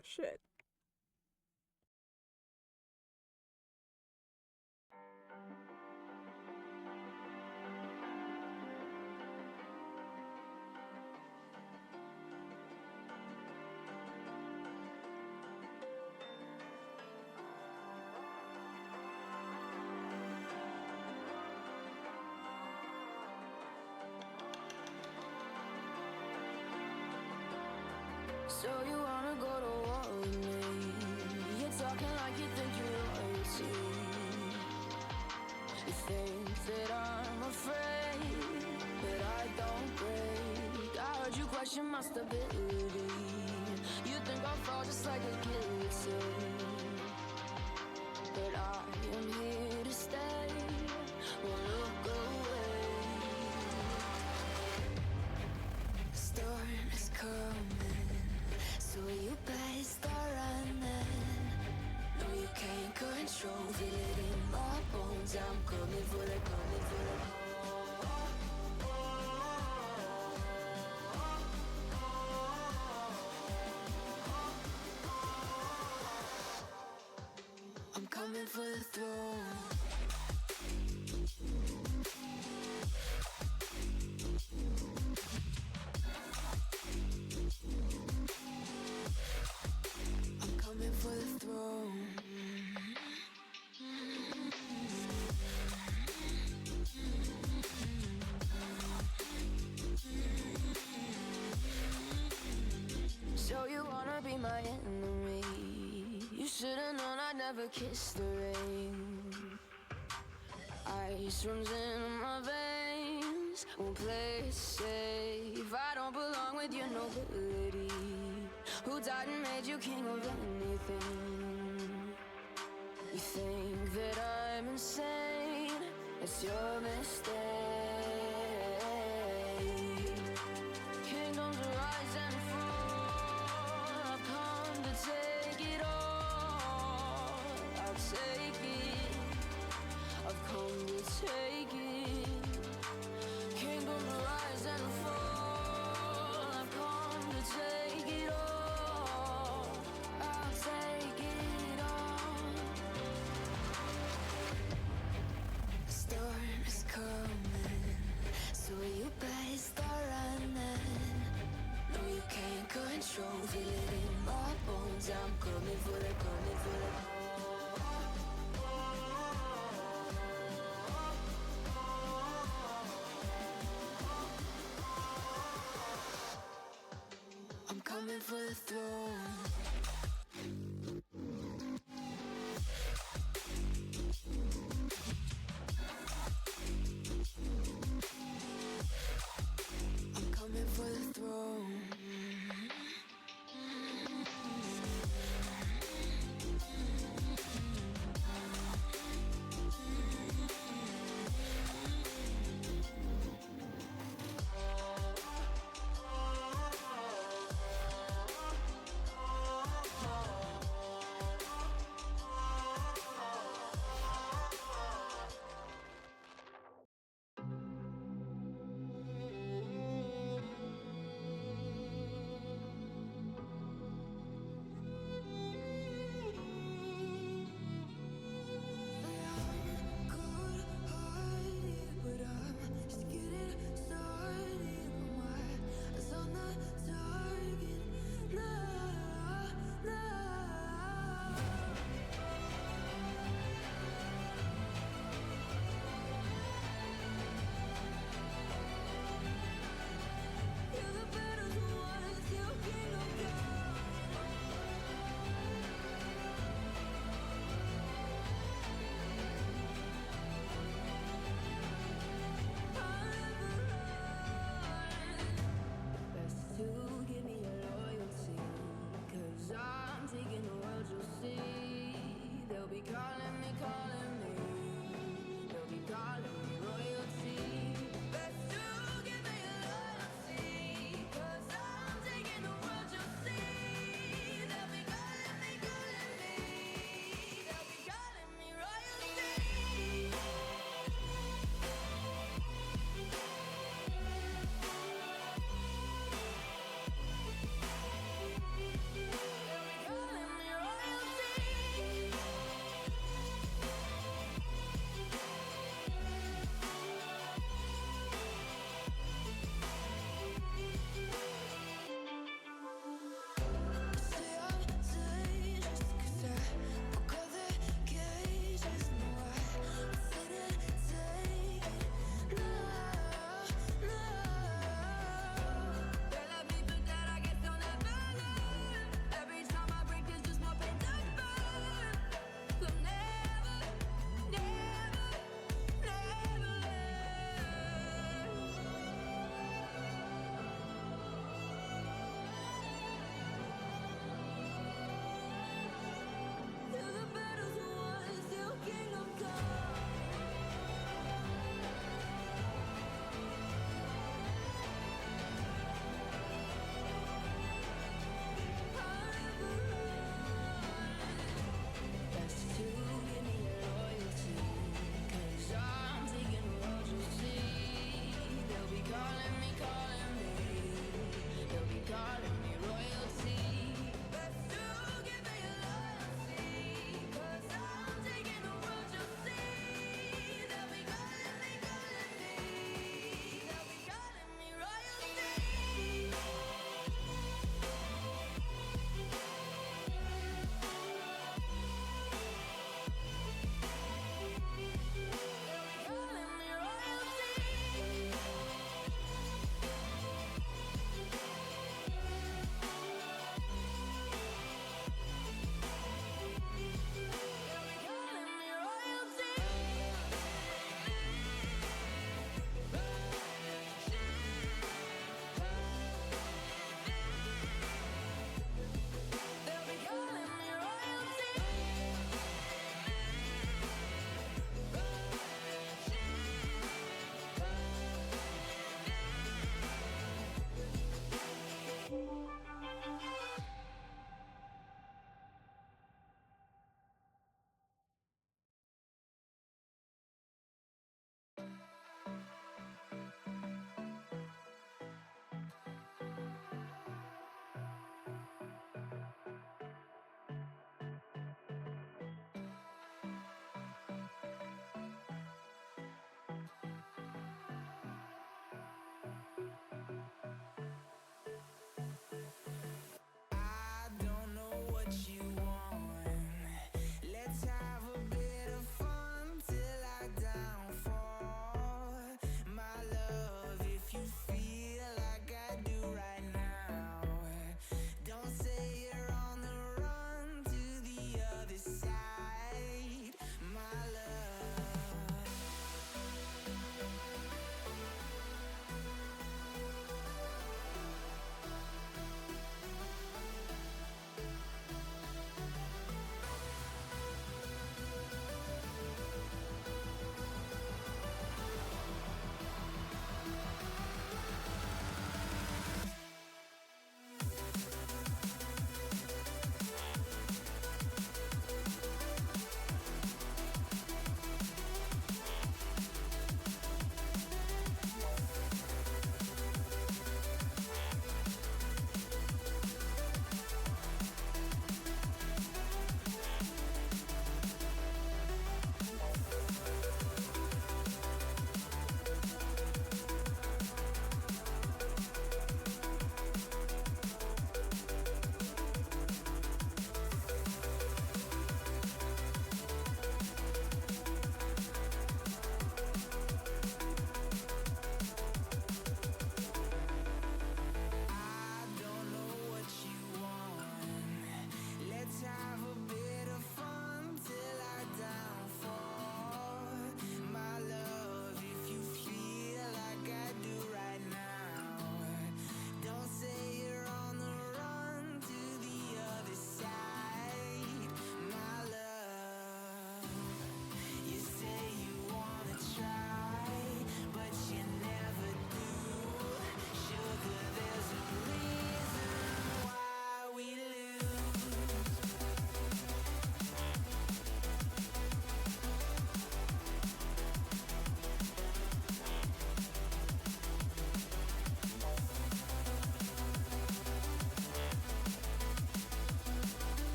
Oh shit. So you wanna go to war with me? You're talking like you think you're royalty. You think that I'm afraid, but I don't break. I heard you question my stability. You think I'll fall just like a guillotine, but I am here to stay. Won't look away. The storm is coming, so you better start running. No, you can't control, feel it in my bones. I'm coming for the, coming for the. I'm coming for the throne. For the throne. So you wanna be my enemy? You should've known I'd never kiss the rain. Ice runs in my veins, won't play it safe. I don't belong with your nobility. Who died and made you king of anything? You think that I'm insane, it's your mistake. Kingdoms rise and fall, I've come to take it all. I'll take it, I've come to take it. Kingdoms rise and fall, I've come to take it all. So you better start running. No, you can't control, feel it in my bones. I'm coming for the, coming for the. I'm coming for the throne. Coming for the throne. have a bit of fun till I downfall. My love, if you feel like I do right now, don't say you're on the run to the other side, my love.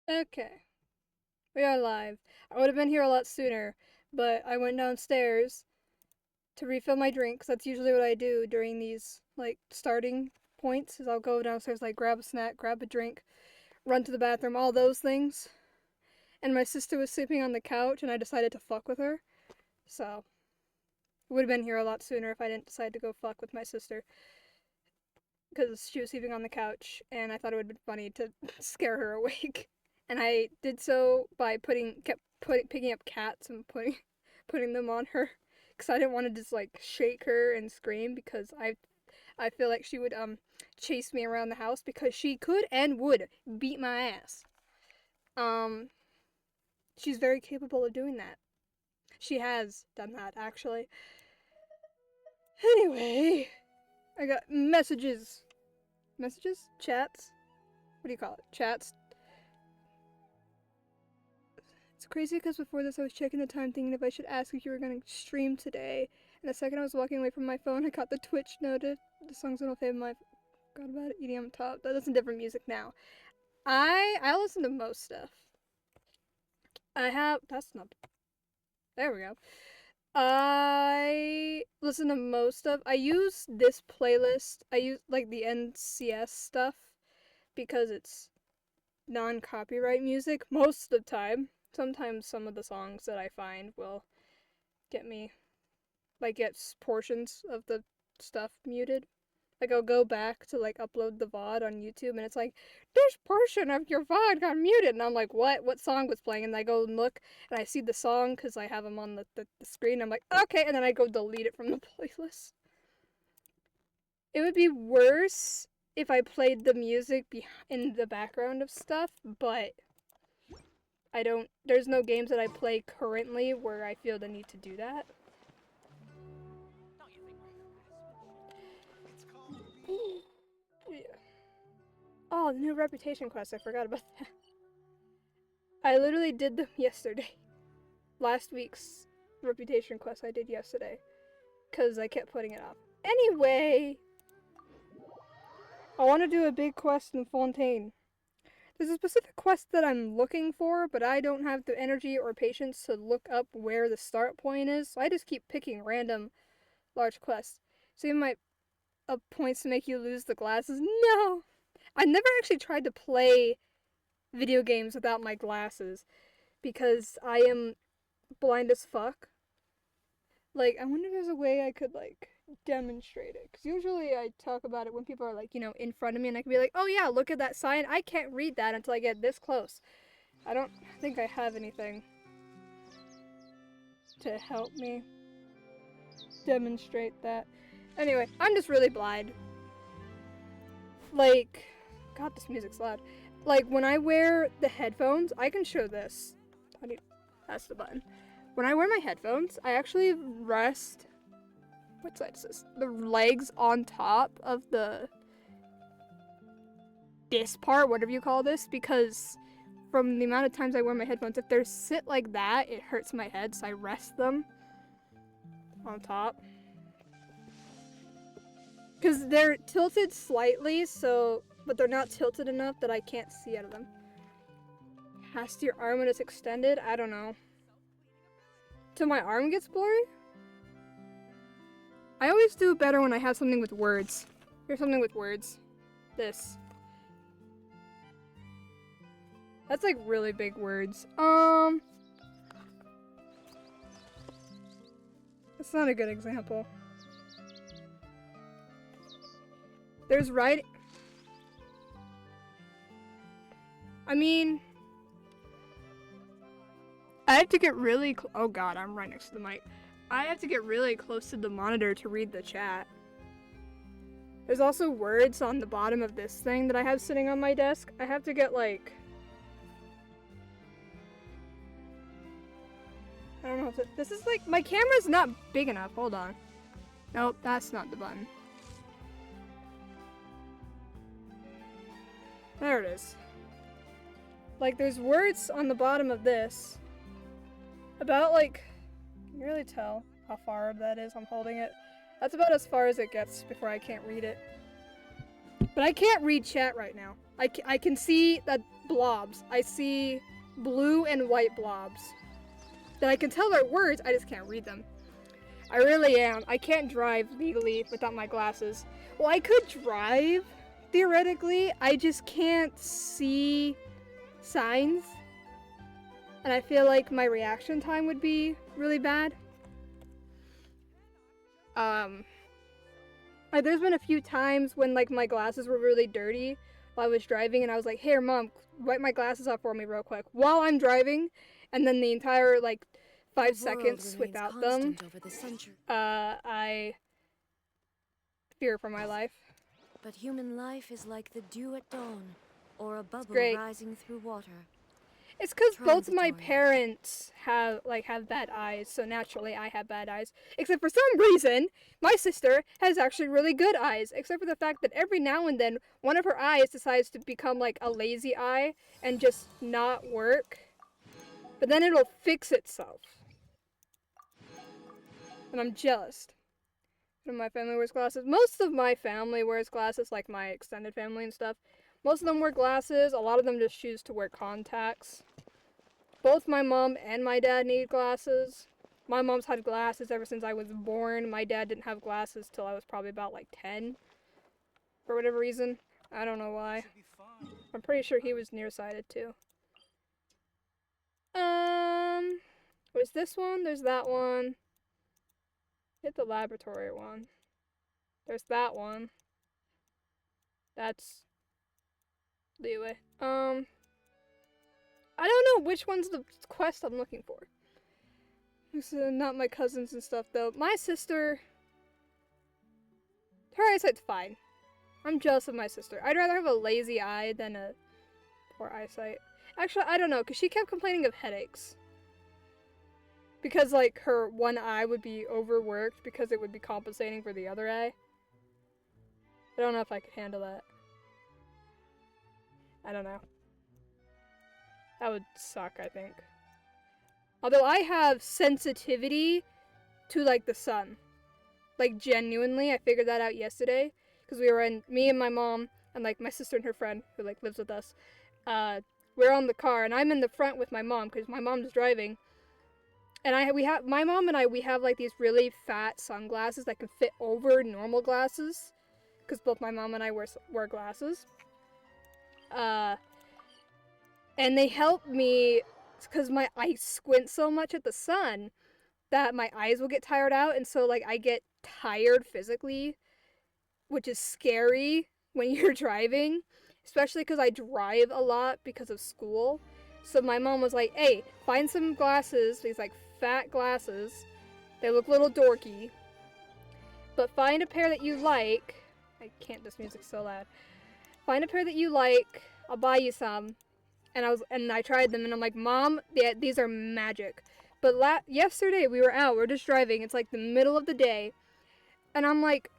Okay, we are live. I would have been here a lot sooner, but I went downstairs to refill my drink, 'cause that's usually what I do during these, like, starting points, is I'll go downstairs, like, grab a snack, grab a drink, run to the bathroom, all those things. And my sister was sleeping on the couch, and I decided to fuck with her. So, I would have been here a lot sooner if I didn't decide to go fuck with my sister. Because she was sleeping on the couch, and I thought it would have been funny to scare her awake. And I did so by picking up cats and putting them on her, because I didn't want to just like shake her and scream, because I feel like she would chase me around the house, because she could and would beat my ass. Um, she's very capable of doing that. She has done that, actually. Anyway, I got messages. Messages? Chats? What do you call it? Chats? It's crazy because before this I was checking the time thinking if I should ask if you were going to stream today. And the second I was walking away from my phone, I got the Twitch noted. The song's gonna play my... Forgot about it. EDM top. I listen to different music now. I listen to most stuff. I have... That's not... There we go. I listen to most of. I use this playlist. I use like the NCS stuff because it's non-copyright music most of the time. Sometimes some of the songs that I find will get me, like, get portions of the stuff muted. Like, I'll go back to like upload the VOD on YouTube, and it's like, this portion of your VOD got muted, and I'm like, what song was playing? And I go and look, and I see the song because I have them on the screen. I'm like, okay, and then I go delete it from the playlist. It would be worse if I played the music in the background of stuff, but I don't. There's no games that I play currently where I feel the need to do that. Yeah. Oh, the new reputation quest. I forgot about that. I literally did them yesterday. Last week's reputation quest I did yesterday. Because I kept putting it off. Anyway, I want to do a big quest in Fontaine. There's a specific quest that I'm looking for, but I don't have the energy or patience to look up where the start point is, so I just keep picking random large quests. So you might points to make you lose the glasses. No! I never actually tried to play video games without my glasses because I am blind as fuck. Like, I wonder if there's a way I could, like, demonstrate it. Because usually I talk about it when people are, like, you know, in front of me, and I can be like, oh yeah, look at that sign. I can't read that until I get this close. I don't think I have anything to help me demonstrate that. Anyway, I'm just really blind. Like, God, this music's loud. Like, when I wear the headphones, I can show this. That's the button. When I wear my headphones, I actually rest... What side is this? The legs on top of this part, whatever you call this, because from the amount of times I wear my headphones, if they sit like that, it hurts my head, so I rest them on top. Because they're tilted slightly, so... But they're not tilted enough that I can't see out of them. Past your arm when it's extended? I don't know. Till my arm gets blurry? I always do better when I have something with words. Here's something with words. This. That's like really big words. That's not a good example. There's writing. I mean, I have to get really oh god, I'm right next to the mic. I have to get really close to the monitor to read the chat. There's also words on the bottom of this thing that I have sitting on my desk. I have to get like... I don't know if this is like... My camera's not big enough. Hold on. Nope, that's not the button. There it is. Like, there's words on the bottom of this about, like, can you really tell how far that is? I'm holding it. That's about as far as it gets before I can't read it. But I can't read chat right now. I can see that blobs. I see blue and white blobs. That I can tell they're words, I just can't read them. I really am. I can't drive legally without my glasses. Well, I could drive, theoretically. I just can't see signs. And I feel like my reaction time would be really bad. Like, there's been a few times when, like, my glasses were really dirty while I was driving, and I was like, "Here, Mom, wipe my glasses off for me real quick," while I'm driving, and then the entire, like, 5 seconds without them, I fear for my life. But human life is like the dew at dawn, or a bubble rising through water. It's because both my parents have bad eyes, so naturally I have bad eyes. Except for some reason, my sister has actually really good eyes, except for the fact that every now and then, one of her eyes decides to become like a lazy eye and just not work. But then it'll fix itself. And I'm jealous. And my family wears glasses. Most of my family wears glasses, like my extended family and stuff. Most of them wear glasses. A lot of them just choose to wear contacts. Both my mom and my dad need glasses. My mom's had glasses ever since I was born. My dad didn't have glasses till I was probably about like 10. For whatever reason. I don't know why. I'm pretty sure he was nearsighted too. There's this one, there's that one. Hit the laboratory one. There's that one. That's leeway. I don't know which one's the quest I'm looking for. This is not my cousins and stuff though. My sister, her eyesight's fine. I'm jealous of my sister. I'd rather have a lazy eye than a poor eyesight. Actually, I don't know, because she kept complaining of headaches. Because, like, her one eye would be overworked because it would be compensating for the other eye. I don't know if I could handle that. I don't know. That would suck, I think. Although I have sensitivity to, like, the sun. Like, genuinely, I figured that out yesterday. Because we were in, me and my mom, and, like, my sister and her friend, who, like, lives with us. We're on the car, and I'm in the front with my mom, because my mom's driving. And my mom and I, we have, like, these really fat sunglasses that can fit over normal glasses. Because both my mom and I wear glasses. And they help me, because I squint so much at the sun, that my eyes will get tired out, and so, like, I get tired physically, which is scary when you're driving, especially because I drive a lot because of school. So my mom was like, "Hey, find some glasses, these, like, fat glasses. They look a little dorky, but find a pair that you like." I can't, this music's so loud. "Find a pair that you like, I'll buy you some." And I tried them, and I'm like, "Mom, yeah, these are magic." But yesterday we were out, we're just driving, it's like the middle of the day, and I'm like,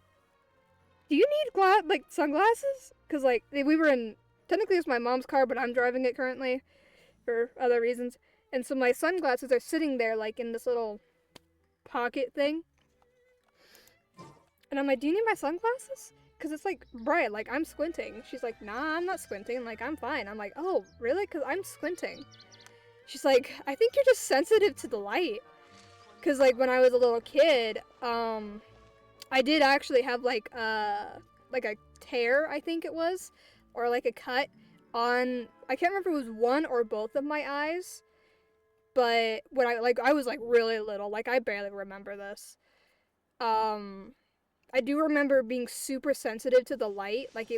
"Do you need sunglasses?" Because, like, we were in, technically it's my mom's car, but I'm driving it currently for other reasons. And so my sunglasses are sitting there, like, in this little pocket thing. And I'm like, "Do you need my sunglasses? Because it's, like, bright, like, I'm squinting." She's like, "Nah, I'm not squinting, like, I'm fine." I'm like, "Oh, really? Because I'm squinting." She's like, "I think you're just sensitive to the light." Because, like, when I was a little kid, I did actually have, like a tear, I think it was, or, like, a cut on, I can't remember if it was one or both of my eyes, but when I was, like, really little, like, I barely remember this. I do remember being super sensitive to the light, like,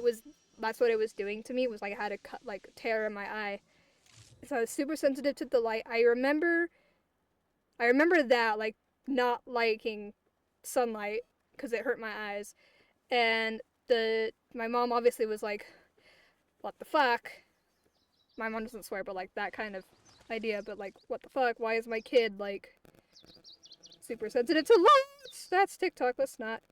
that's what it was doing to me, it was like I had a cut, like, tear in my eye. So I was super sensitive to the light. I remember that, like, not liking sunlight, because it hurt my eyes. And my mom obviously was like, "What the fuck?" My mom doesn't swear, but, like, that kind of idea, but, like, "What the fuck? Why is my kid, like, super sensitive to light?" That's TikTok, let's not.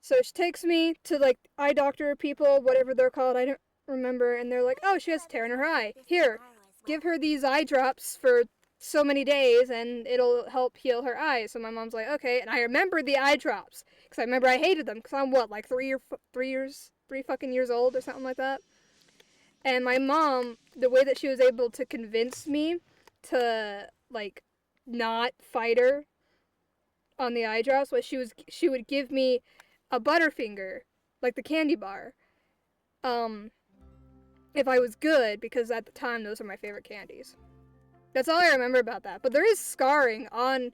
So she takes me to, like, eye doctor people, whatever they're called, I don't remember, and they're like, "Oh, she has a tear in her eye. Here, give her these eye drops for so many days, and it'll help heal her eyes." So my mom's like, "Okay," and I remember the eye drops, because I remember I hated them, because I'm, what, like 3 years 3 fucking years old or something like that. And my mom, the way that she was able to convince me to, like, not fight her on the eye drops was she would give me a Butterfinger, like the candy bar, if I was good, because at the time those were my favorite candies. That's all I remember about that. But there is scarring on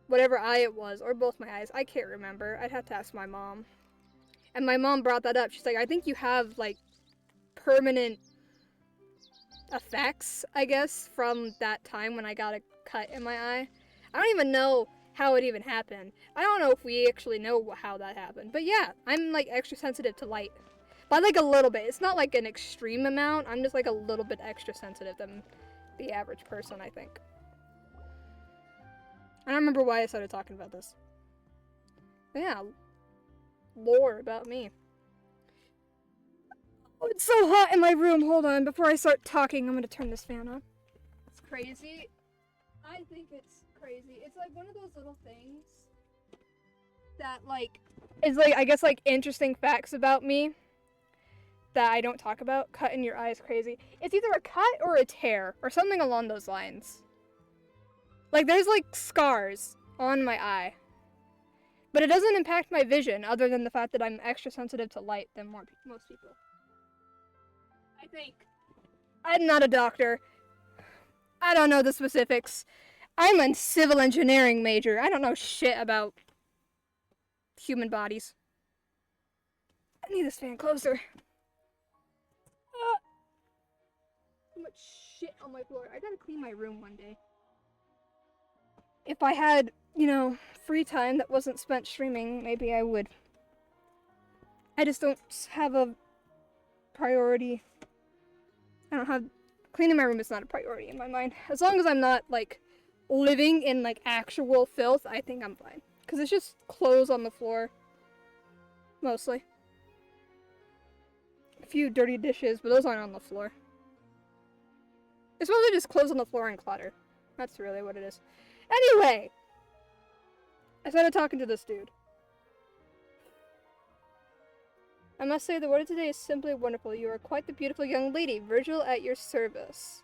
whatever eye it was, or both my eyes. I can't remember. I'd have to ask my mom. And my mom brought that up. She's like, I think you have, like, permanent effects, I guess, from that time when I got a cut in my eye. I don't even know how it even happened. I don't know if we actually know how that happened. But yeah, I'm, like, extra sensitive to light. By, like, a little bit. It's not, like, an extreme amount. I'm just, like, a little bit extra sensitive than the average person, I think. I don't remember why I started talking about this. But yeah, lore about me. Oh, it's so hot in my room. Hold on. Before I start talking, I'm going to turn this fan on. It's crazy. I think it's crazy. It's like one of those little things that, like, is, like, I guess, like, interesting facts about me that I don't talk about. Cut in your eye is crazy. It's either a cut or a tear or something along those lines. Like, there's, like, scars on my eye. But it doesn't impact my vision, other than the fact that I'm extra sensitive to light than most people. I think. I'm not a doctor. I don't know the specifics. I'm a civil engineering major. I don't know shit about human bodies. I need this fan closer. So much shit on my floor. I gotta clean my room one day. If I had, you know, free time that wasn't spent streaming, maybe I would. I just don't have a priority. I don't have... Cleaning my room is not a priority in my mind. As long as I'm not, like, living in, like, actual filth, I think I'm fine. Because it's just clothes on the floor. Mostly. A few dirty dishes, but those aren't on the floor. It's mostly just clothes on the floor and clutter. That's really what it is. Anyway! I started talking to this dude. I must say the word of today is simply wonderful. You are quite the beautiful young lady. Virgil at your service.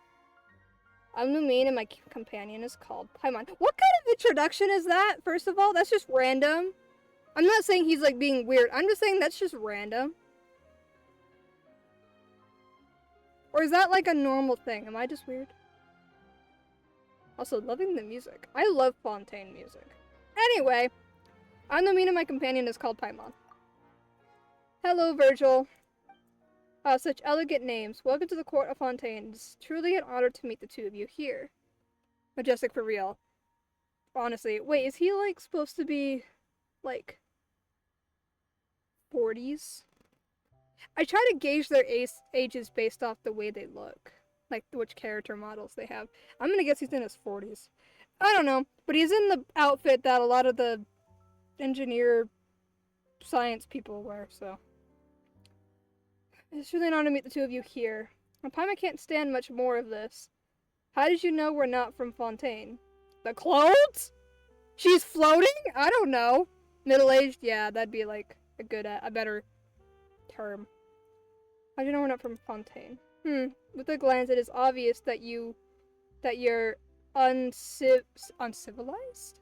I'm Lumine and my companion is called Paimon. What kind of introduction is that, first of all? That's just random. I'm not saying he's, like, being weird. I'm just saying that's just random. Or is that, like, a normal thing? Am I just weird? Also, loving the music. I love Fontaine music. Anyway, I'm Lumine and my companion is called Paimon. Hello, Virgil. Such elegant names. Welcome to the court of Fontaine. It's truly an honor to meet the two of you here. Majestic for real. Honestly. Wait, is he, like, supposed to be, like, 40s? I try to gauge their ages based off the way they look. Like, which character models they have. I'm gonna guess he's in his 40s. I don't know. But he's in the outfit that a lot of the engineer science people wear, so. It's really an honor to meet the two of you here. Paimon can't stand much more of this. How did you know we're not from Fontaine? The clothes? She's floating? I don't know. Middle-aged? Yeah, that'd be, like, a better term. How do you know we're not from Fontaine? With a glance, it is obvious that you're uncivilized?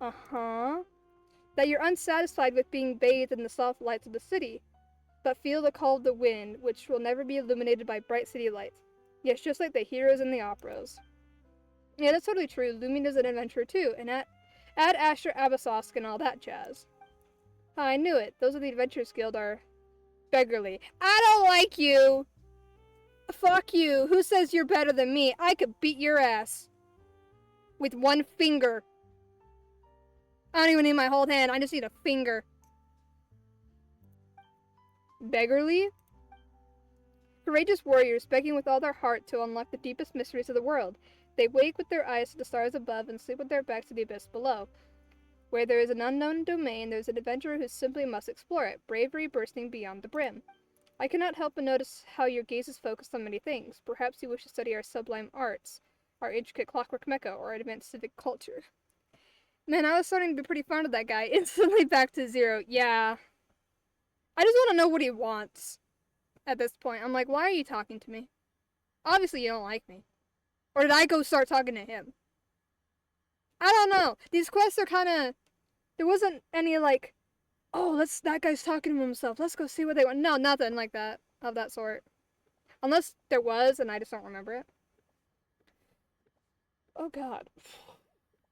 Uh-huh. That you're unsatisfied with being bathed in the soft lights of the city, but feel the call of the wind, which will never be illuminated by bright city lights. Yes, just like the heroes in the operas. Yeah, that's totally true. Lumine is an adventurer too, and add Asher Abasosk and all that jazz. I knew it. Those of the Adventurers Guild are beggarly. I don't like you! Fuck you. Who says you're better than me? I could beat your ass. With one finger. I don't even need my whole hand. I just need a finger. Beggarly? Courageous warriors begging with all their heart to unlock the deepest mysteries of the world. They wake with their eyes to the stars above and sleep with their backs to the abyss below. Where there is an unknown domain, there is an adventurer who simply must explore it, bravery bursting beyond the brim. I cannot help but notice how your gaze is focused on many things. Perhaps you wish to study our sublime arts, our intricate clockwork mecha, or advanced civic culture. Man, I was starting to be pretty fond of that guy. Instantly back to zero. Yeah. I just want to know what he wants at this point. I'm like, why are you talking to me? Obviously you don't like me. Or did I go start talking to him? I don't know. These quests are kind of... There wasn't any like, oh, that guy's talking to himself. Let's go see what they want. No, nothing like that. Of that sort. Unless there was and I just don't remember it. Oh god.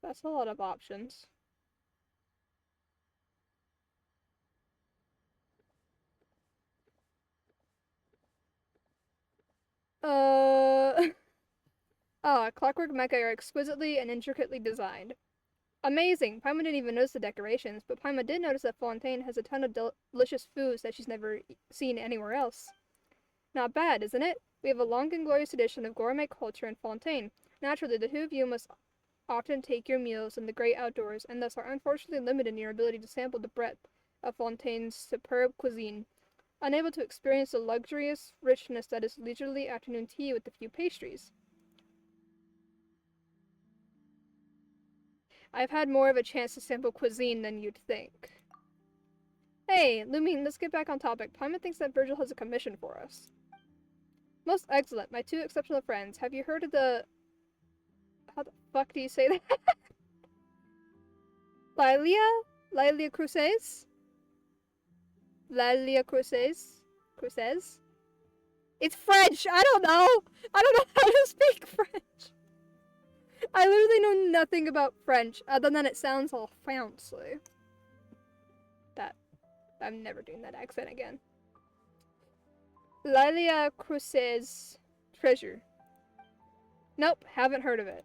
That's a lot of options. Oh, Clockwork Mecha are exquisitely and intricately designed. Amazing! Paima didn't even notice the decorations, but Paima did notice that Fontaine has a ton of delicious foods that she's never seen anywhere else. Not bad, isn't it? We have a long and glorious tradition of gourmet culture in Fontaine. Naturally, the two of you must often take your meals in the great outdoors, and thus are unfortunately limited in your ability to sample the breadth of Fontaine's superb cuisine. Unable to experience the luxurious richness that is leisurely afternoon tea with a few pastries. I've had more of a chance to sample cuisine than you'd think. Hey, Lumine, let's get back on topic. Paimon thinks that Virgil has a commission for us. Most excellent, my two exceptional friends. Have you heard of the... How the fuck do you say that? Lilia Cruces? Lilia Cruces? Cruces? It's French! I don't know! I don't know how to speak French! I literally know nothing about French, other than it sounds all fancy. I'm never doing that accent again. Lilia Cruces Treasure. Nope, haven't heard of it.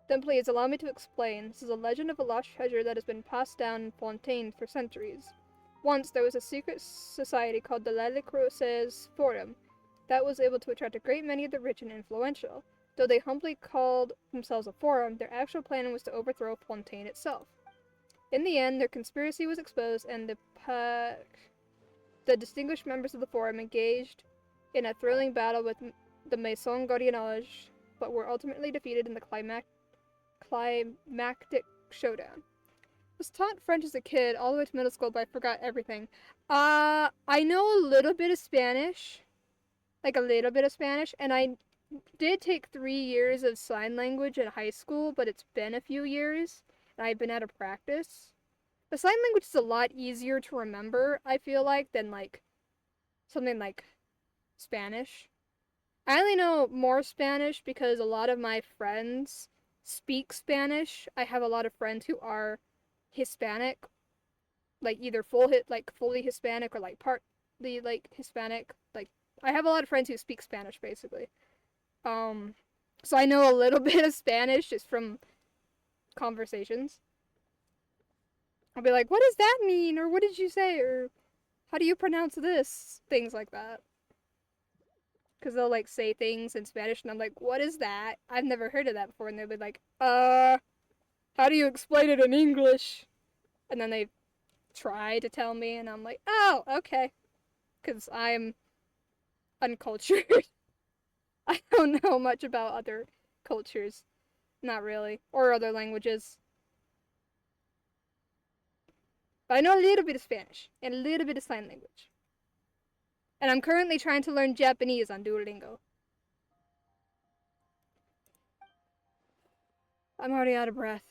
Then please allow me to explain. This is a legend of a lost treasure that has been passed down in Fontaine for centuries. Once there was a secret society called the Lilia Cruces Forum that was able to attract a great many of the rich and influential. Though they humbly called themselves a forum, their actual plan was to overthrow Fontaine itself. In the end, their conspiracy was exposed, and the distinguished members of the forum engaged in a thrilling battle with the Maison Gardiennage, but were ultimately defeated in the climactic showdown. I was taught French as a kid, all the way to middle school, but I forgot everything. I know a little bit of Spanish. Like, a little bit of Spanish, and I did take 3 years of sign language in high school, but it's been a few years, and I've been out of practice. The sign language is a lot easier to remember, I feel like, than, like, something like Spanish. I only know more Spanish because a lot of my friends speak Spanish. I have a lot of friends who are Hispanic, like, either fully Hispanic or, like, partly, like, Hispanic. Like, I have a lot of friends who speak Spanish, basically. So I know a little bit of Spanish just from conversations. I'll be like, what does that mean? Or what did you say? Or how do you pronounce this? Things like that. Because they'll, like, say things in Spanish, and I'm like, what is that? I've never heard of that before. And they'll be like, how do you explain it in English? And then they try to tell me, and I'm like, oh, okay. Because I'm uncultured. I don't know much about other cultures. Not really. Or other languages. But I know a little bit of Spanish. And a little bit of sign language. And I'm currently trying to learn Japanese on Duolingo. I'm already out of breath.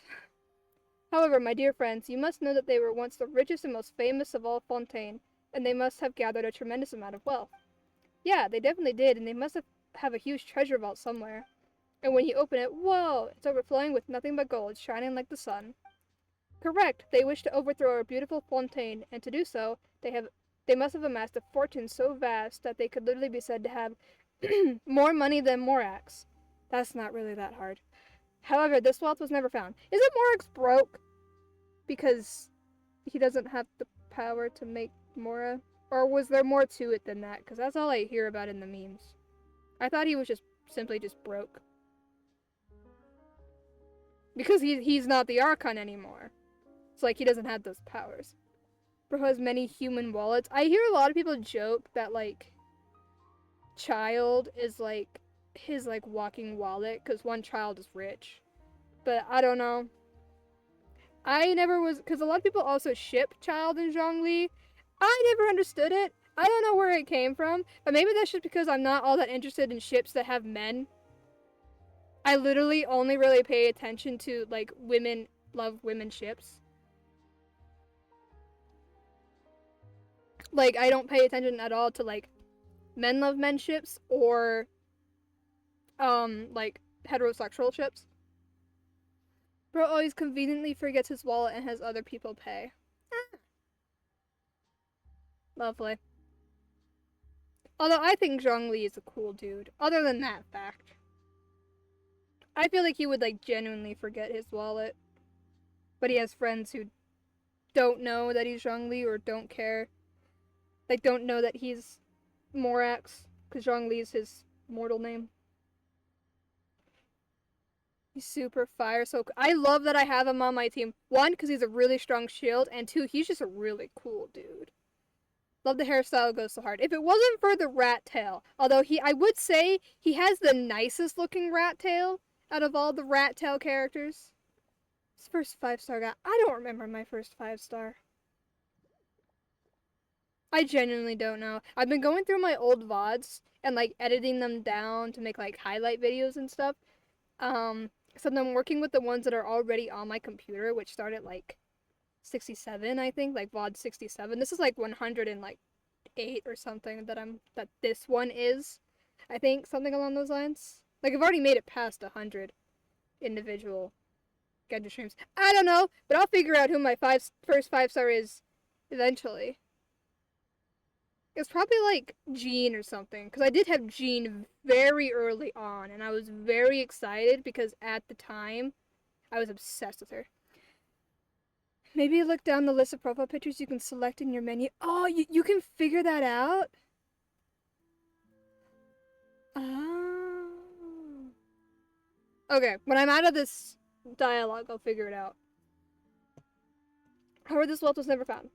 However, my dear friends, you must know that they were once the richest and most famous of all Fontaine, and they must have gathered a tremendous amount of wealth. Yeah, they definitely did, and they must have a huge treasure vault somewhere. And when you open it, whoa, it's overflowing with nothing but gold, shining like the sun. Correct, they wish to overthrow our beautiful Fontaine, and to do so, they must have amassed a fortune so vast that they could literally be said to have more money than Morax. That's not really that hard. However, this wealth was never found. Isn't Morax broke? Because he doesn't have the power to make Mora? Or was there more to it than that? Because that's all I hear about in the memes. I thought he was just simply just broke. Because he's not the Archon anymore. It's like he doesn't have those powers. Bro has many human wallets. I hear a lot of people joke that, like, Child is, like, his, like, walking wallet. Because one child is rich. But I don't know. I never was... Because a lot of people also ship Child and Zhongli. I never understood it. I don't know where it came from, but maybe that's just because I'm not all that interested in ships that have men. I literally only really pay attention to, like, women love women ships. Like, I don't pay attention at all to, like, men love men ships or, like, heterosexual ships. Bro always conveniently forgets his wallet and has other people pay. Lovely. Although I think Zhongli is a cool dude, other than that fact. I feel like he would, like, genuinely forget his wallet. But he has friends who don't know that he's Zhongli or don't care. Like, don't know that he's Morax, because Zhongli is his mortal name. He's super fire, so I love that I have him on my team. One, because he's a really strong shield, and two, he's just a really cool dude. Love the hairstyle, goes so hard. If it wasn't for the rat tail, although I would say he has the nicest looking rat tail out of all the rat tail characters. His first 5-star guy. I don't remember my first 5-star. I genuinely don't know. I've been going through my old VODs and, like, editing them down to make, like, highlight videos and stuff. So I'm working with the ones that are already on my computer, which start at, like, 67, I think, like VOD 67. This is like 108 or something that this one is. I think something along those lines. Like, I've already made it past 100 individual Genshin streams. I don't know, but I'll figure out who my first 5-star is eventually. It's probably like Jean or something, because I did have Jean very early on, and I was very excited because at the time I was obsessed with her. Maybe look down the list of profile pictures you can select in your menu. Oh, you can figure that out? Oh. Okay, when I'm out of this dialogue, I'll figure it out. However, this wealth was never found.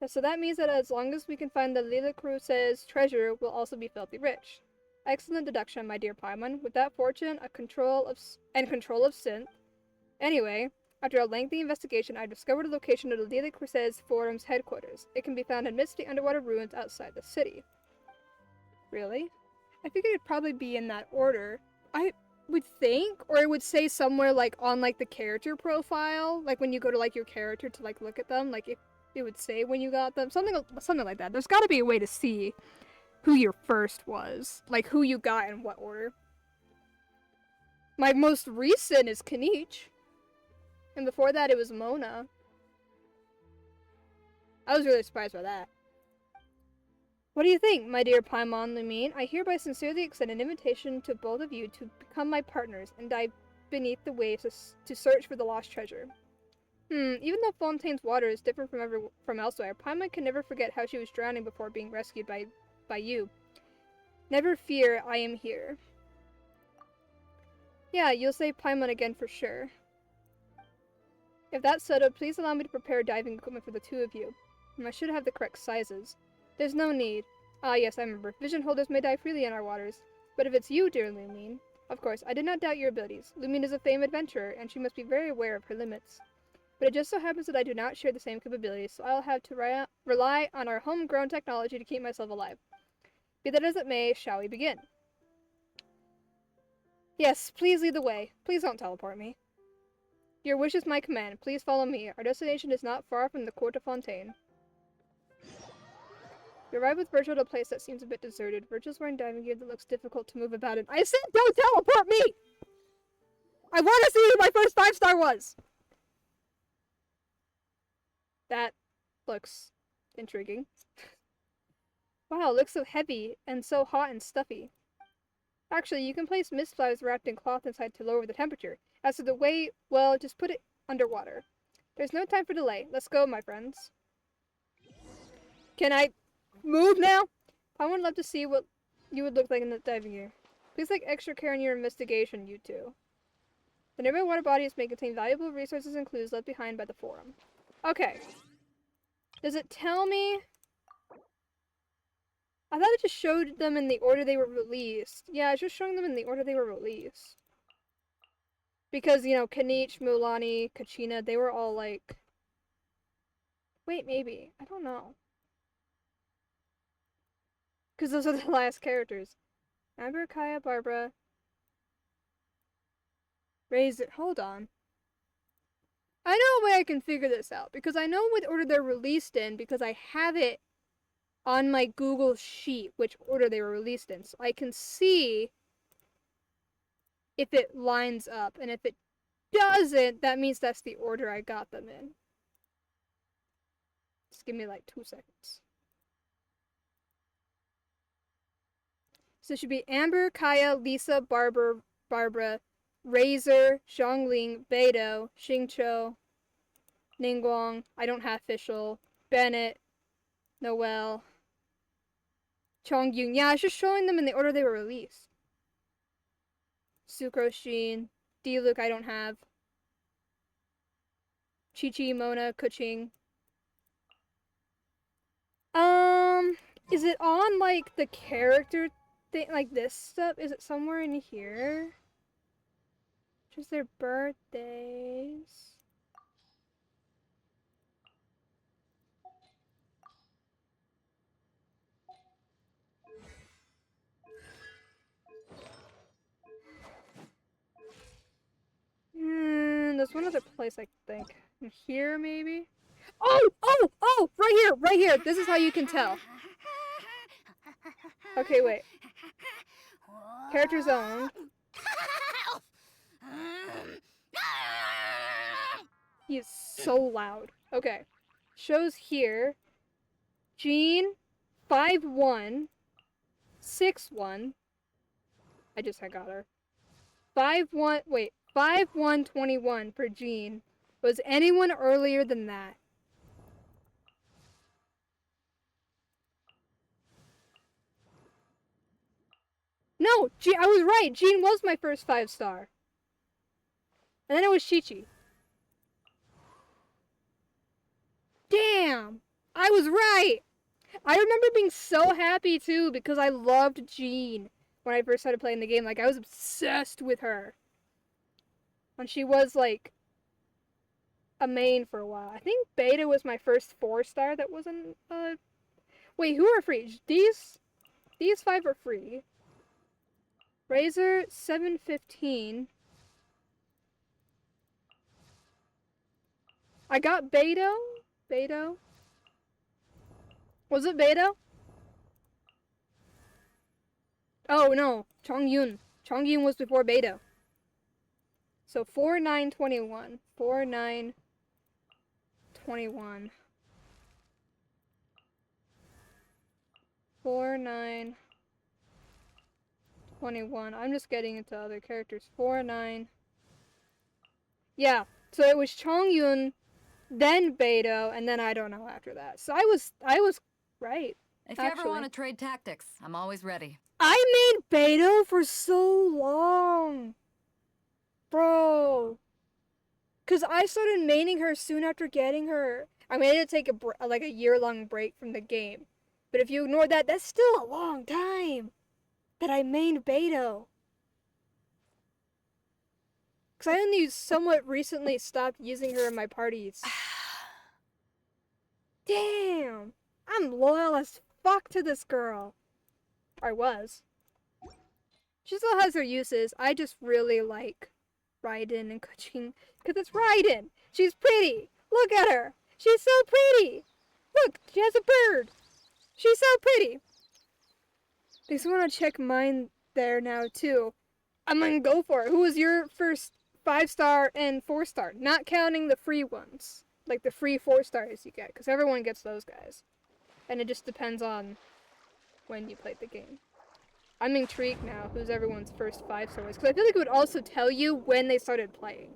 So that means that as long as we can find the Lila Cruce's treasure, we'll also be filthy rich. Excellent deduction, my dear Paimon. With that fortune, control of synth. Anyway, after a lengthy investigation, I discovered the location of the Lila Cruce's Forum's headquarters. It can be found amidst the underwater ruins outside the city. Really? I figured it'd probably be in that order. I would think, or it would say somewhere, like, on, like, the character profile, like, when you go to, like, your character to, like, look at them, like, if it would say when you got them, something like that. There's gotta be a way to see who your first was, like, who you got in what order. My most recent is Kanich, and before that it was Mona. I was really surprised by that. What do you think, my dear Paimon Lumine? I hereby sincerely extend an invitation to both of you to become my partners and dive beneath the waves to search for the lost treasure. Even though Fontaine's water is different from elsewhere, Paimon can never forget how she was drowning before being rescued by you. Never fear, I am here. Yeah, you'll save Paimon again for sure. If that's settled, please allow me to prepare diving equipment for the two of you. I should have the correct sizes. There's no need. Ah, yes, I remember. Vision holders may dive freely in our waters. But if it's you, dear Lumine, of course, I did not doubt your abilities. Lumine is a famed adventurer, and she must be very aware of her limits. But it just so happens that I do not share the same capabilities, so I'll have to rely on our homegrown technology to keep myself alive. Be that as it may, shall we begin? Yes, please lead the way. Please don't teleport me. Your wish is my command. Please follow me. Our destination is not far from the court of Fontaine. You arrive with Virgil at a place that seems a bit deserted. Virgil's wearing diving gear that looks difficult to move about in. I said don't teleport me! I want to see who my first 5-star was! That looks intriguing. Wow, it looks so heavy and so hot and stuffy. Actually, you can place mist flowers wrapped in cloth inside to lower the temperature. As to the way, well, just put it underwater. There's no time for delay. Let's go, my friends. Can I move now? I would love to see what you would look like in the diving gear. Please take extra care in your investigation, you two. The nearby water bodies may contain valuable resources and clues left behind by the forum. Okay. Does it tell me? I thought it just showed them in the order they were released. Yeah, it's just showing them in the order they were released. Because, you know, Kanich, Mulani, Kachina, they were all like... Wait, maybe. I don't know. Because those are the last characters. Amber, Kaya, Barbara. Razor. Hold on. I know a way I can figure this out. Because I know what order they're released in. Because I have it on my Google Sheet. Which order they were released in. So I can see if it lines up. And if it doesn't, that means that's the order I got them in. Just give me like 2 seconds. So it should be Amber, Kaya, Lisa, Barbara, Razor, Zhongling, Beidou, Xingqiu, Ningguang, I don't have official, Bennett, Noelle, Chongyun. Yeah, I was just showing them in the order they were released. Sucrose, Sheen, Diluc, I don't have. Chi-Chi, Mona, Kuching. Is it on, like, the character thing, like this stuff? Is it somewhere in here? Just their birthdays. There's one other place I think. In here, maybe? Oh! Right here! This is how you can tell. Okay, wait. Characters owned. He is so loud. Okay. Shows here. Jean, 5'1", 6'1". I got her. 5'1", 21 for Jean. Was anyone earlier than that? No, I was right. Jean was my first 5-star. And then it was Chi-Chi. Damn! I was right! I remember being so happy too because I loved Jean when I first started playing the game. Like, I was obsessed with her. And she was, like, a main for a while. I think Beta was my first 4-star that wasn't, Wait, who are free? These 5 are free. Razor, 715. I got Beidou. Beidou. Was it Beidou? Oh, no. Chongyun. Chongyun was before Beidou. So 4921. 4921. 4921. I'm just getting into other characters. 49. Yeah. So it was Chongyun, then Beidou, and then I don't know after that. So I was right. If you ever want to trade tactics, I'm always ready. I made Beidou for so long. Bro. Because I started maining her soon after getting her. I mean, I had to take a year-long break from the game. But if you ignore that, that's still a long time that I mained Beidou. Because I only somewhat recently stopped using her in my parties. Damn. I'm loyal as fuck to this girl. I was. She still has her uses. I just really like Raiden and Kuching. Because it's Raiden. She's pretty. Look at her. She's so pretty. Look, she has a bird. She's so pretty. They just want to check mine there now, too. I'm gonna go for it. Who was your first 5-star and 4-star? Not counting the free ones. Like the free 4-stars you get. Because everyone gets those guys. And it just depends on when you played the game. I'm intrigued now who's everyone's first 5-star was. Because I feel like it would also tell you when they started playing.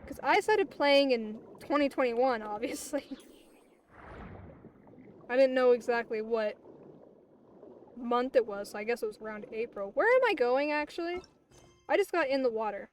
Because I started playing in 2021, obviously. I didn't know exactly what month it was, so I guess it was around April. Where am I going, actually? I just got in the water.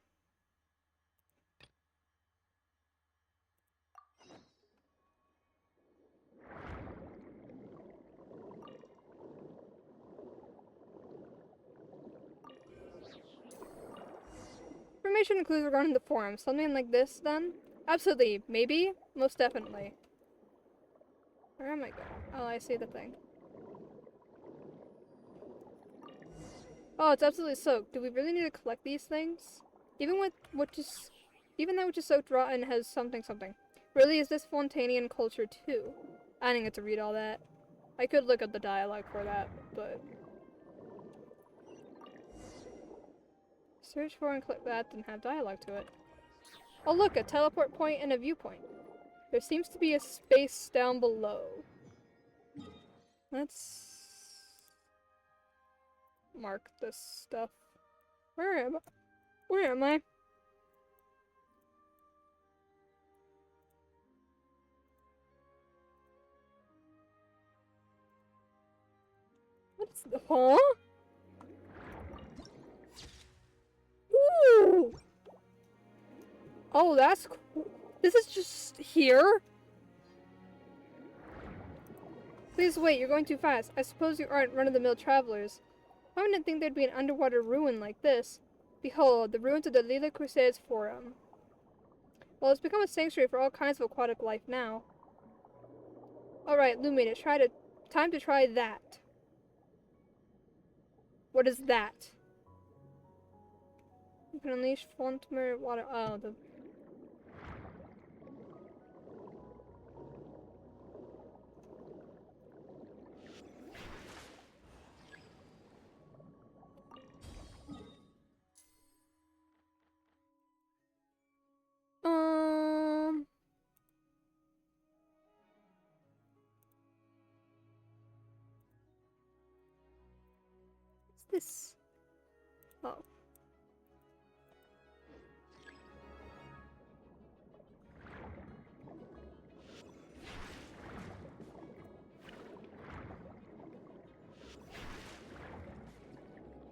Information and clues regarding the forum. Something like this, then? Absolutely. Maybe? Most definitely. Where am I going? Oh, I see the thing. Oh, it's absolutely soaked. Do we really need to collect these things? Even that which is soaked rotten has something something. Really, is this Fontanian culture too? I didn't get to read all that. I could look up the dialogue for that, but... Search for and click that didn't have dialogue to it. Oh look, a teleport point and a viewpoint. There seems to be a space down below. Let's... mark this stuff. Where am I? Where am I? What's the... Huh? Ooh! Oh, that's cool. This is just here? Please wait, you're going too fast. I suppose you aren't run-of-the-mill travelers. I wouldn't think there'd be an underwater ruin like this. Behold, the ruins of the Lila Crusades Forum. Well, it's become a sanctuary for all kinds of aquatic life now. Alright, Lumina, time to try that. What is that? You can unleash Fontmer water. Oh, the... What's this? Oh.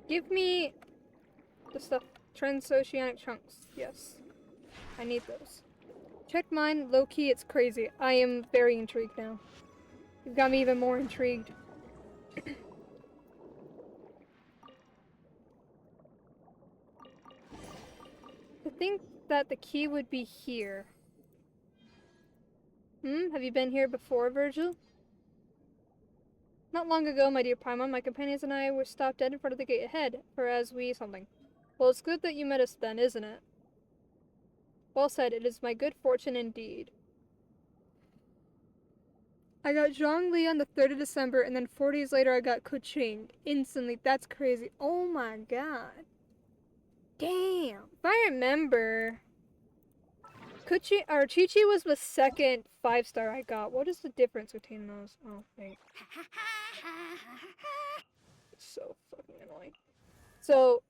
Give me the stuff. Transoceanic chunks. Yes. I need those. Check mine. Low-key, it's crazy. I am very intrigued now. You've got me even more intrigued. I think that the key would be here. Have you been here before, Virgil? Not long ago, my dear Paimon, my companions and I were stopped dead in front of the gate ahead, for as we something. Well, it's good that you met us then, isn't it? Well said, it is my good fortune indeed. I got Zhongli on the 3rd of December, and then 4 days later I got Kuching. Instantly, that's crazy. Oh my god. Damn. If I remember... Chi-Chi was the second 5-star I got. What is the difference between those? Oh, wait. It's so fucking annoying. So,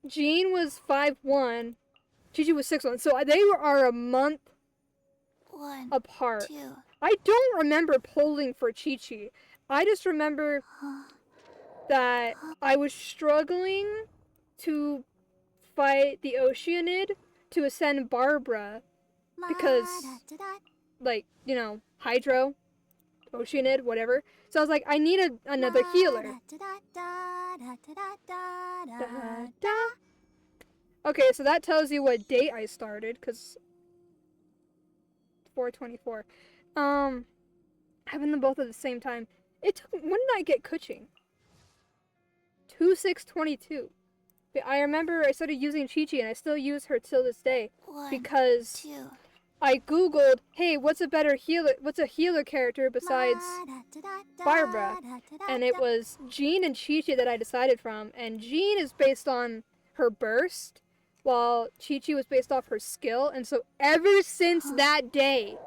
Jean was 5-1. Chi-Chi was 6-1. So they are a month apart. 2. I don't remember polling for Chi-Chi. I just remember that I was struggling to fight the Oceanid to ascend Barbara. Because, like, you know, Hydro, Oceanid, whatever. So I was like, I need another healer. Okay, so that tells you what date I started, because 4/24. Having them both at the same time. It took, when did I get Kuching? 2/6/22. I remember I started using Chi-Chi, and I still use her till this day. 1, Because 2. I googled, hey, what's a healer character besides Barbara? And it was Jean and Chi-Chi that I decided from, and Jean is based on her burst, while Chi-Chi was based off her skill, and so ever since that day,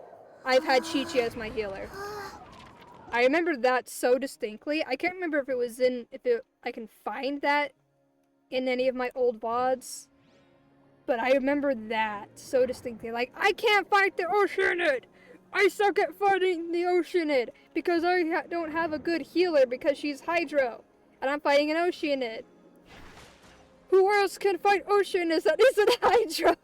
I've had Chi-Chi as my healer. I remember that so distinctly. I can't remember if it was I can find that in any of my old VODs. But I remember that so distinctly. Like, I can't fight the Oceanid! I suck at fighting the Oceanid! Because I don't have a good healer because she's Hydro. And I'm fighting an Oceanid. Who else can fight Oceanids that isn't Hydro?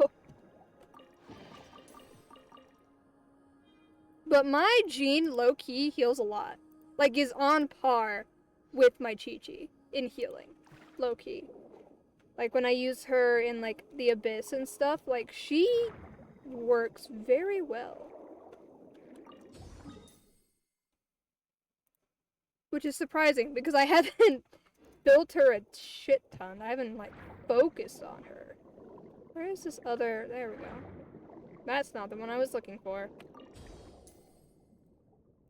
But my Jean, low-key, heals a lot. Like, is on par with my Chi-Chi in healing. Low-key. Like, when I use her in, like, the Abyss and stuff, like, she works very well. Which is surprising, because I haven't built her a shit ton. I haven't, like, focused on her. Where is this other... There we go. That's not the one I was looking for.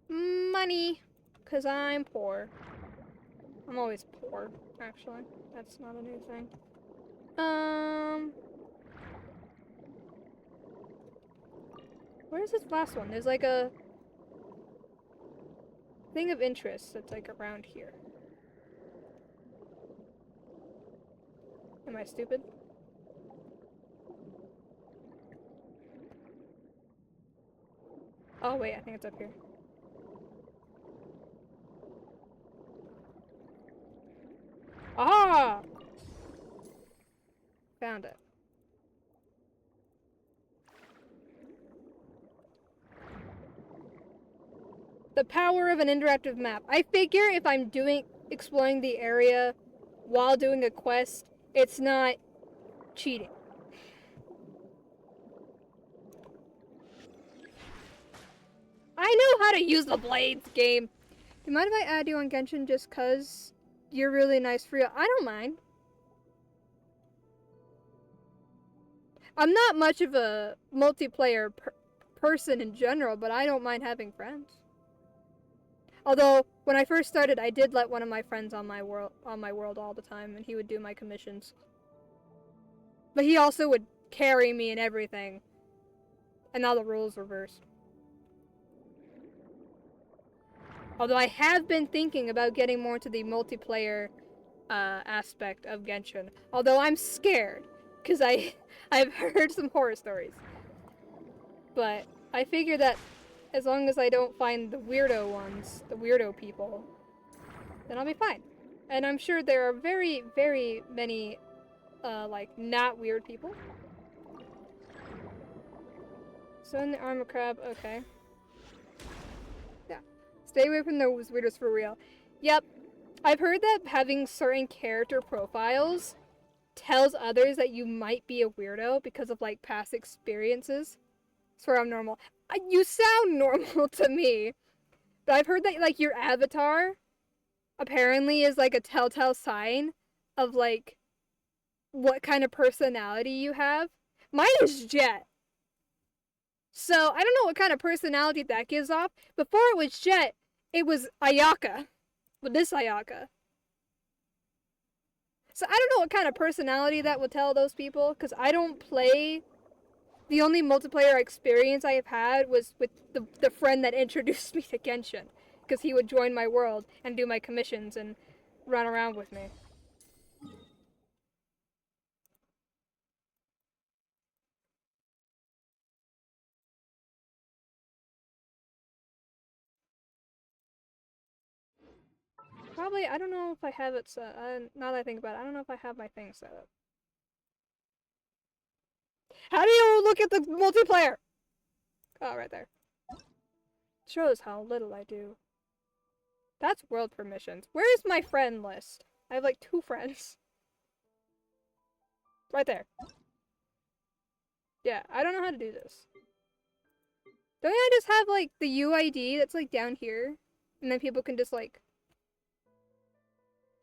Money. Because I'm poor. I'm always poor, actually. That's not a new thing. Where's this last one? There's like a thing of interest that's like around here. Am I stupid? Oh wait, I think it's up here. Ah! Found it. The power of an interactive map. I figure if I'm exploring the area while doing a quest, it's not cheating. I know how to use the blades, game. Do you mind if I add you on Genshin just cause you're really nice for real? I don't mind. I'm not much of a multiplayer person in general, but I don't mind having friends. Although, when I first started, I did let one of my friends on my world all the time, and he would do my commissions. But he also would carry me and everything. And now the roles reversed. Although I have been thinking about getting more into the multiplayer aspect of Genshin. Although I'm scared, because I've heard some horror stories. But I figure that as long as I don't find the weirdo ones, the weirdo people, then I'll be fine. And I'm sure there are very, very many, like, not weird people. So in the armor crab, okay. Yeah. Stay away from those weirdos for real. Yep. I've heard that having certain character profiles tells others that you might be a weirdo because of, like, past experiences. Swear I'm normal. You sound normal to me. But I've heard that, like, your avatar apparently is, like, a telltale sign of, like, what kind of personality you have. Mine is Jet. So, I don't know what kind of personality that gives off. Before it was Jet, it was Ayaka. With this Ayaka. So, I don't know what kind of personality that would tell those people, because I don't play... The only multiplayer experience I have had was with the friend that introduced me to Genshin. Because he would join my world and do my commissions and run around with me. Probably, I don't know if I have it set. Now that I think about it, I don't know if I have my thing set up. How do you look at the multiplayer? Oh, right there. Shows how little I do. That's world permissions. Where is my friend list? I have like 2 friends. Right there. Yeah, I don't know how to do this. Don't I just have like the UID that's like down here? And then people can just like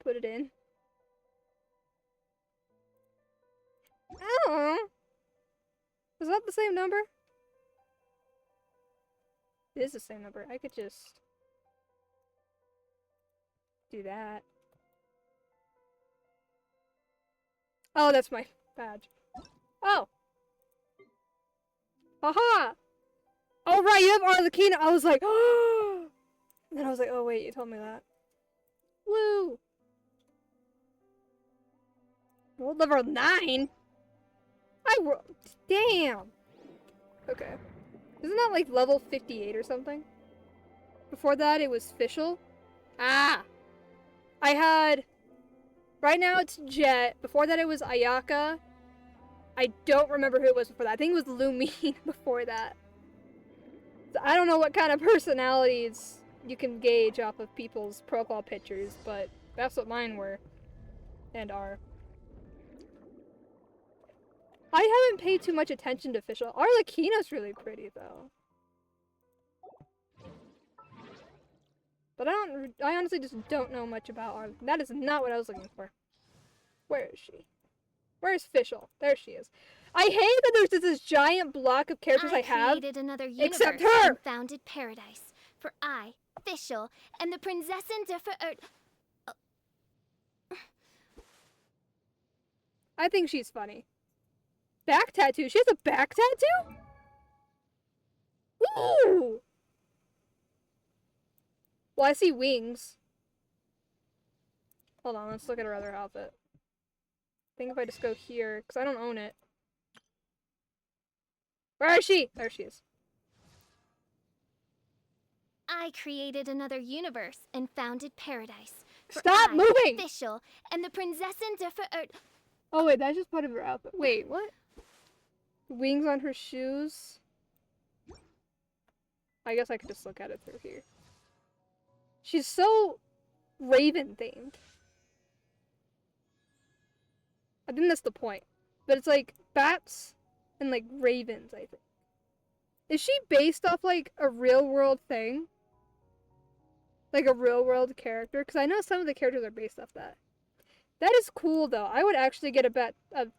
put it in? Oh. Is that the same number? It is the same number. I could just do that. Oh, that's my badge. Oh! Aha! Oh, right, you have Arlecchino! I was like, oh! And then I was like, oh, wait, you told me that. Woo! World level 9? Damn! Okay. Isn't that like level 58 or something? Before that, it was Fischl. Ah! I had... Right now, it's Jet. Before that, it was Ayaka. I don't remember who it was before that. I think it was Lumine before that. So I don't know what kind of personalities you can gauge off of people's profile pictures, but that's what mine were. And are. I haven't paid too much attention to Fischl. Arlecchino's really pretty, though. But I honestly just don't know much about art. That is not what I was looking for. Where is she? Where's Fischl? There she is. I hate that there's just this giant block of characters I have, created another universe except her! and founded paradise. For I, Fischl, and the Prinzessin der Verirrt... I think she's funny. Back tattoo? She has a back tattoo? Ooh! Well, I see wings. Hold on, let's look at her other outfit. I think if I just go here, because I don't own it. Where is she? There she is. I created another universe and founded paradise. For Stop moving! Fischl, and the Prinzessin der Verirrt... Oh wait, that's just part of her outfit. Wait, what? Wings on her shoes? I guess I could just look at it through here. She's so Raven themed. I think that's the point. But it's like bats and like ravens, I think. Is she based off like a real world thing? Like a real world character? Because I know some of the characters are based off that. That is cool though. I would actually get a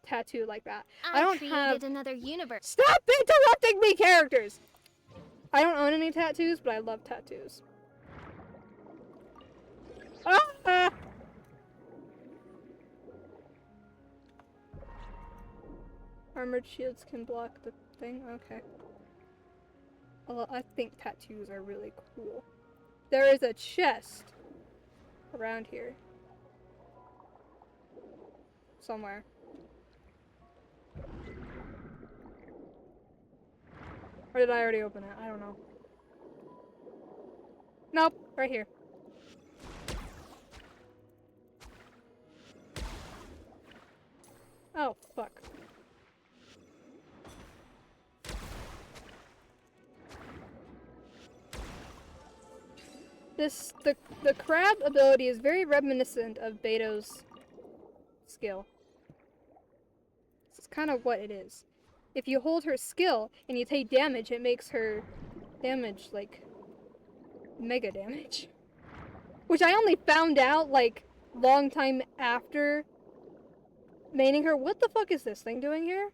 tattoo like that. I don't have another universe. Stop interrupting me, characters! I don't own any tattoos, but I love tattoos. Ah! Armored shields can block the thing? Okay. Well, I think tattoos are really cool. There is a chest around here. Somewhere. Or did I already open it? I don't know. Nope, right here. Oh, fuck. The crab ability is very reminiscent of Beto's skill. This is kind of what it is. If you hold her skill and you take damage, it makes her damage, like, mega damage. Which I only found out, like, long time after maining her. What the fuck is this thing doing here?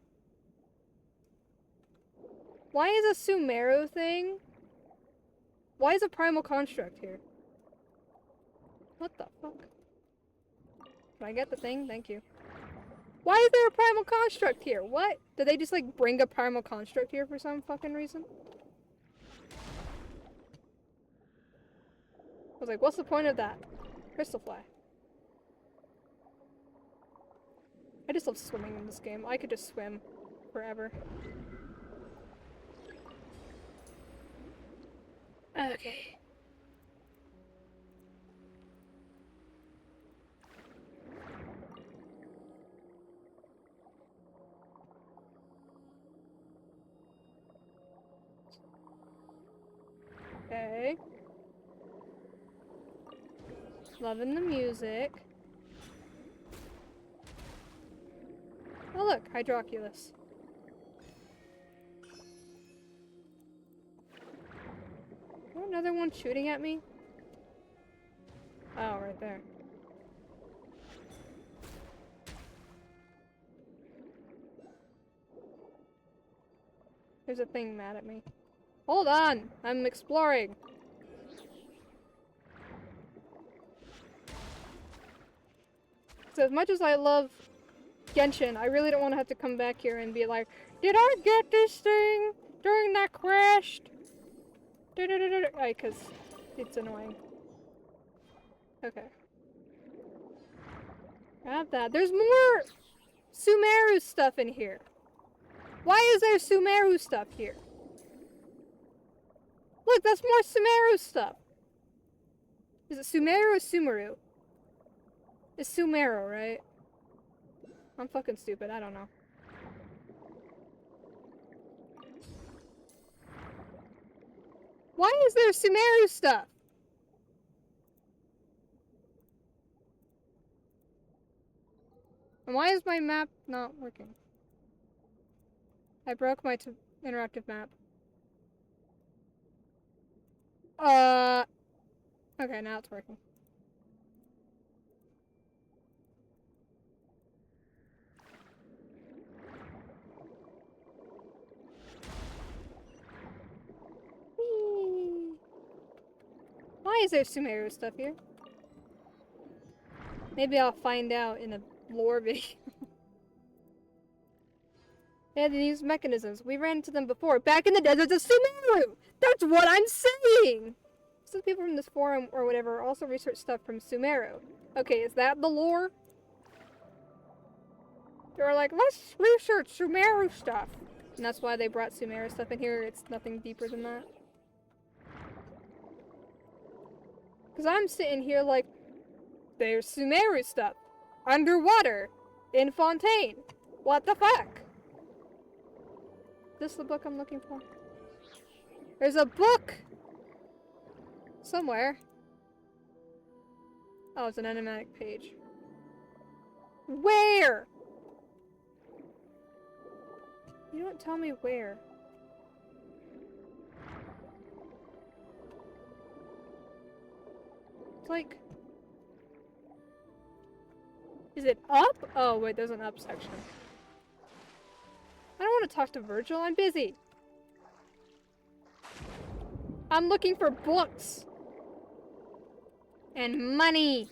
Why is a Sumeru thing? Why is a primal construct here? What the fuck? Can I get the thing? Thank you. Why is there a primal construct here? What? Did they just like bring a primal construct here for some fucking reason? I was like, what's the point of that? Crystal fly. I just love swimming in this game. I could just swim forever. Okay. Okay. Loving the music. Oh look, Hydroculus. Is there another one shooting at me? Oh, right there. There's a thing mad at me. Hold on! I'm exploring! So as much as I love Genshin, I really don't want to have to come back here and be like, did I get this thing during that crash? Because it's annoying. Okay. Grab that. There's more Sumeru stuff in here. Why is there Sumeru stuff here? Look, that's more Sumeru stuff. Is it Sumeru or Sumeru? It's Sumeru, right? I'm fucking stupid. I don't know. Why is there Sumeru stuff? And why is my map not working? I broke my interactive map. Okay, now it's working. Whee! Why is there Sumeru stuff here? Maybe I'll find out in a lore video. Yeah, these mechanisms. We ran into them before, back in the deserts of Sumeru! That's what I'm saying! Some people from this forum or whatever also research stuff from Sumeru. Okay, is that the lore? They were like, let's research Sumeru stuff. And that's why they brought Sumeru stuff in here. It's nothing deeper than that. Because I'm sitting here like, there's Sumeru stuff. Underwater. In Fontaine. What the fuck? Is this the book I'm looking for? There's a book! Somewhere. Oh, it's an animatic page. Where? You don't tell me where. It's like... Is it up? Oh, wait, there's an up section. I don't want to talk to Virgil, I'm busy. I'm looking for books. And money.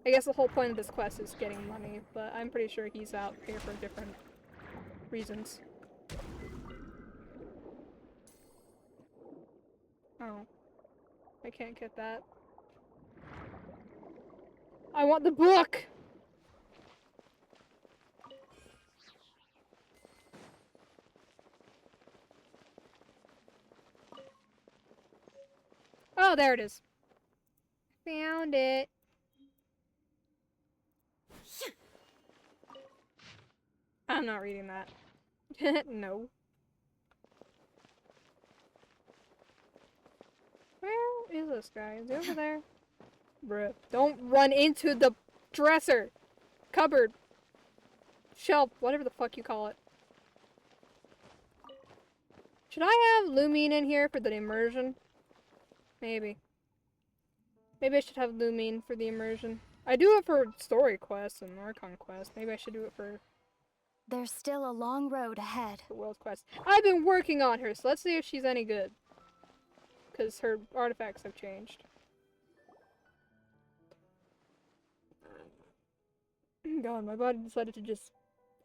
I guess the whole point of this quest is getting money, but I'm pretty sure he's out here for different reasons. Oh. I can't get that. I want the book! Oh, there it is. Found it. I'm not reading that. No. Where is this guy? Is he over there? Bruh. Don't run into the dresser! Cupboard! Shelf! Whatever the fuck you call it. Should I have Lumine in here for the immersion? Maybe. Maybe I should have Lumine for the immersion. I do it for story quests and Archon quests. Maybe I should do it for There's still a long road ahead. World Quest. I've been working on her, so let's see if she's any good. Because her artifacts have changed. God, my body decided to just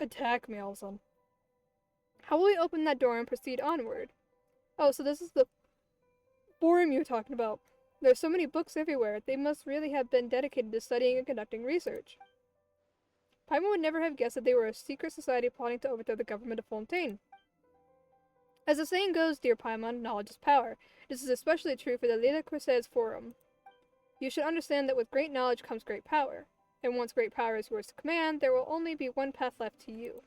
attack me all of a sudden. How will we open that door and proceed onward? Oh, so this is the forum you're talking about. There's so many books everywhere. They must really have been dedicated to studying and conducting research. Paimon would never have guessed that they were a secret society plotting to overthrow the government of Fontaine. As the saying goes, dear Paimon, knowledge is power. This is especially true for the Lila Corsair's Forum. You should understand that with great knowledge comes great power. And once great power is yours to command, there will only be one path left to you.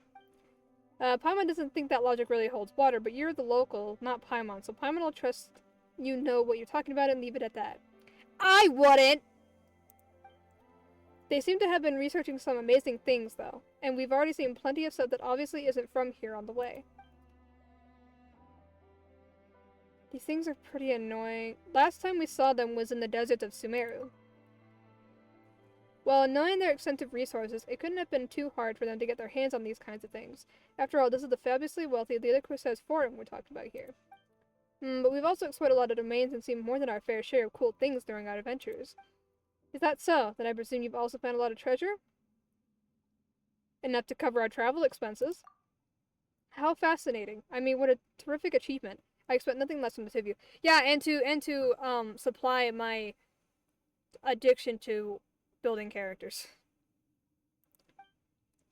Paimon doesn't think that logic really holds water, but you're the local, not Paimon, so Paimon will trust you know what you're talking about and leave it at that. I wouldn't! They seem to have been researching some amazing things, though, and we've already seen plenty of stuff that obviously isn't from here on the way. These things are pretty annoying. Last time we saw them was in the deserts of Sumeru. While knowing their extensive resources, it couldn't have been too hard for them to get their hands on these kinds of things. After all, this is the fabulously wealthy Lila Corsair's Forum we're talking about here. But we've also explored a lot of domains and seen more than our fair share of cool things during our adventures. Is that so? Then I presume you've also found a lot of treasure? Enough to cover our travel expenses. How fascinating. I mean, what a terrific achievement. I expect nothing less from the two of you. Yeah, and to supply my addiction to building characters.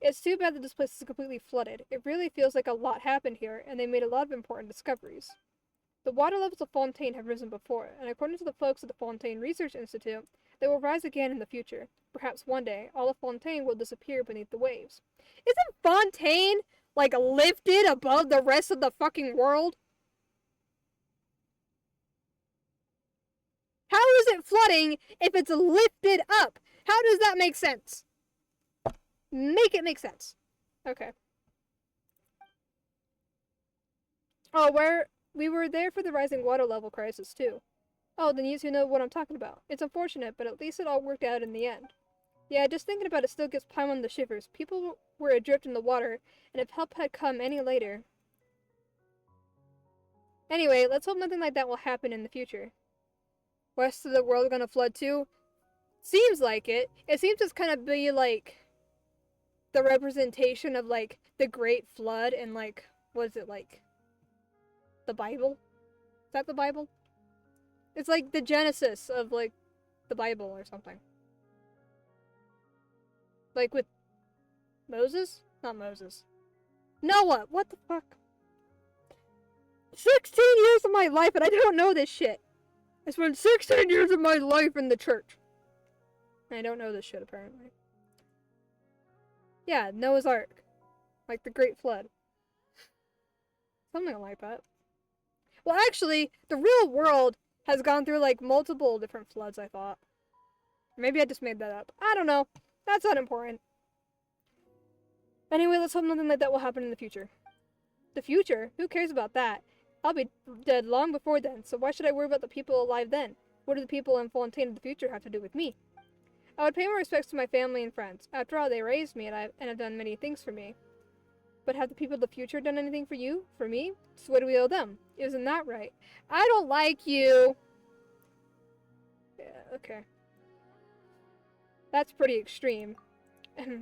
It's too bad that this place is completely flooded. It really feels like a lot happened here, and they made a lot of important discoveries. The water levels of Fontaine have risen before, and according to the folks at the Fontaine Research Institute, they will rise again in the future. Perhaps one day, all of Fontaine will disappear beneath the waves. Isn't Fontaine, like, lifted above the rest of the fucking world? How is it flooding if it's lifted up? How does that make sense? Make it make sense. Okay. Oh, we were there for the rising water level crisis, too. Oh, then you two know what I'm talking about. It's unfortunate, but at least it all worked out in the end. Yeah, just thinking about it still gives Paimon the shivers. People were adrift in the water, and if help had come any later... Anyway, let's hope nothing like that will happen in the future. Rest of the world gonna flood too? Seems like it. It seems to kind of be like the representation of like the Great Flood and like, what is it, like the Bible? Is that the Bible? It's like the Genesis of like the Bible or something. Like with Moses? Not Moses. Noah! What the fuck? 16 years of my life and I don't know this shit! I spent 16 years of my life in the church! I don't know this shit, apparently. Yeah, Noah's Ark. Like the Great Flood. Something like that. Well, actually, the real world has gone through, like, multiple different floods, I thought. Maybe I just made that up. I don't know. That's not important. Anyway, let's hope nothing like that will happen in the future. The future? Who cares about that? I'll be dead long before then, so why should I worry about the people alive then? What do the people in Fontaine of the future have to do with me? I would pay my respects to my family and friends. After all, they raised me and have done many things for me. But have the people of the future done anything for you? For me? So what do we owe them? Isn't that right? I don't like you! Yeah, okay. That's pretty extreme.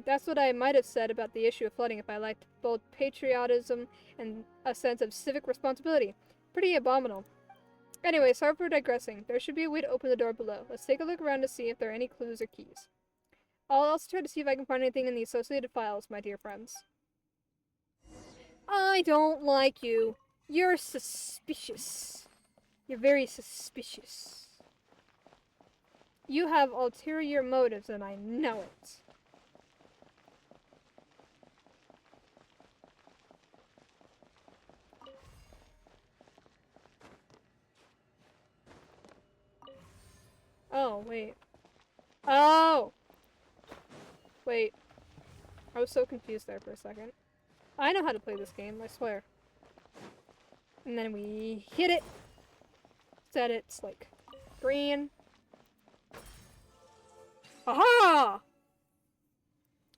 That's what I might have said about the issue of flooding if I liked both patriotism and a sense of civic responsibility. Pretty abominable. Anyway, sorry for digressing. There should be a way to open the door below. Let's take a look around to see if there are any clues or keys. I'll also try to see if I can find anything in the associated files, my dear friends. I don't like you. You're suspicious. You're very suspicious. You have ulterior motives and I know it. Oh, wait. Oh! Wait. I was so confused there for a second. I know how to play this game, I swear. And then we hit it. Set it's like green. Aha!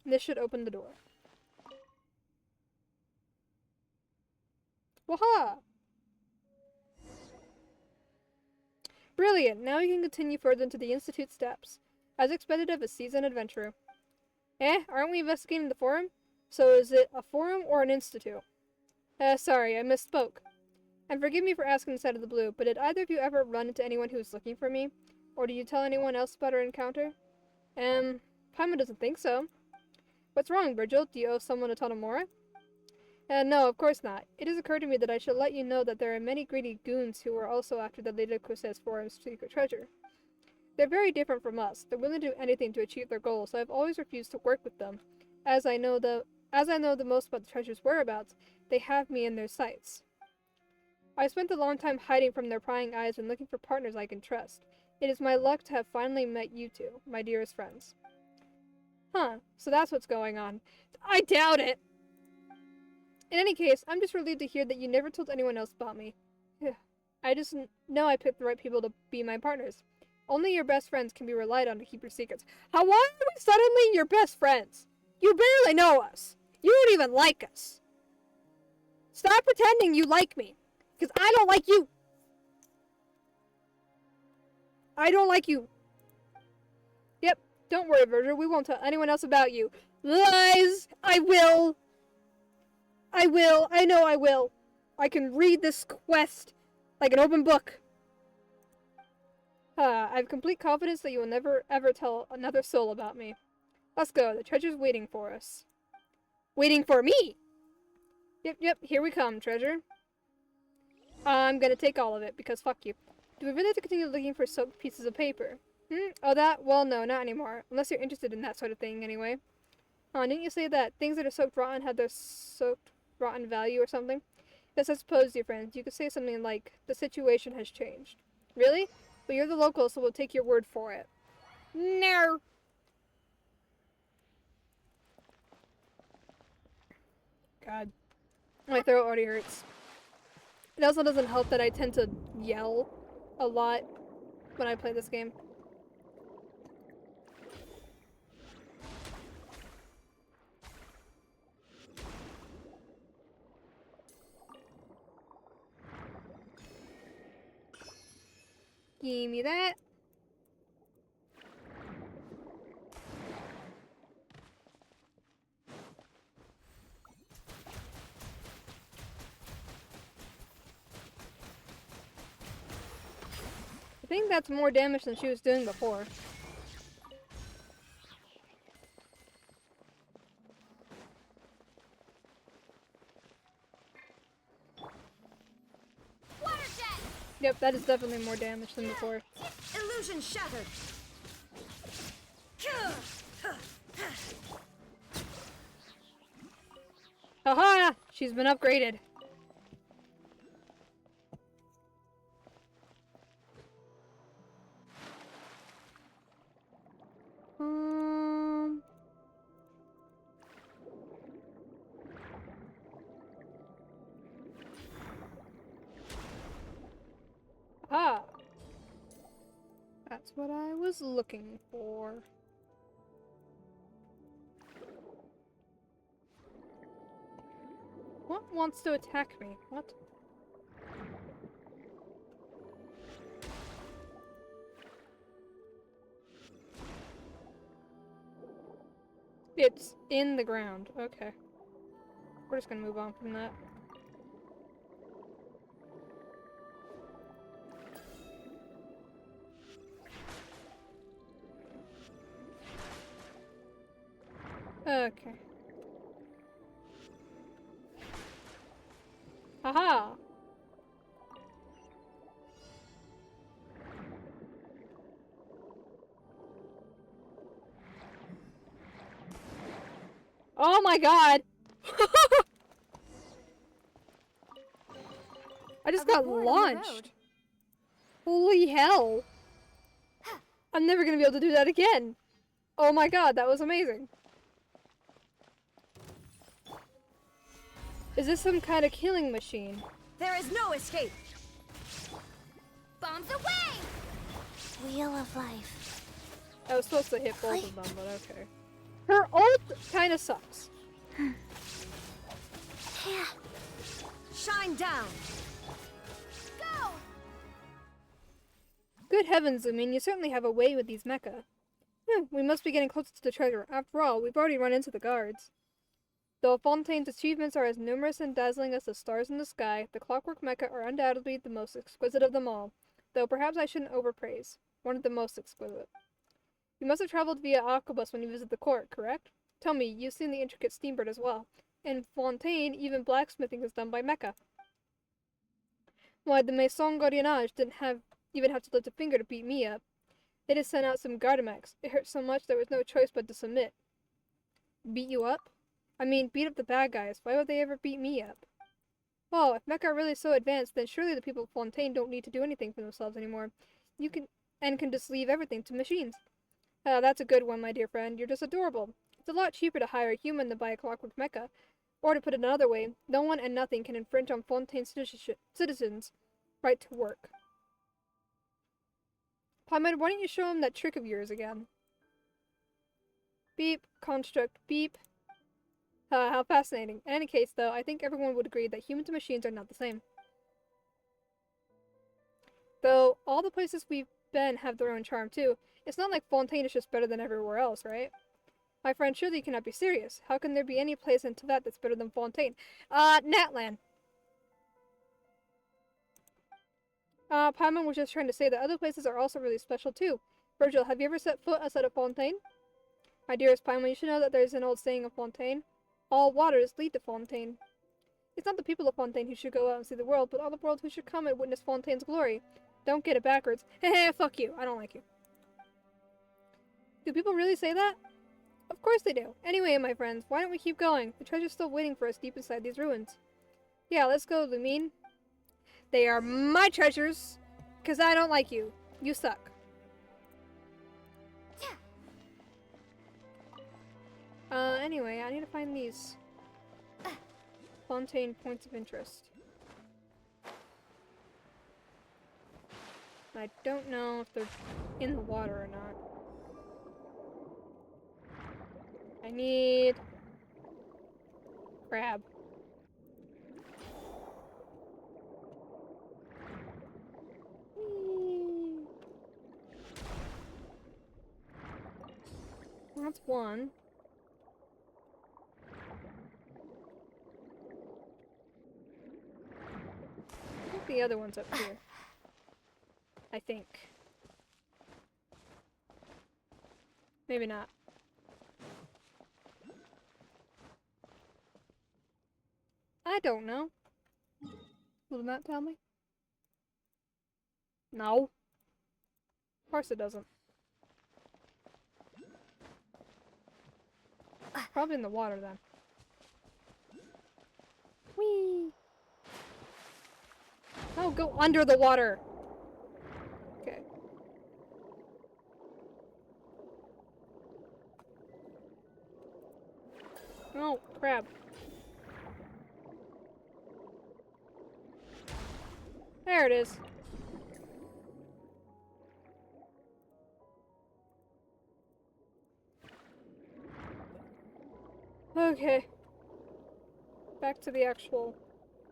This should open the door. Waha! Brilliant! Now we can continue further into the Institute steps, as expected of a seasoned adventurer. Aren't we investigating the forum? So is it a forum or an institute? Sorry, I misspoke. And forgive me for asking this out of the blue, but did either of you ever run into anyone who was looking for me? Or did you tell anyone else about our encounter? Paimon doesn't think so. What's wrong, Virgil? Do you owe someone a Tanomora? No, of course not. It has occurred to me that I should let you know that there are many greedy goons who are also after the Leda Cruces Forum's secret treasure. They're very different from us. They're willing to do anything to achieve their goals, so I've always refused to work with them. As I know the most about the treasure's whereabouts, they have me in their sights. I spent a long time hiding from their prying eyes and looking for partners I can trust. It is my luck to have finally met you two, my dearest friends. Huh, so that's what's going on. I doubt it! In any case, I'm just relieved to hear that you never told anyone else about me. I just know I picked the right people to be my partners. Only your best friends can be relied on to keep your secrets. Why are we suddenly your best friends? You barely know us. You don't even like us. Stop pretending you like me. Because I don't like you. I don't like you. Yep, don't worry, Virgil. We won't tell anyone else about you. Lies! I will. I will. I know I will. I can read this quest like an open book. I have complete confidence that you will never ever tell another soul about me. Let's go. The treasure's waiting for us. Waiting for me? Yep, here we come, treasure. I'm gonna take all of it, because fuck you. Do we really have to continue looking for soaked pieces of paper? Oh, that? Well, no, not anymore. Unless you're interested in that sort of thing, anyway. Didn't you say that things that are soaked rotten had their soaked rotten value or something? Yes, I suppose, dear friends, you could say something like, the situation has changed. Really? But you're the local, so we'll take your word for it. No. God. My throat already hurts. It also doesn't help that I tend to yell a lot when I play this game. Give me that. I think that's more damage than she was doing before. Yep, that is definitely more damage than before. Illusion shattered. Haha! She's been upgraded. Um... Ah! That's what I was looking for. What wants to attack me? What? It's in the ground. Okay. We're just gonna move on from that. Okay. Haha! Oh my god! I just got launched! Holy hell! I'm never gonna be able to do that again! Oh my god, that was amazing! Is this some kind of killing machine? There is no escape. Bombs away! Wheel of life. I was supposed to hit both of them, but okay. Her ult kinda sucks. Shine down. Go! Good heavens, Lumin, you certainly have a way with these mecha. We must be getting closer to the treasure. After all, we've already run into the guards. Though Fontaine's achievements are as numerous and dazzling as the stars in the sky, the clockwork mecha are undoubtedly the most exquisite of them all. Though perhaps I shouldn't overpraise. One of the most exquisite. You must have traveled via Aquabus when you visited the court, correct? Tell me, you've seen the intricate steamboat as well. In Fontaine, even blacksmithing is done by mecha. Why, the Maison Gardiennage didn't even have to lift a finger to beat me up. They just sent out some Gardamex. It hurt so much there was no choice but to submit. Beat you up? I mean, beat up the bad guys. Why would they ever beat me up? Well, if mecha are really so advanced, then surely the people of Fontaine don't need to do anything for themselves anymore. Can just leave everything to machines. That's a good one, my dear friend. You're just adorable. It's a lot cheaper to hire a human than buy a clockwork mecha. Or to put it another way, no one and nothing can infringe on Fontaine's citizens' right to work. Paimon, why don't you show him that trick of yours again? Beep, construct, beep. How fascinating. In any case, though, I think everyone would agree that humans and machines are not the same. Though, all the places we've been have their own charm, too. It's not like Fontaine is just better than everywhere else, right? My friend, surely you cannot be serious. How can there be any place in Tibet that's better than Fontaine? Natlan! Paimon was just trying to say that other places are also really special, too. Virgil, have you ever set foot outside of Fontaine? My dearest Paimon, you should know that there's an old saying of Fontaine. All waters lead to Fontaine. It's not the people of Fontaine who should go out and see the world, but all the world who should come and witness Fontaine's glory. Don't get it backwards. Heh, fuck you. I don't like you. Do people really say that? Of course they do. Anyway, my friends, why don't we keep going? The treasure's still waiting for us deep inside these ruins. Yeah, let's go, Lumine. They are my treasures, 'cause I don't like you. You suck. Anyway, I need to find these Fontaine points of interest. I don't know if they're in the water or not. I need crab. Whee! That's one. I think the other one's up here. I think. Maybe not. I don't know. Will it not tell me? No. Of course it doesn't. Probably in the water then. Whee! Oh, go under the water! Okay. Oh, crab. There it is. Okay. Back to the actual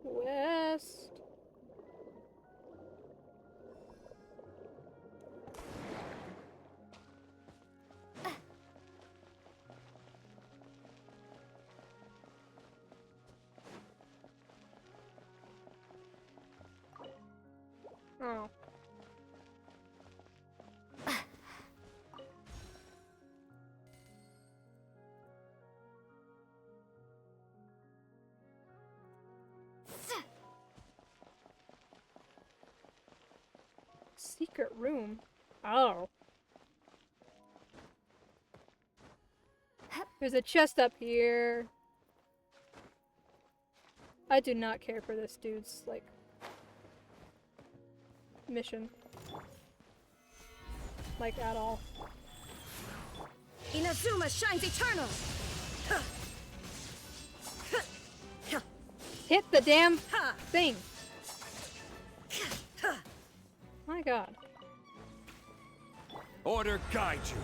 quest. Oh. Secret room? Oh. There's a chest up here. I do not care for this dude's, like, mission. Like, at all. Inazuma shines eternal! Hit the damn thing! My god. Order guide you.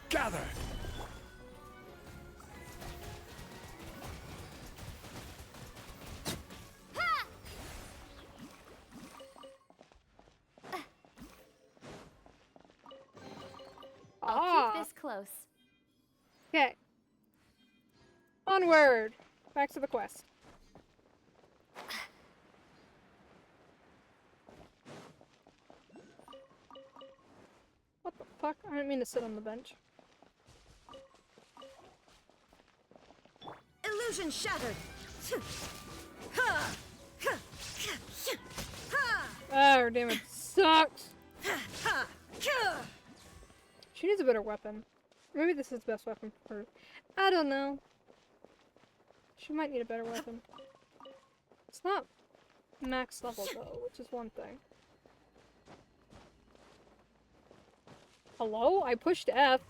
Gather! I'll keep this close. Okay. Onward! Back to the quest. What the fuck? I didn't mean to sit on the bench. Illusion shattered! Oh, damn it. Sucks! She needs a better weapon. Maybe this is the best weapon for her. I don't know. She might need a better weapon. It's not max level though, which is one thing. Hello? I pushed F.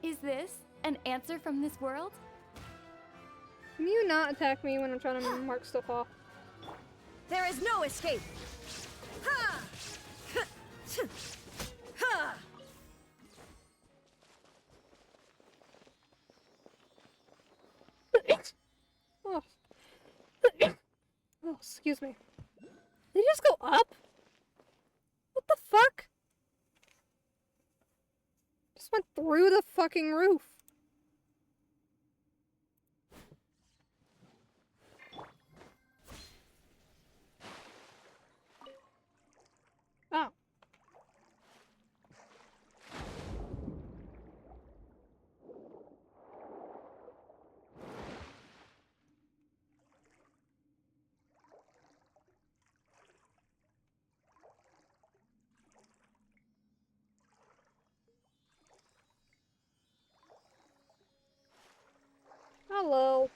Is this an answer from this world? Can you not attack me when I'm trying to mark stuff off? There is no escape! Ha! Ha! Oh. Oh, excuse me. Did he just go up? What the fuck? Just went through the fucking roof. Oh. Hello.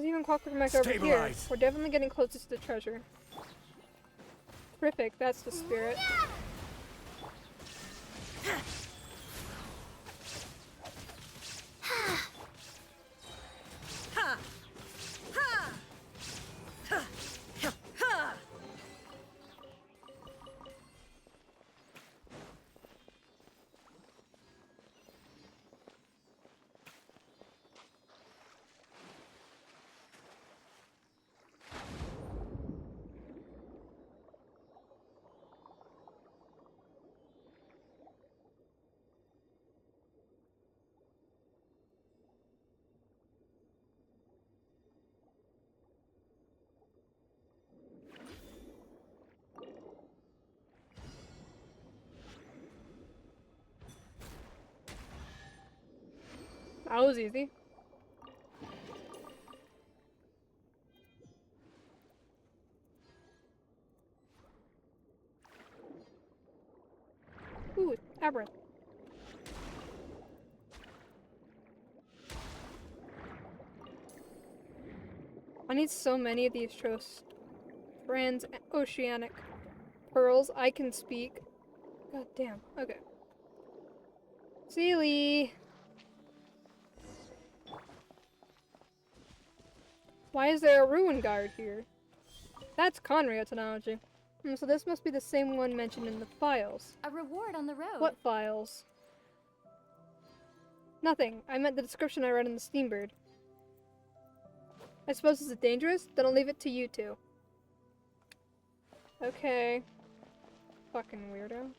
even Clockwork Mech over here. Stabilize. We're definitely getting closer to the treasure. Terrific, that's the spirit. Ha! Ha! Ha! Ha! That was easy. Ooh, Aberrant. I need so many of these oceanic pearls. I can speak. God damn. Okay. Sealy! Why is there a ruin guard here? That's Conrio technology. So this must be the same one mentioned in the files. A reward on the road. What files? Nothing. I meant the description I read in the Steambird. I suppose is it dangerous? Then I'll leave it to you two. Okay. Fucking weirdo.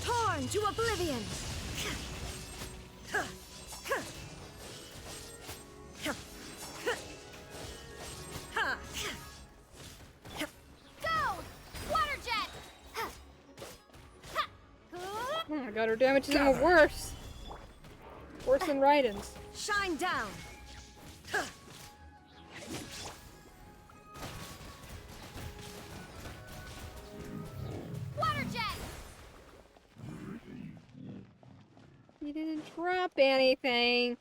Torn to oblivion! Go! Water jet! Oh my god, her damage is even worse! Worse than Raiden's. Shine down! Water jet! You didn't drop anything.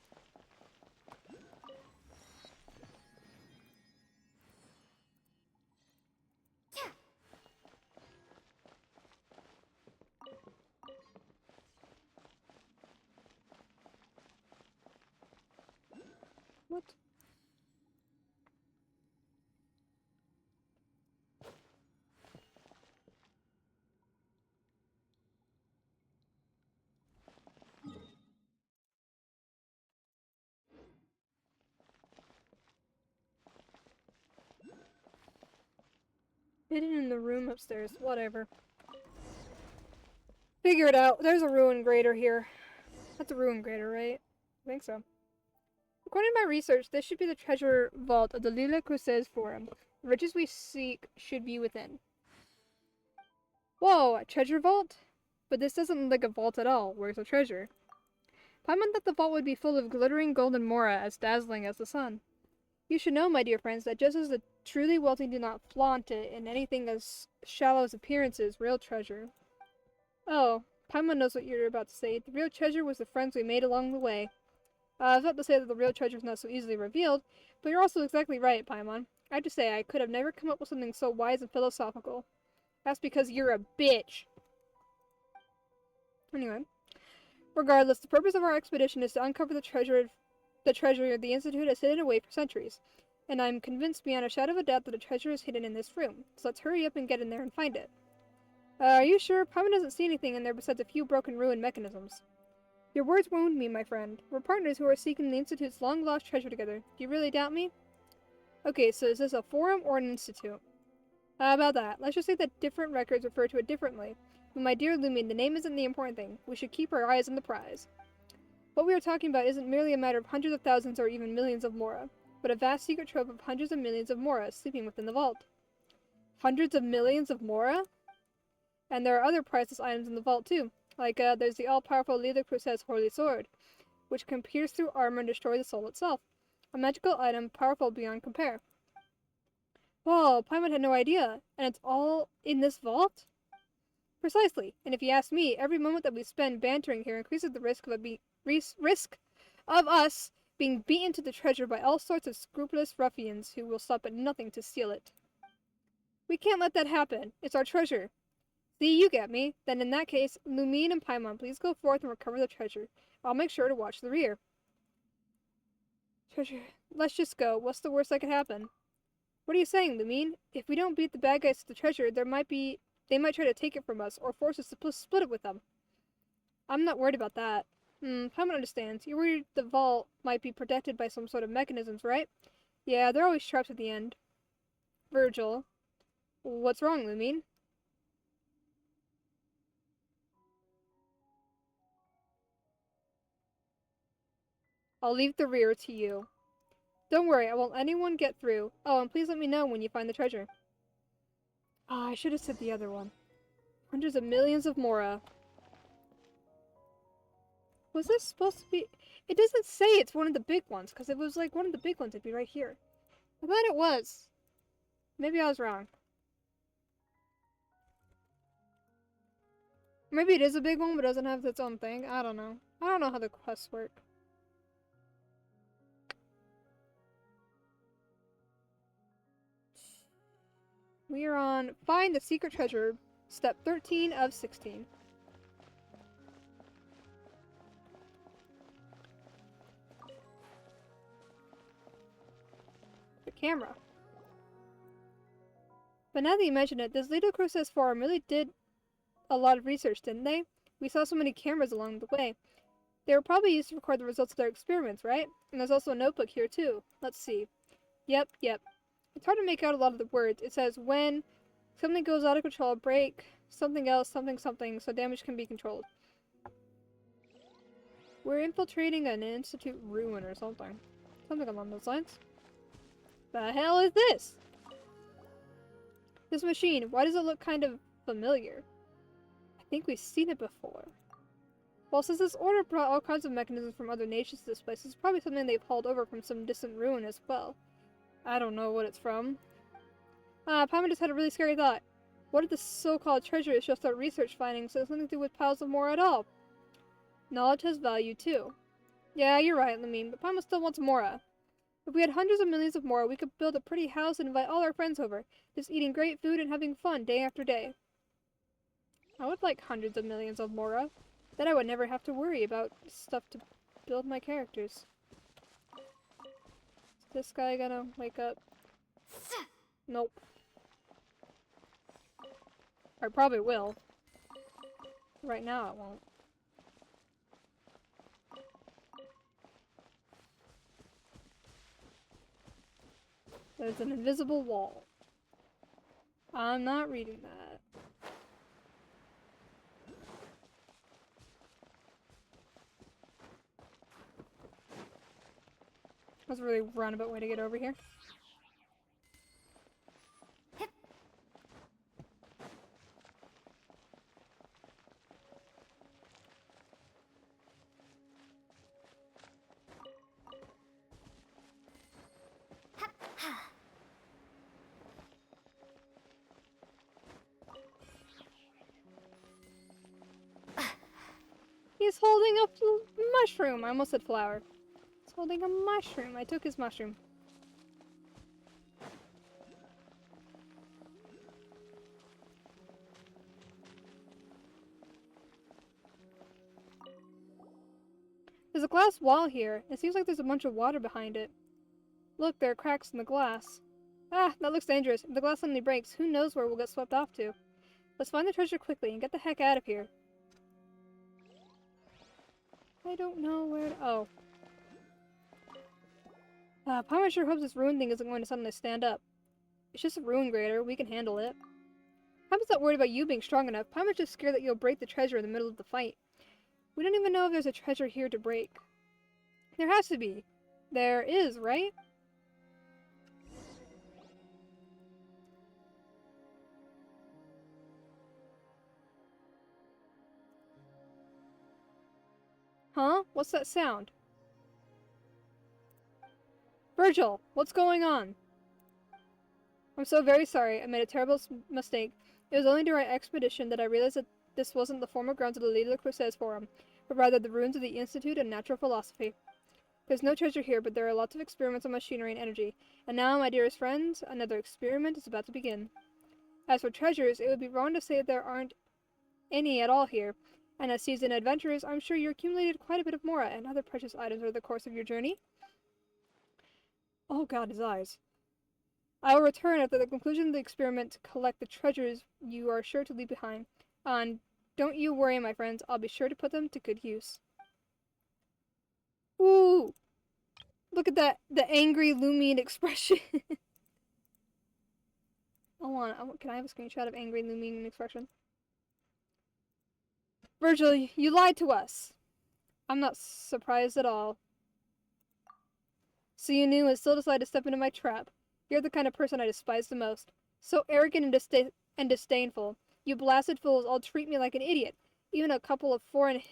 What? Hidden in the room upstairs. Whatever. Figure it out. There's a ruin grader here. That's a ruin grader, right? I think so. According to my research, this should be the treasure vault of the Lila Cruces Forum. The riches we seek should be within. Whoa, a treasure vault? But this doesn't look like a vault at all. Where's the treasure? Paimon thought the vault would be full of glittering golden mora as dazzling as the sun. You should know, my dear friends, that just as the truly wealthy do not flaunt it in anything as shallow as appearances, real treasure. Oh, Paimon knows what you're about to say. The real treasure was the friends we made along the way. I was about to say that the real treasure is not so easily revealed, but you're also exactly right, Paimon. I have to say, I could have never come up with something so wise and philosophical. That's because you're a bitch. Anyway. Regardless, the purpose of our expedition is to uncover the treasure the Institute has hidden away for centuries. And I'm convinced beyond a shadow of a doubt that a treasure is hidden in this room. So let's hurry up and get in there and find it. Are you sure? Paimon doesn't see anything in there besides a few broken ruined mechanisms. Your words wound me, my friend. We're partners who are seeking the Institute's long-lost treasure together. Do you really doubt me? Okay, so is this a forum or an institute? How about that? Let's just say that different records refer to it differently. But my dear Lumion, the name isn't the important thing. We should keep our eyes on the prize. What we are talking about isn't merely a matter of hundreds of thousands or even millions of mora, but a vast secret trove of hundreds of millions of mora sleeping within the vault. Hundreds of millions of mora? And there are other priceless items in the vault too. Like, there's the all-powerful Lila Cruces Holy Sword, which can pierce through armor and destroy the soul itself. A magical item powerful beyond compare. Whoa, Paimon had no idea. And it's all in this vault? Precisely. And if you ask me, every moment that we spend bantering here increases the risk of us being beaten to the treasure by all sorts of scrupulous ruffians who will stop at nothing to steal it. We can't let that happen. It's our treasure. See, you get me. Then in that case, Lumine and Paimon, please go forth and recover the treasure. I'll make sure to watch the rear. Treasure. Let's just go. What's the worst that could happen? What are you saying, Lumine? If we don't beat the bad guys to the treasure, they might try to take it from us, or force us to split it with them. I'm not worried about that. Paimon understands. You're worried the vault might be protected by some sort of mechanisms, right? Yeah, they're always traps at the end. Virgil. What's wrong, Lumine? I'll leave the rear to you. Don't worry, I won't let anyone get through. Oh, and please let me know when you find the treasure. Ah, I should have said the other one. Hundreds of millions of Mora. Was this supposed to be... It doesn't say it's one of the big ones, because if it was like one of the big ones, it'd be right here. I thought it was. Maybe I was wrong. Maybe it is a big one, but doesn't have its own thing. I don't know. I don't know how the quests work. We are on Find the Secret Treasure, step 13 of 16. The camera. But now that you mention it, this Lido Cruces forum really did a lot of research, didn't they? We saw so many cameras along the way. They were probably used to record the results of their experiments, right? And there's also a notebook here too. Let's see. Yep. It's hard to make out a lot of the words. It says, when something goes out of control, break something else, something, so damage can be controlled. We're infiltrating an institute ruin or something. Something along those lines. The hell is this? This machine, why does it look kind of familiar? I think we've seen it before. Well, since this order brought all kinds of mechanisms from other nations to this place, it's probably something they've hauled over from some distant ruin as well. I don't know what it's from. Paimon just had a really scary thought. What if the so-called treasure is just our research findings, so it's nothing to do with piles of Mora at all? Knowledge has value, too. Yeah, you're right, Lumine, but Paimon still wants Mora. If we had hundreds of millions of Mora, we could build a pretty house and invite all our friends over, just eating great food and having fun day after day. I would like hundreds of millions of Mora. Then I would never have to worry about stuff to build my characters. Is this guy gonna wake up? Nope. I probably will. Right now it won't. There's an invisible wall. I'm not reading that. That's a really roundabout way to get over here. He's holding a mushroom. I almost said flower. He's holding a mushroom. I took his mushroom. There's a glass wall here. It seems like there's a bunch of water behind it. Look, there are cracks in the glass. Ah, that looks dangerous. If the glass suddenly breaks, who knows where we'll get swept off to. Let's find the treasure quickly and get the heck out of here. I don't know where to... Oh. Paimon sure hopes this ruin thing isn't going to suddenly stand up. It's just a ruin grader. We can handle it. Paimon's not worried about you being strong enough. Paimon's just scared that you'll break the treasure in the middle of the fight. We don't even know if there's a treasure here to break. There has to be. There is, right? Huh? What's that sound? Virgil, what's going on? I'm so very sorry. I made a terrible mistake. It was only during our expedition that I realized that this wasn't the former grounds of the Leader Crusades Forum, but rather the ruins of the Institute of Natural Philosophy. There's no treasure here, but there are lots of experiments on machinery and energy. And now, my dearest friends, another experiment is about to begin. As for treasures, it would be wrong to say there aren't any at all here. And as seasoned adventurers, I'm sure you accumulated quite a bit of mora and other precious items over the course of your journey. Oh god, his eyes. I will return after the conclusion of the experiment to collect the treasures you are sure to leave behind. And don't you worry, my friends, I'll be sure to put them to good use. Ooh! Look at that, the angry Lumine expression. Hold on, can I have a screenshot of angry Lumine expression? Virgil, you lied to us. I'm not surprised at all. So you knew and still decided to step into my trap. You're the kind of person I despise the most. So arrogant and disdainful. You blasted fools all treat me like an idiot. Even a couple of foreign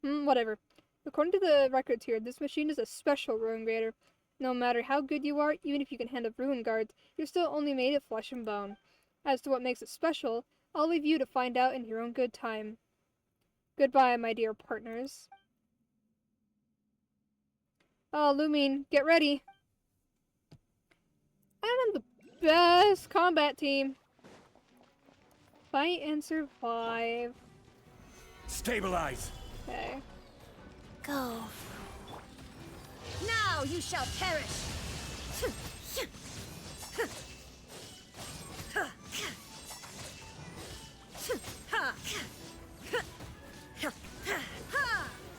whatever. According to the records here, this machine is a special ruin grader. No matter how good you are, even if you can handle ruin guards, you're still only made of flesh and bone. As to what makes it special, I'll leave you to find out in your own good time. Goodbye, my dear partners. Oh, Lumine, get ready. I'm the best combat team. Fight and survive. Stabilize. Okay. Go. Now you shall perish!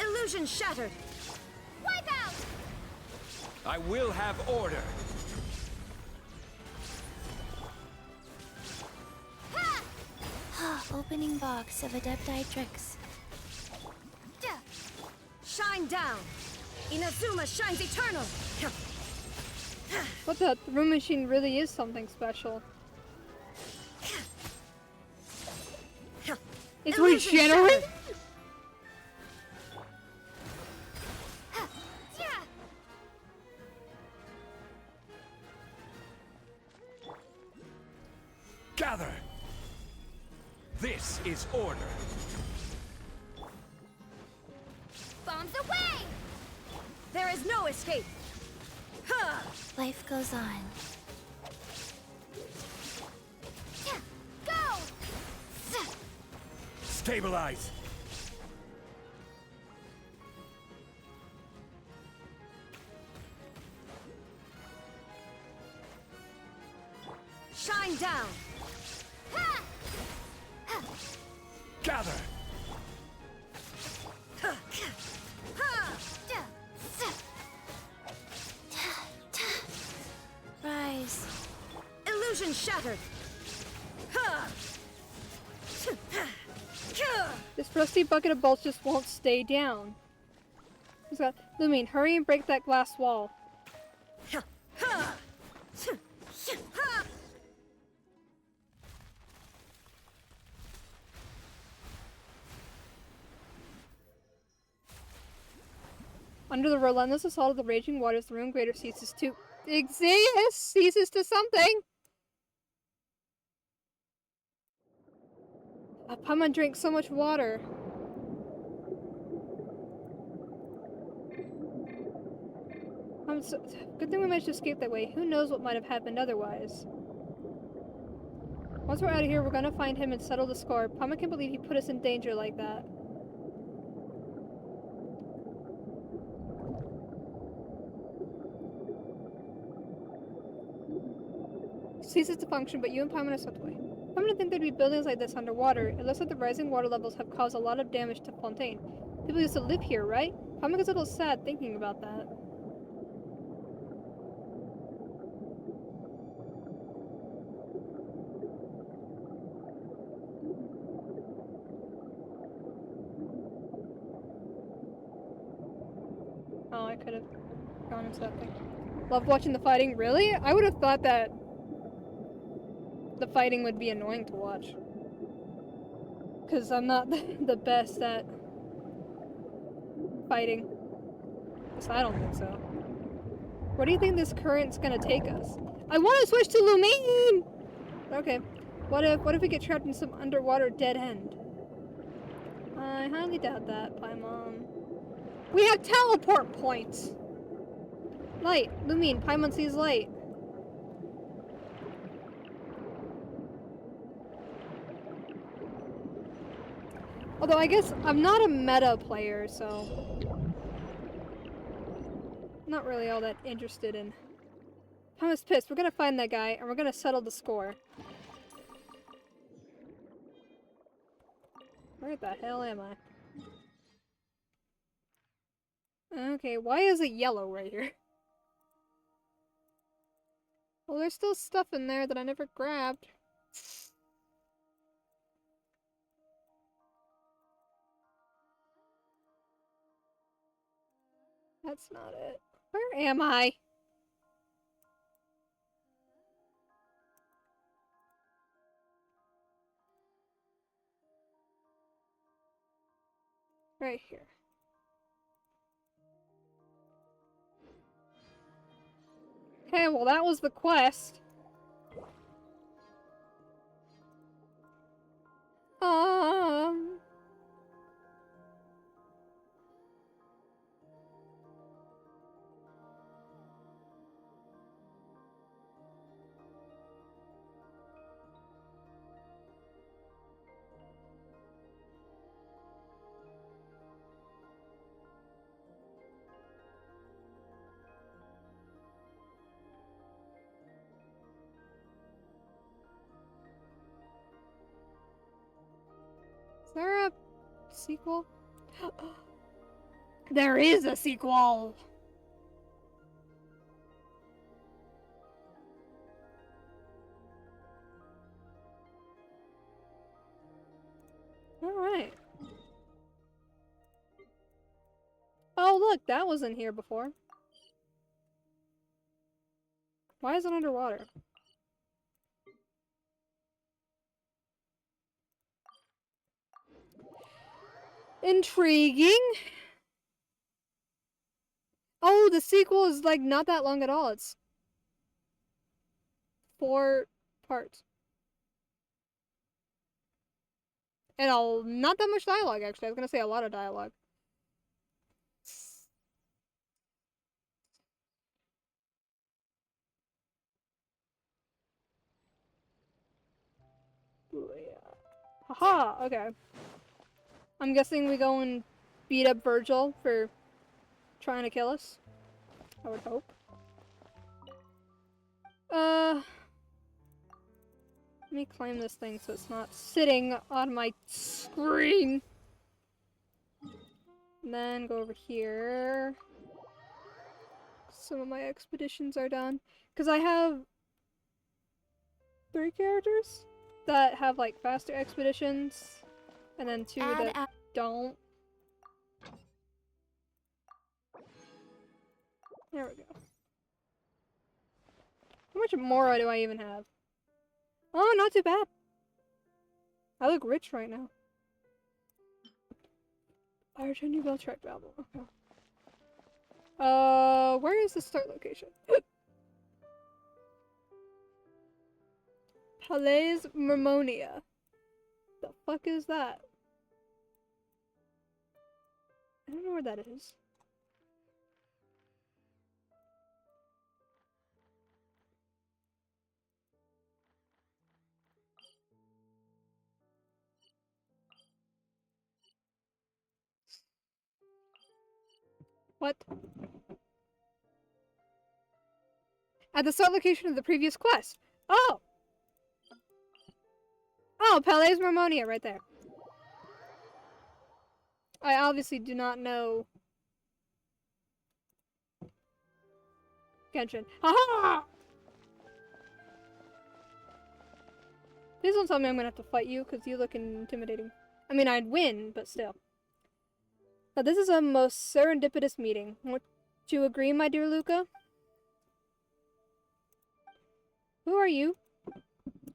Illusion shattered! Wipe out! I will have order. Opening box of Adepti tricks. Shine down! Inazuma shines eternal! What the room machine really is something special. It's regenerating? Gather! This is order. Bombs away! There is no escape! Life goes on. Go! Stabilize. Shine down! Gather! Rise. Illusion shattered! This rusty bucket of bolts just won't stay down. Lumine, hurry and break that glass wall. Under the relentless assault of the raging waters, the ruin grader ceases to exist! Ceases to something! Pama drank so much water. Good thing we managed to escape that way. Who knows what might have happened otherwise. Once we're out of here, we're gonna find him and settle the score. Pama can't believe he put us in danger like that. Ceases to function, but you and Paimon are swept away. I didn't think there'd be buildings like this underwater. It looks like the rising water levels have caused a lot of damage to Fontaine. People used to live here, right? Paimon gets a little sad thinking about that. Oh, I could have gone into that thing. Love watching the fighting? Really? I would have thought that the fighting would be annoying to watch. Because I'm not the best at fighting. So I don't think so. Where do you think this current's gonna take us? I want to switch to Lumine! Okay. What if we get trapped in some underwater dead end? I highly doubt that, Paimon. We have teleport points! Light. Lumine. Paimon sees light. Although I guess I'm not a meta player, so... not really all that interested in... Paimon's pissed. We're gonna find that guy, and we're gonna settle the score. Where the hell am I? Okay, why is it yellow right here? Well, there's still stuff in there that I never grabbed. That's not it. Where am I? Right here. Okay, well that was the quest. Um... Is there a sequel? There is a sequel! Alright. Oh look, that wasn't here before. Why is it underwater? Intriguing! Oh, the sequel is like not that long at all. It's 4 parts. And not that much dialogue, actually. I was gonna say a lot of dialogue. Ooh, yeah. Haha, okay. I'm guessing we go and beat up Virgil for trying to kill us. I would hope. Let me climb this thing so it's not sitting on my screen. And then go over here. Some of my expeditions are done. Because I have 3 characters that have like faster expeditions. And then 2 that don't. There we go. How much Mora do I even have? Oh, not too bad. I look rich right now. I return you track Babel. Okay. Where is the start location? Palais Mermonia. The fuck is that? I don't know where that is. What? At the start location of the previous quest. Oh! Oh, Palais Mermonia right there. I obviously do not know Genshin. Haha! Please don't tell me I'm gonna have to fight you, because you look intimidating. I mean, I'd win, but still. Now, this is a most serendipitous meeting. Would you agree, my dear Luca? Who are you?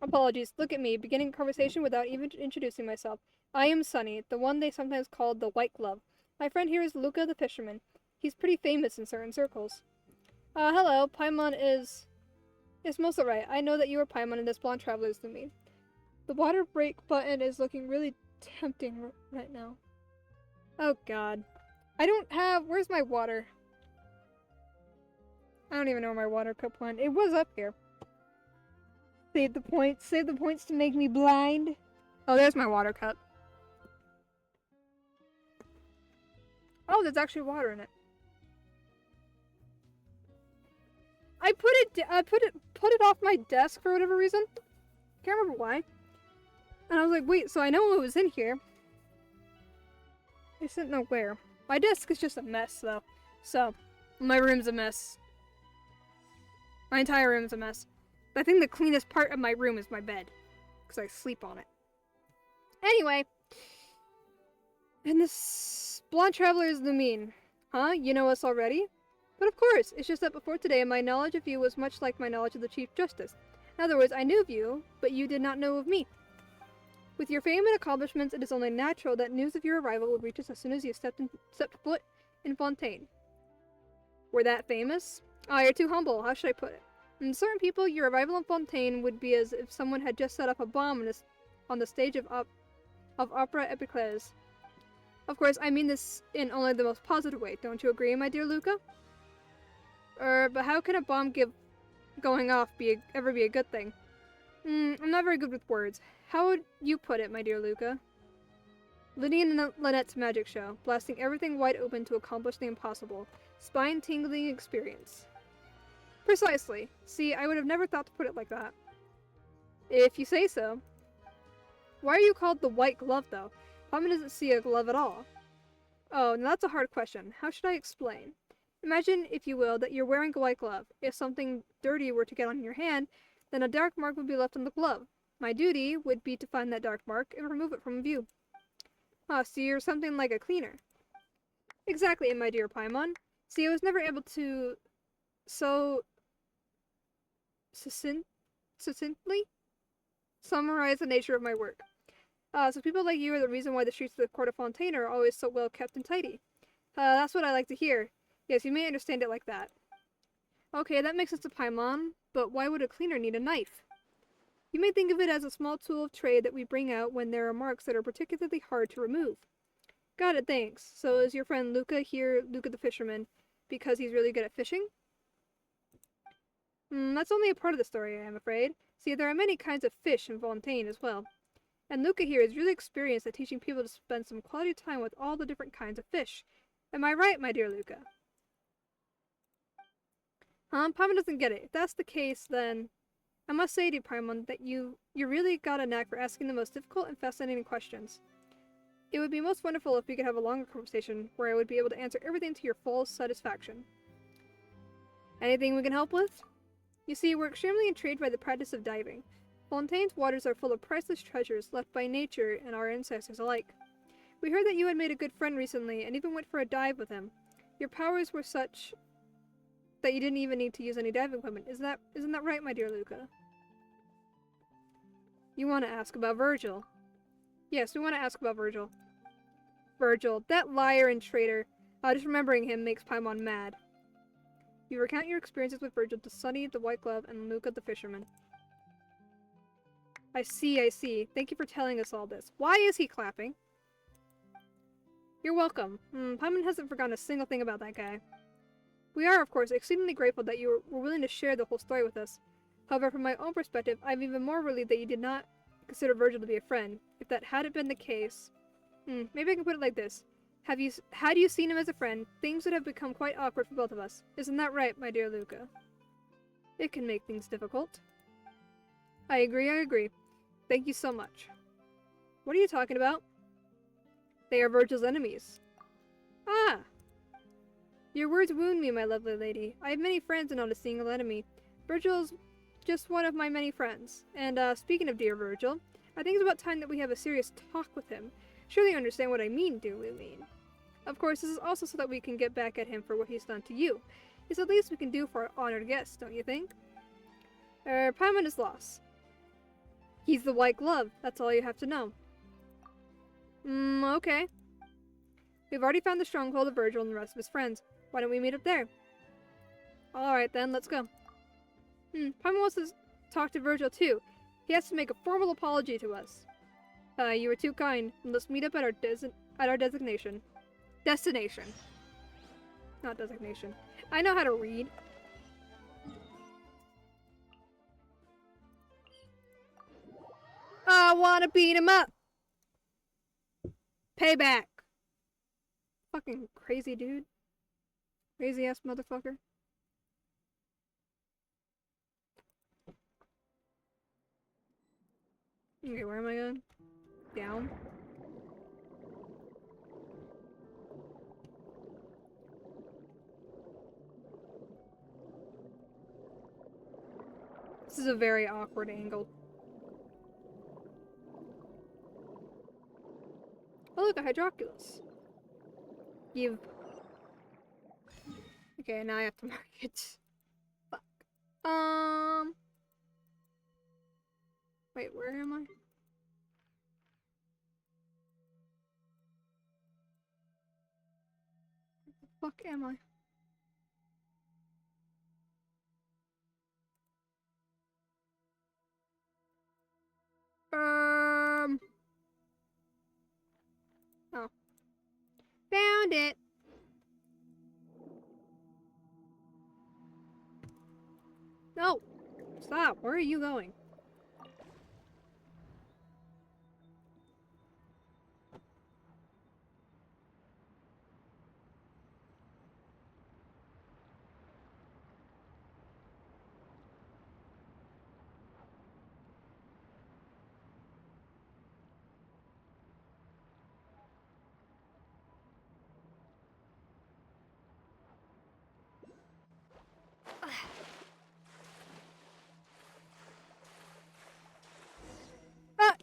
Apologies. Look at me, beginning a conversation without even introducing myself. I am Sunny, the one they sometimes call the White Glove. My friend here is Luca the Fisherman. He's pretty famous in certain circles. Hello, Paimon is most alright. I know that you are Paimon and this blonde traveler is me. The water break button is looking really tempting right now. Oh god. I don't have... Where's my water? I don't even know where my water cup went. It was up here. Save the points. Save the points to make me blind. Oh, there's my water cup. Oh, there's actually water in it. I put it off my desk for whatever reason. Can't remember why. And I was like, wait, so I know it was in here. I just didn't know where. My desk is just a mess, though. So, my room's a mess. My entire room's a mess. I think the cleanest part of my room is my bed. Because I sleep on it. Anyway. And this blonde traveler is Lumine. Huh? You know us already? But of course, it's just that before today, my knowledge of you was much like my knowledge of the Chief Justice. In other words, I knew of you, but you did not know of me. With your fame and accomplishments, it is only natural that news of your arrival would reach us as soon as you stepped foot in Fontaine. We're that famous? Ah, you're too humble. How should I put it? In certain people, your arrival in Fontaine would be as if someone had just set up a bomb on the stage of Opera Epiclese. Of course, I mean this in only the most positive way. Don't you agree, my dear Luca? But how can a bomb going off ever be a good thing? I'm not very good with words. How would you put it, my dear Luca? Lydia and Lynette's magic show, blasting everything wide open to accomplish the impossible. Spine-tingling experience. Precisely. See, I would have never thought to put it like that. If you say so. Why are you called the White Glove, though? Paimon doesn't see a glove at all. Oh, now that's a hard question. How should I explain? Imagine, if you will, that you're wearing a white glove. If something dirty were to get on your hand, then a dark mark would be left on the glove. My duty would be to find that dark mark and remove it from view. Ah, so you're something like a cleaner. Exactly, my dear Paimon. See, I was never able to so succinctly summarize the nature of my work. So people like you are the reason why the streets of the Court of Fontaine are always so well kept and tidy. That's what I like to hear. Yes, you may understand it like that. Okay, that makes sense to Paimon, but why would a cleaner need a knife? You may think of it as a small tool of trade that we bring out when there are marks that are particularly hard to remove. Got it, thanks. So is your friend Luca here, Luca the fisherman, because he's really good at fishing? That's only a part of the story, I'm afraid. See, there are many kinds of fish in Fontaine as well. And Luca here is really experienced at teaching people to spend some quality time with all the different kinds of fish. Am I right, my dear Luca? Paimon doesn't get it. If that's the case, then I must say to you, Paimon, that you really got a knack for asking the most difficult and fascinating questions. It would be most wonderful if we could have a longer conversation where I would be able to answer everything to your full satisfaction. Anything we can help with? You see, we're extremely intrigued by the practice of diving. Fontaine's waters are full of priceless treasures left by nature and our ancestors alike. We heard that you had made a good friend recently and even went for a dive with him. Your powers were such that you didn't even need to use any diving equipment. Isn't that right, my dear Luca? You want to ask about Virgil? Yes, we want to ask about Virgil. Virgil, that liar and traitor. Just remembering him makes Paimon mad. You recount your experiences with Virgil to Sunny the White Glove and Luca the Fisherman. I see. Thank you for telling us all this. Why is he clapping? You're welcome. Paimon hasn't forgotten a single thing about that guy. We are, of course, exceedingly grateful that you were willing to share the whole story with us. However, from my own perspective, I'm even more relieved that you did not consider Virgil to be a friend. If that hadn't been the case... maybe I can put it like this. Had you seen him as a friend, things would have become quite awkward for both of us. Isn't that right, my dear Luca? It can make things difficult. I agree. Thank you so much. What are you talking about? They are Virgil's enemies. Ah! Your words wound me, my lovely lady. I have many friends and not a single enemy. Virgil's just one of my many friends. And, speaking of dear Virgil, I think it's about time that we have a serious talk with him. Surely you understand what I mean, dear Lumine. Of course, this is also so that we can get back at him for what he's done to you. It's the least we can do for our honored guest, don't you think? Paimon is lost. He's the White Glove, that's all you have to know. Okay. We've already found the stronghold of Virgil and the rest of his friends. Why don't we meet up there? Alright then, let's go. Paimon wants to talk to Virgil too. He has to make a formal apology to us. You were too kind. Let's meet up at our designation. Destination. Not designation. I know how to read. I wanna beat him up! Payback! Fucking crazy dude. Crazy ass motherfucker. Okay, where am I going? Down? This is a very awkward angle. Oh look, a Hydroculus. You've... Okay, now I have to mark it. Fuck. Wait, where am I? Where the fuck am I? Oh. Found it! No! Stop! Where are you going?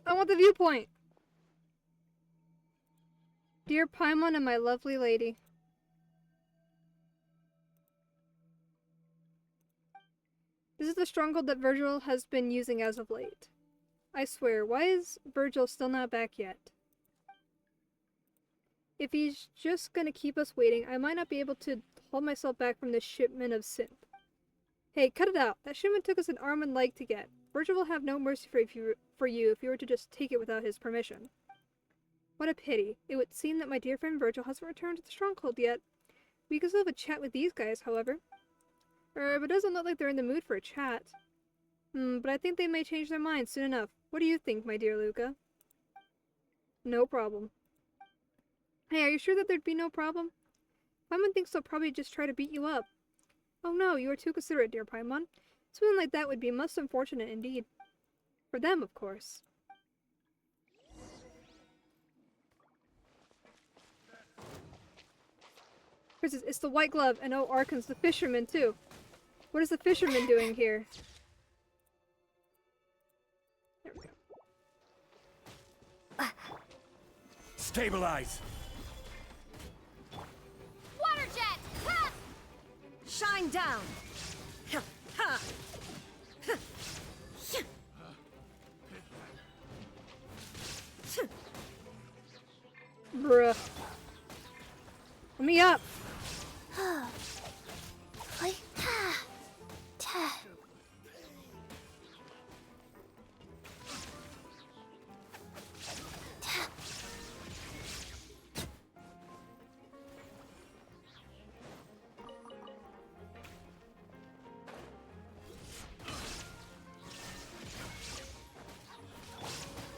I want the viewpoint! Dear Paimon and my lovely lady. This is the stronghold that Virgil has been using as of late. I swear, why is Virgil still not back yet? If he's just gonna keep us waiting, I might not be able to hold myself back from this shipment of synth. Hey, cut it out. That shipment took us an arm and leg to get. Virgil will have no mercy for you if you were to just take it without his permission. What a pity. It would seem that my dear friend Virgil hasn't returned to the stronghold yet. We could still have a chat with these guys, however. But it doesn't look like they're in the mood for a chat. But I think they may change their minds soon enough. What do you think, my dear Luca? No problem. Hey, are you sure that there'd be no problem? Paimon thinks they'll probably just try to beat you up. Oh no, you are too considerate, dear Paimon. Something like that would be most unfortunate indeed. For them, of course. Princess, it's the White Glove, and oh, Arkan's the fisherman, too. What is the fisherman doing here? There we go. Stabilize! Water jet! Ha! Shine down! Ha! Ha! Bruh. Let me up!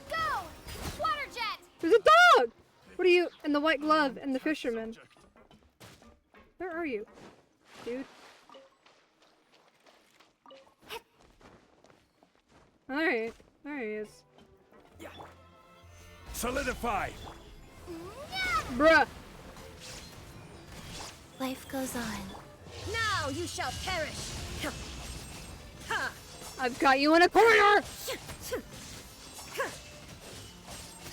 Go! Water jet! There's a dog! What are you? And the White Glove and the fisherman. Where are you, dude? Alright, there he is. Solidify! Bruh! Life goes on. Now you shall perish! Ha! Ha! I've got you in a corner!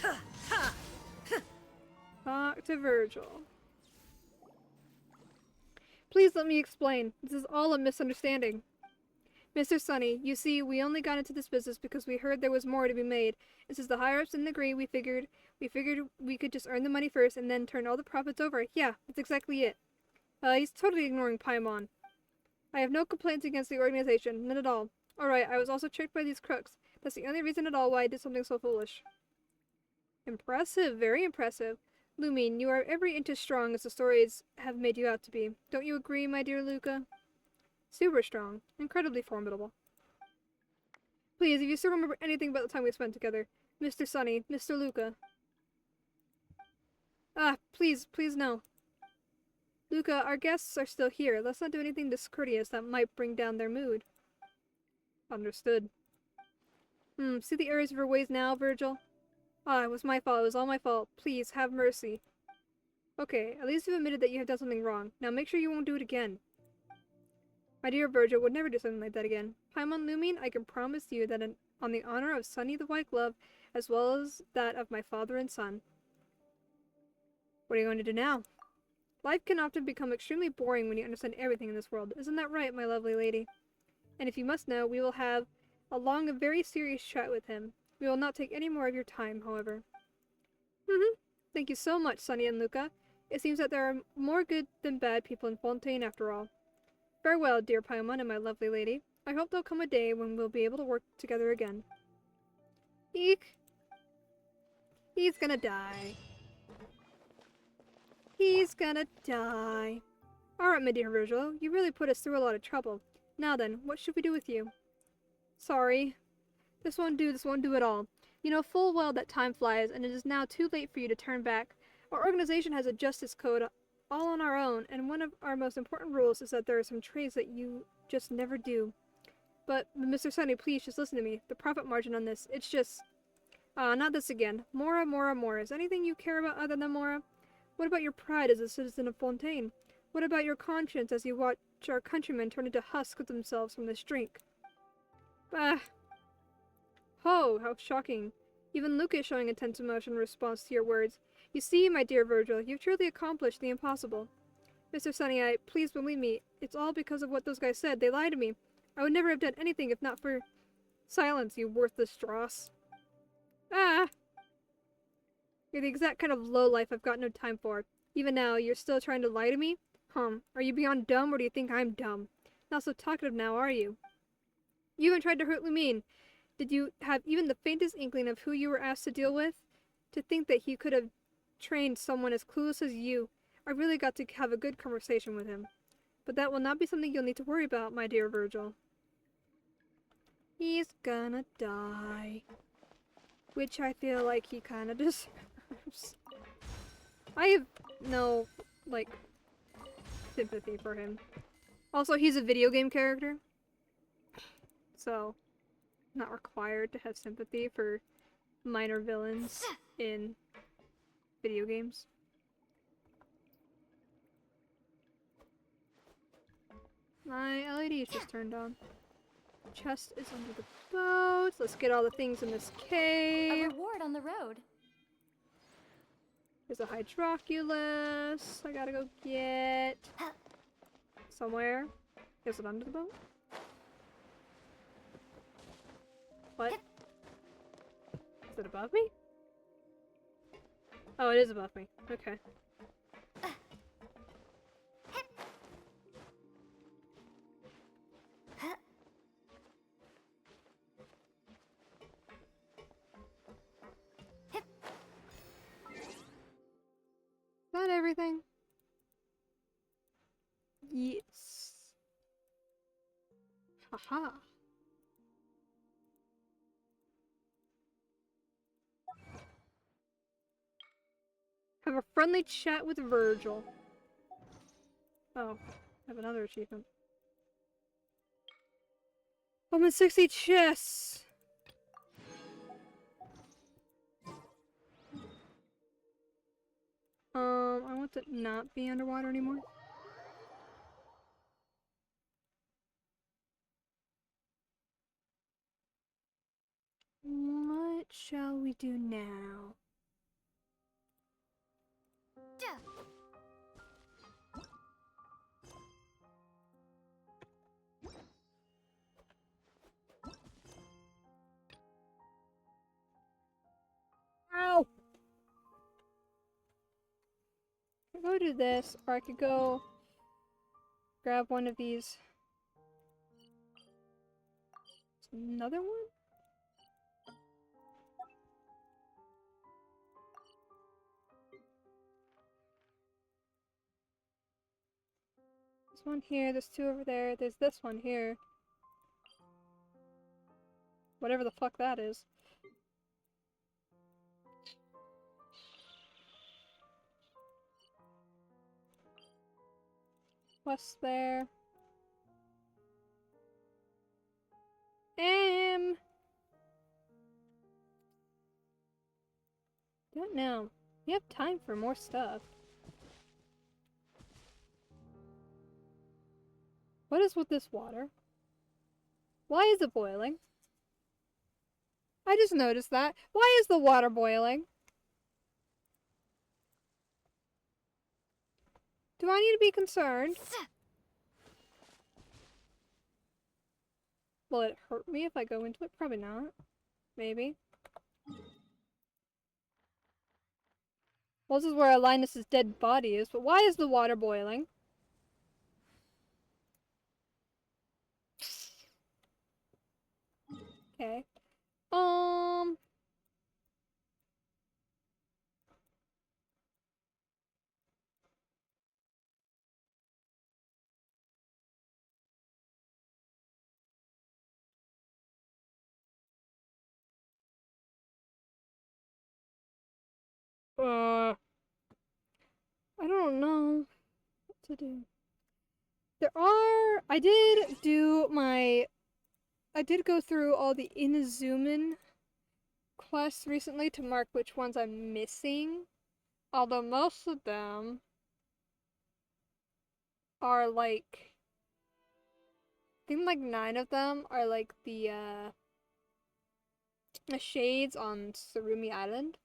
Ha! Ha! Talk to Virgil. Please let me explain. This is all a misunderstanding. Mr. Sunny, you see, we only got into this business because we heard there was more to be made. And since the higher-ups didn't agree, we figured we could just earn the money first and then turn all the profits over. Yeah, that's exactly it. He's totally ignoring Paimon. I have no complaints against the organization, none at all. Alright, I was also tricked by these crooks. That's the only reason at all why I did something so foolish. Impressive, very impressive. Lumine, you are every inch as strong as the stories have made you out to be. Don't you agree, my dear Luca? Super strong. Incredibly formidable. Please, if you still remember anything about the time we spent together. Mr. Sunny, Mr. Luca. Ah, please, please no. Luca, our guests are still here. Let's not do anything discourteous that might bring down their mood. Understood. See the errors of your ways now, Virgil? Ah, it was my fault. It was all my fault. Please, have mercy. Okay, at least you've admitted that you have done something wrong. Now make sure you won't do it again. My dear Virgil would never do something like that again. Paimon Lumine, I can promise you that on the honor of Sunny the White Glove, as well as that of my father and son. What are you going to do now? Life can often become extremely boring when you understand everything in this world. Isn't that right, my lovely lady? And if you must know, we will have a long and very serious chat with him. We will not take any more of your time, however. Thank you so much, Sunny and Luca. It seems that there are more good than bad people in Fontaine after all. Farewell, dear Paimon and my lovely lady. I hope there'll come a day when we'll be able to work together again. Eek. He's gonna die. He's gonna die. Alright, my dear Virgil, you really put us through a lot of trouble. Now then, what should we do with you? Sorry. This won't do at all. You know full well that time flies, and it is now too late for you to turn back. Our organization has a justice code all on our own, and one of our most important rules is that there are some trades that you just never do. But, Mr. Sunny, please just listen to me. The profit margin on this, it's just... not this again. Mora, Mora, Mora. Is there anything you care about other than Mora? What about your pride as a citizen of Fontaine? What about your conscience as you watch our countrymen turn into husks of themselves from this drink? Bah! Oh, how shocking. Even Luca is showing intense emotion in response to your words. You see, my dear Virgil, you've truly accomplished the impossible. Mr. Sunny, please believe me, it's all because of what those guys said. They lied to me. I would never have done anything if not for... Silence, you worthless dross. Ah! You're the exact kind of lowlife I've got no time for. Even now, you're still trying to lie to me? Are you beyond dumb, or do you think I'm dumb? Not so talkative now, are you? You even tried to hurt Lumine. Did you have even the faintest inkling of who you were asked to deal with? To think that he could have trained someone as clueless as you, I really got to have a good conversation with him. But that will not be something you'll need to worry about, my dear Virgil. He's gonna die. Which I feel like he kinda deserves. I have no, like, sympathy for him. Also, he's a video game character. So, not required to have sympathy for minor villains in video games. My LED is just turned on. Chest is under the boat. Let's get all the things in this A cave. reward on the road. There's a Hydroculus I gotta go get. Somewhere. Is it under the boat? What? Is it above me? Oh, it is above me. Okay. Is that everything? Yes. Haha. Have a friendly chat with Virgil. Oh, I have another achievement. I'm at 60 chests! I want to not be underwater anymore. What shall we do now? Ow! I could go do this, or I could go grab one of these another one? There's one here, there's two over there, there's this one here. Whatever the fuck that is. What's there? Don't know. We have time for more stuff. What is with this water? Why is it boiling? I just noticed that. Why is the water boiling? Do I need to be concerned? Will it hurt me if I go into it? Probably not. Maybe. Well, this is where Linus's dead body is, but why is the water boiling? Okay. I don't know what to do. I did go through all the Inazuman quests recently to mark which ones I'm missing. Although most of them are like, I think like 9 of them are like the shades on Surumi Island.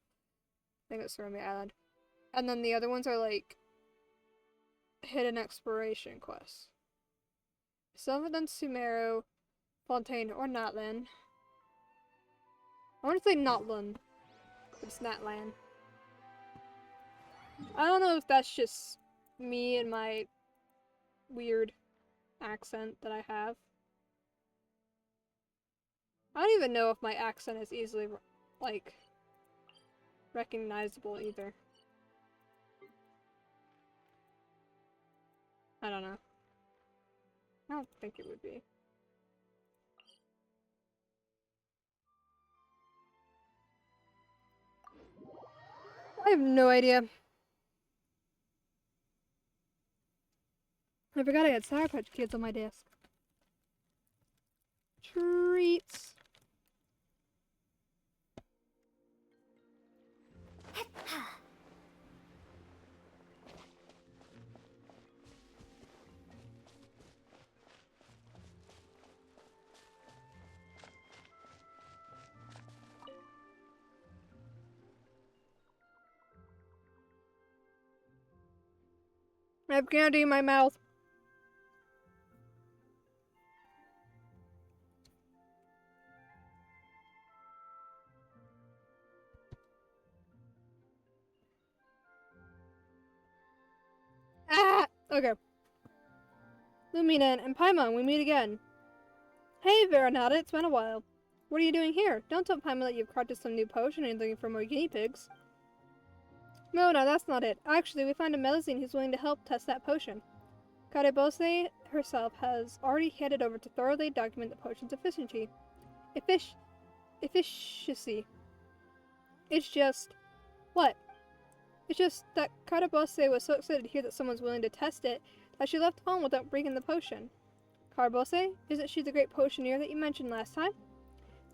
I think it's Surumi Island. And then the other ones are like hidden exploration quests. Some of them Sumeru, Fontaine, or Natlan. I want to say Notland, but it's Natlan. I don't know if that's just me and my weird accent that I have. I don't even know if my accent is easily, like, recognizable either. I don't know. I don't think it would be. I have no idea. I forgot I had Sour Patch Kids on my desk. Treats. I have candy in my mouth. Ah! Okay. Lumina and Paimon, we meet again. Hey, Veronata, it's been a while. What are you doing here? Don't tell Paimon that you've crafted some new potion and looking for more guinea pigs. No, that's not it. Actually, we found a Melusine who's willing to help test that potion. Karebose herself has already headed over to thoroughly document the potion's efficiency. Efficiency. It's just... What? It's just that Karebose was so excited to hear that someone's willing to test it that she left home without bringing the potion. Karebose? Isn't she the great potioneer that you mentioned last time?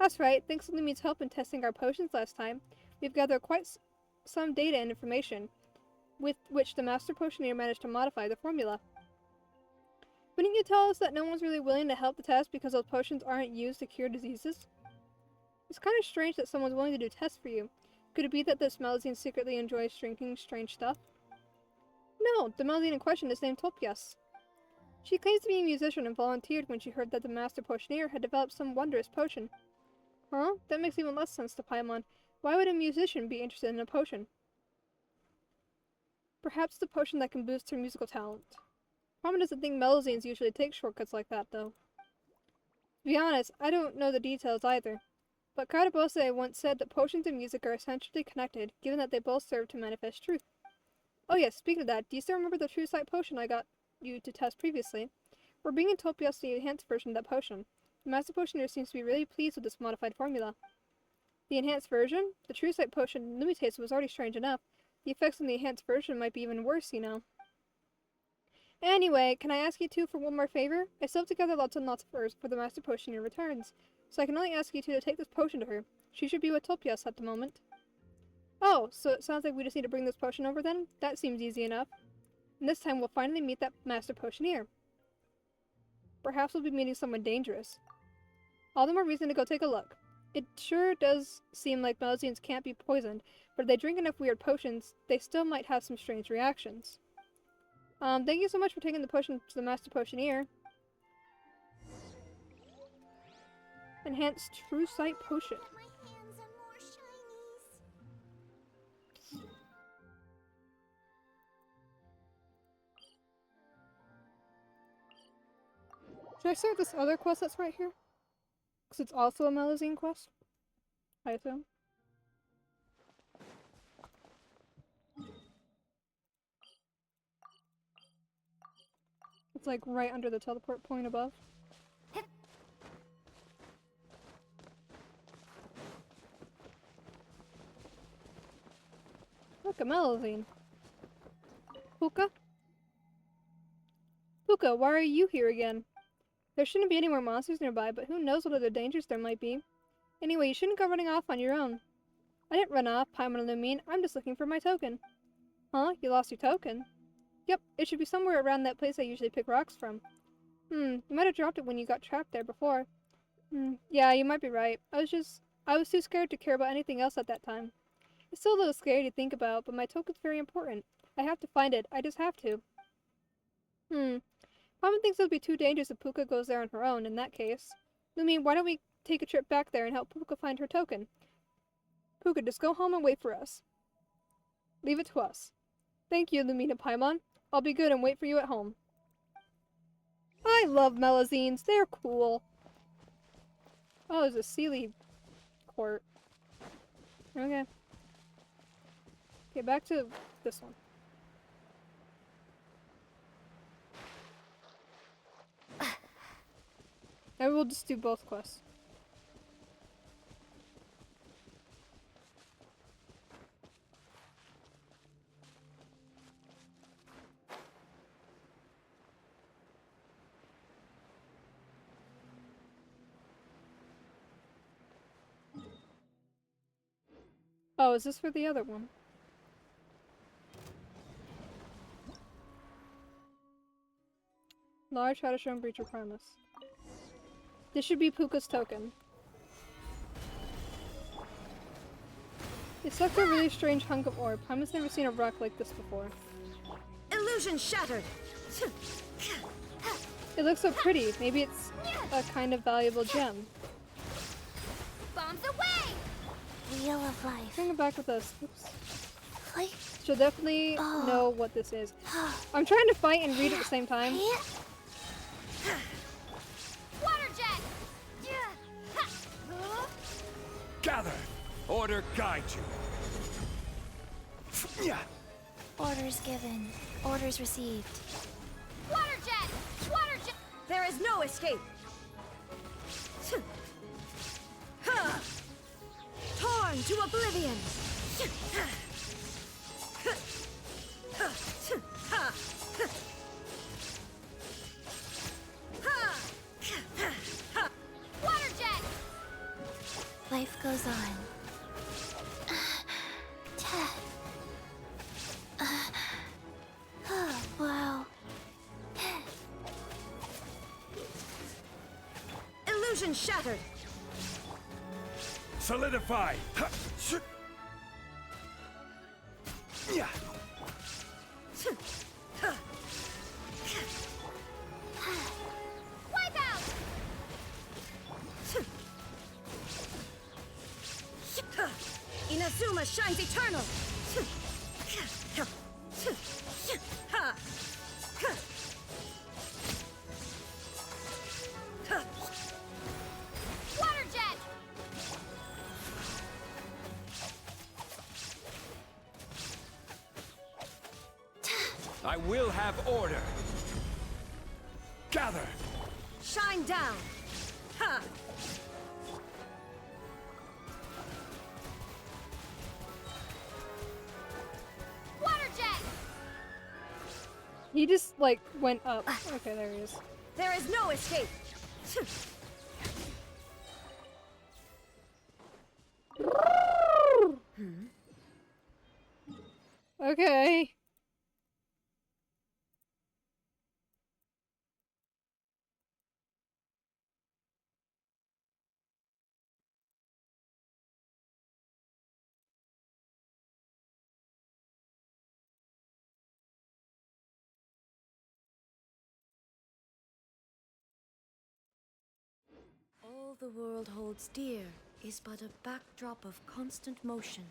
That's right. Thanks to Lumi's help in testing our potions last time, we've gathered quite some data and information, with which the Master Potioneer managed to modify the formula. Wouldn't you tell us that no one's really willing to help the test because those potions aren't used to cure diseases? It's kind of strange that someone's willing to do tests for you. Could it be that this Melusine secretly enjoys drinking strange stuff? No, the Melusine in question is named Topias. She claims to be a musician and volunteered when she heard that the Master Potioneer had developed some wondrous potion. Huh? That makes even less sense to Paimon. Why would a musician be interested in a potion? Perhaps the potion that can boost her musical talent. Paimon doesn't think Melusines usually take shortcuts like that, though. To be honest, I don't know the details either. But Karabose once said that potions and music are essentially connected, given that they both serve to manifest truth. Oh yes, speaking of that, do you still remember the True Sight potion I got you to test previously? We're bringing Topios the enhanced version of that potion. The Master Potioneer seems to be really pleased with this modified formula. The enhanced version? The True Sight potion Lumitates was already strange enough. The effects on the enhanced version might be even worse, you know. Anyway, can I ask you two for one more favor? I still have to gather lots and lots of herbs for the Master Potioneer returns, so I can only ask you two to take this potion to her. She should be with Topios at the moment. Oh, so it sounds like we just need to bring this potion over then? That seems easy enough. And this time we'll finally meet that Master Potioneer. Perhaps we'll be meeting someone dangerous. All the more reason to go take a look. It sure does seem like Melazines can't be poisoned, but if they drink enough weird potions, they still might have some strange reactions. Thank you so much for taking the potion to the Master Potioneer. Enhanced True Sight Potion. My hands are more shinies. Should I start this other quest that's right here? Because it's also a Melazine quest? I assume. It's like right under the teleport point above. Look, a Melazine. Puka? Puka, why are you here again? There shouldn't be any more monsters nearby, but who knows what other dangers there might be. Anyway, you shouldn't go running off on your own. I didn't run off, Paimon and Lumine. I'm just looking for my token. Huh? You lost your token? Yep, it should be somewhere around that place I usually pick rocks from. You might have dropped it when you got trapped there before. Yeah, you might be right. I was too scared to care about anything else at that time. It's still a little scary to think about, but my token's very important. I have to find it. I just have to. Paimon thinks it'll be too dangerous if Puka goes there on her own, in that case. Lumine, why don't we take a trip back there and help Puka find her token? Puka, just go home and wait for us. Leave it to us. Thank you, Lumine and Paimon. I'll be good and wait for you at home. I love Melazines. They're cool. Oh, there's a Sealy court. Okay. Okay, back to this one. Maybe we'll just do both quests. Oh, is this for the other one? Large Hadashon Breach of Promise. This should be Puka's token. It sucked a really strange hunk of ore. Paimon's never seen a rock like this before. Illusion shattered. It looks so pretty. Maybe it's a kind of valuable gem. Bombs away! Wheel of life. Bring it back with us. Oops. Life. She'll definitely know what this is. I'm trying to fight and read at the same time. Water jet! Gather! Order guide you. Yeah. Orders given. Orders received. Water jet! Water jet! There is no escape. Torn to oblivion. Water jet! Life goes on. Oh, wow. Illusion shattered. Solidify. Yeah. Wipe out! Inazuma shines eternal. I will have order. Gather! Shine down! Ha! Water jet! He just, like, went up. Okay, there he is. There is no escape! Okay. All the world holds dear is but a backdrop of constant motion.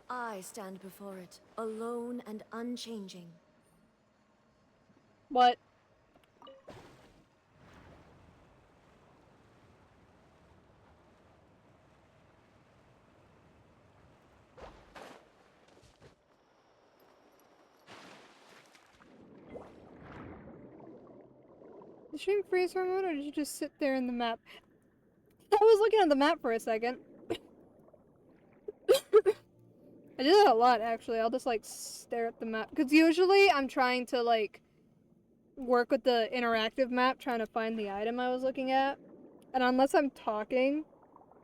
I stand before it, alone and unchanging. What? Did the stream freeze for a moment, or did you just sit there in the map? I was looking at the map for a second. I do that a lot, actually. I'll just, like, stare at the map. Because usually I'm trying to, like, work with the interactive map, trying to find the item I was looking at. And unless I'm talking,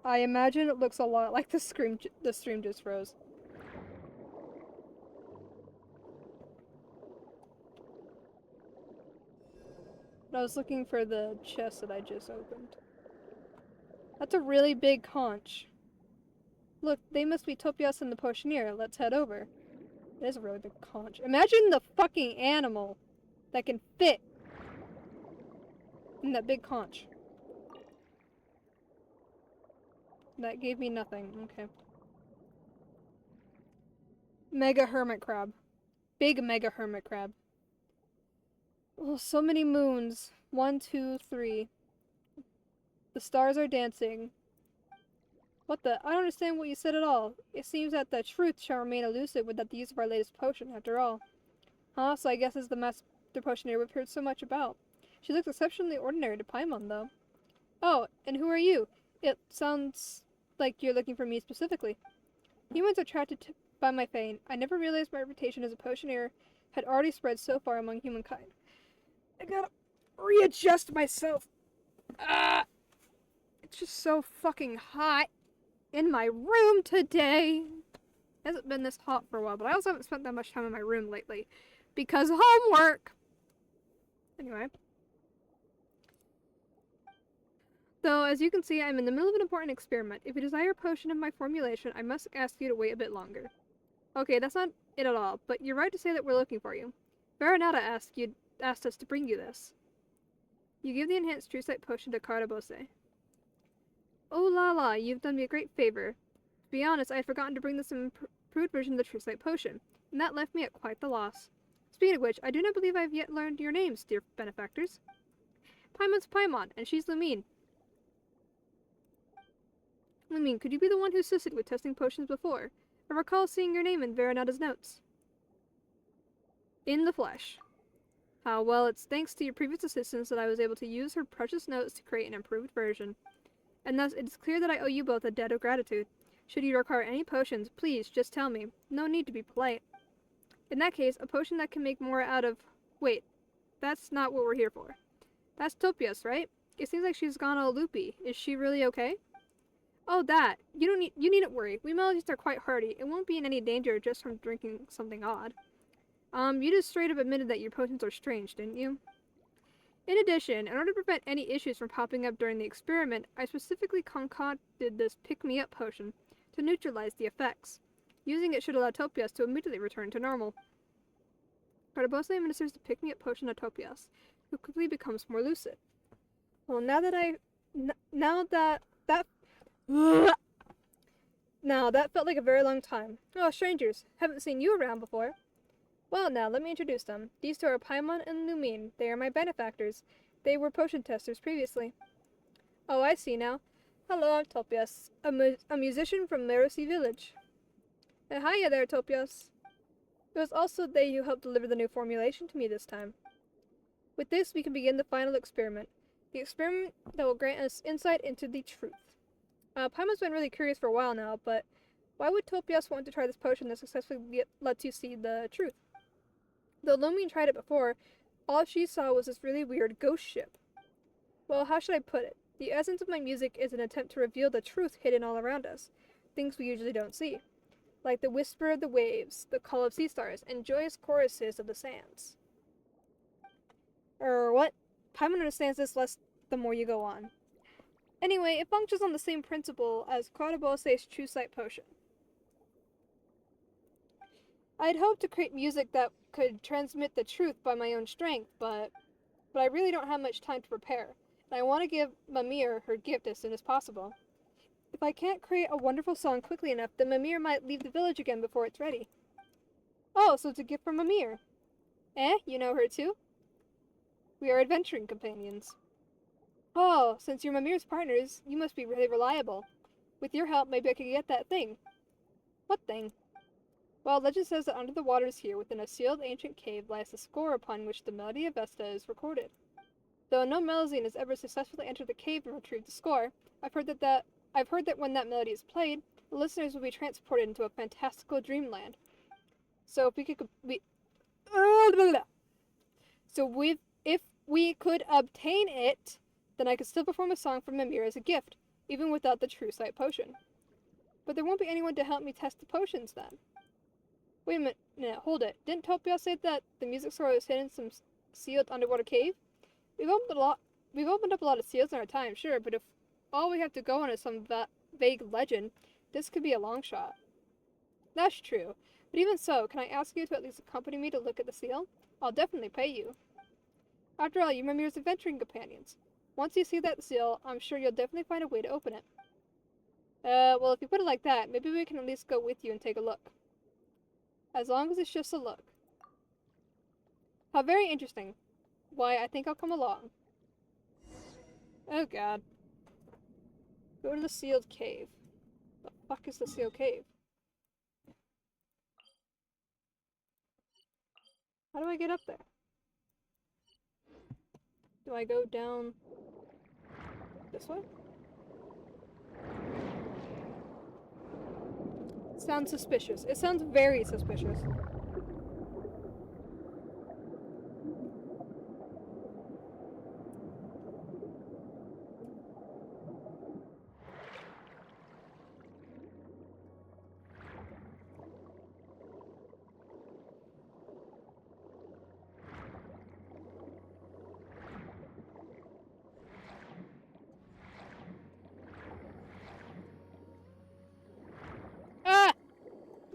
I imagine it looks a lot like the stream just froze. But I was looking for the chest that I just opened. That's a really big conch. Look, they must be Topias and the Potioneer. Let's head over. It is a really big conch. Imagine the fucking animal that can fit in that big conch. That gave me nothing. Okay. Mega hermit crab. Big mega hermit crab. Oh, so many moons. 1, 2, 3. The stars are dancing. What the? I don't understand what you said at all. It seems that the truth shall remain elusive without the use of our latest potion, after all. Huh? So I guess it's the Master Potioneer we've heard so much about. She looks exceptionally ordinary to Paimon, though. Oh, and who are you? It sounds like you're looking for me specifically. Humans are attracted by my fame. I never realized my reputation as a Potioneer had already spread so far among humankind. I gotta readjust myself. It's just so fucking hot in my room today. It hasn't been this hot for a while, but I also haven't spent that much time in my room lately because of homework. Anyway. Though, as you can see, I'm in the middle of an important experiment. If you desire a potion of my formulation, I must ask you to wait a bit longer. Okay, that's not it at all, but you're right to say that we're looking for you. Veronata asked us to bring you this. You give the enhanced true sight potion to Karabose. Oh la la, you've done me a great favor. To be honest, I had forgotten to bring this improved version of the true sight potion, and that left me at quite the loss. Speaking of which, I do not believe I have yet learned your names, dear benefactors. Paimon's Paimon, and she's Lumine. Lumine, could you be the one who assisted with testing potions before? I recall seeing your name in Veronata's notes. In the flesh. Well, it's thanks to your previous assistance that I was able to use her precious notes to create an improved version. And thus, it is clear that I owe you both a debt of gratitude. Should you require any potions, please just tell me. No need to be polite. In that case, a potion that can make more out of... Wait, that's not what we're here for. That's Topias, right? It seems like she's gone all loopy. Is she really okay? Oh, that. You needn't worry. We melodies are quite hardy. It won't be in any danger just from drinking something odd. You just straight up admitted that your potions are strange, didn't you? In addition, in order to prevent any issues from popping up during the experiment, I specifically concocted this pick-me-up potion to neutralize the effects. Using it should allow Topias to immediately return to normal. Karabose administers the pick-me-up potion to Topias, who quickly becomes more lucid. Well, now that felt like a very long time. Oh, strangers, haven't seen you around before. Well, now, let me introduce them. These two are Paimon and Lumine. They are my benefactors. They were potion testers previously. Oh, I see now. Hello, I'm Topias, a musician from Merosi village. Hiya there, Topias. It was also they who helped deliver the new formulation to me this time. With this, we can begin the final experiment. The experiment that will grant us insight into the truth. Paimon's been really curious for a while now, but why would Topias want to try this potion that successfully lets you see the truth? Though Lumion tried it before, all she saw was this really weird ghost ship. Well, how should I put it? The essence of my music is an attempt to reveal the truth hidden all around us, things we usually don't see, like the whisper of the waves, the call of sea stars, and joyous choruses of the sands. What? Paimon understands this less the more you go on. Anyway, it functions on the same principle as Quadabose's True Sight Potion. I'd hoped to create music that could transmit the truth by my own strength, but I really don't have much time to prepare, and I want to give Mimir her gift as soon as possible. If I can't create a wonderful song quickly enough, then Mimir might leave the village again before it's ready. Oh, so it's a gift from Mimir. You know her too? We are adventuring companions. Oh, since you're Mimir's partners, you must be really reliable. With your help, maybe I could get that thing. What thing? Well, legend says that under the waters here, within a sealed ancient cave, lies the score upon which the melody of Vesta is recorded. Though no Melusine has ever successfully entered the cave and retrieved the score, I've heard that when that melody is played, the listeners will be transported into a fantastical dreamland. So if we could obtain it, then I could still perform a song from Mimir as a gift, even without the True Sight Potion. But there won't be anyone to help me test the potions then. Wait a minute, no, hold it. Didn't Topia say that the music score was hidden in some sealed underwater cave? We've opened up a lot of seals in our time, sure, but if all we have to go on is some vague legend, this could be a long shot. That's true. But even so, can I ask you to at least accompany me to look at the seal? I'll definitely pay you. After all, you're Mimir's adventuring companions. Once you see that seal, I'm sure you'll definitely find a way to open it. Well, if you put it like that, maybe we can at least go with you and take a look. As long as it's just a look. How very interesting. Why, I think I'll come along. Oh god. Go to the sealed cave. The fuck is the sealed cave? How do I get up there? Do I go down this way? Sounds suspicious. It sounds very suspicious.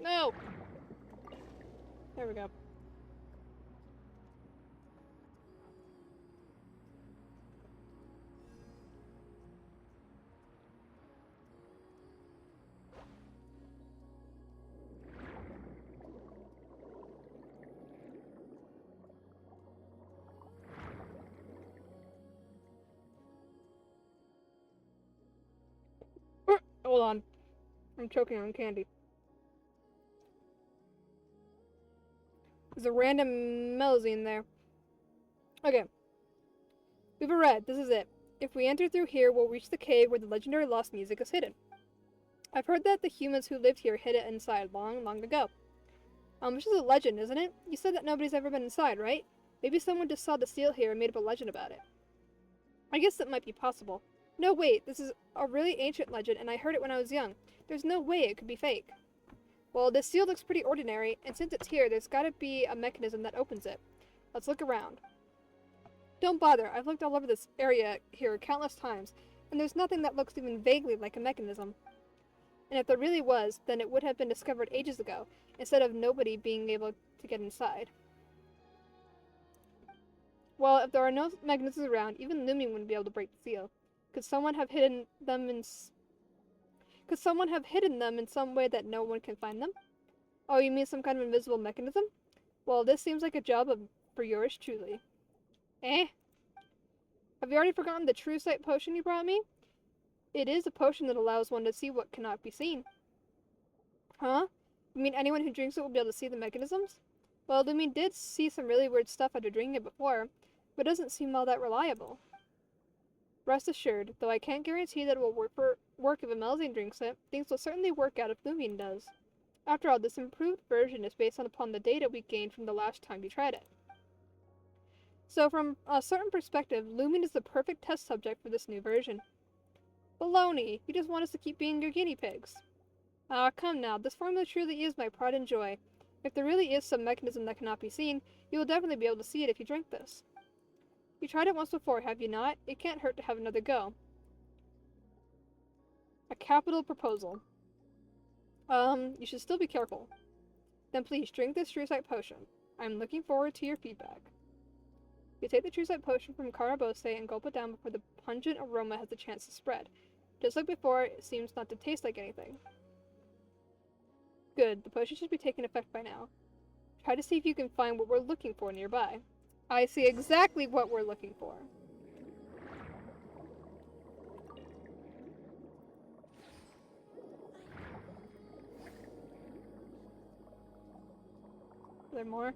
No! There we go. Hold on. I'm choking on candy. There's a random Melusine there. Okay. We've read. This is it. If we enter through here, we'll reach the cave where the legendary lost music is hidden. I've heard that the humans who lived here hid it inside long, long ago. Which is a legend, isn't it? You said that nobody's ever been inside, right? Maybe someone just saw the seal here and made up a legend about it. I guess that might be possible. No, wait. This is a really ancient legend, and I heard it when I was young. There's no way it could be fake. Well, this seal looks pretty ordinary, and since it's here, there's gotta be a mechanism that opens it. Let's look around. Don't bother, I've looked all over this area here countless times, and there's nothing that looks even vaguely like a mechanism. And if there really was, then it would have been discovered ages ago, instead of nobody being able to get inside. Well, if there are no mechanisms around, even Lumion wouldn't be able to break the seal. Could someone have hidden them in some way that no one can find them? Oh, you mean some kind of invisible mechanism? Well, this seems like a job for yours truly. Have you already forgotten the True Sight Potion you brought me? It is a potion that allows one to see what cannot be seen. Huh? You mean anyone who drinks it will be able to see the mechanisms? Well, Lumin did see some really weird stuff after drinking it before, but it doesn't seem all that reliable. Rest assured, though I can't guarantee that it will work if Amelzian drinks it, things will certainly work out if Lumin does. After all, this improved version is based upon the data we gained from the last time you tried it. So from a certain perspective, Lumin is the perfect test subject for this new version. Baloney! You just want us to keep being your guinea pigs. Ah, come now, this formula truly is my pride and joy. If there really is some mechanism that cannot be seen, you will definitely be able to see it if you drink this. You tried it once before, have you not? It can't hurt to have another go. A capital proposal. You should still be careful. Then please, drink this True Sight potion. I'm looking forward to your feedback. You take the True Sight potion from Karabose and gulp it down before the pungent aroma has a chance to spread. Just like before, it seems not to taste like anything. Good, the potion should be taking effect by now. Try to see if you can find what we're looking for nearby. I see exactly what we're looking for. Are there more?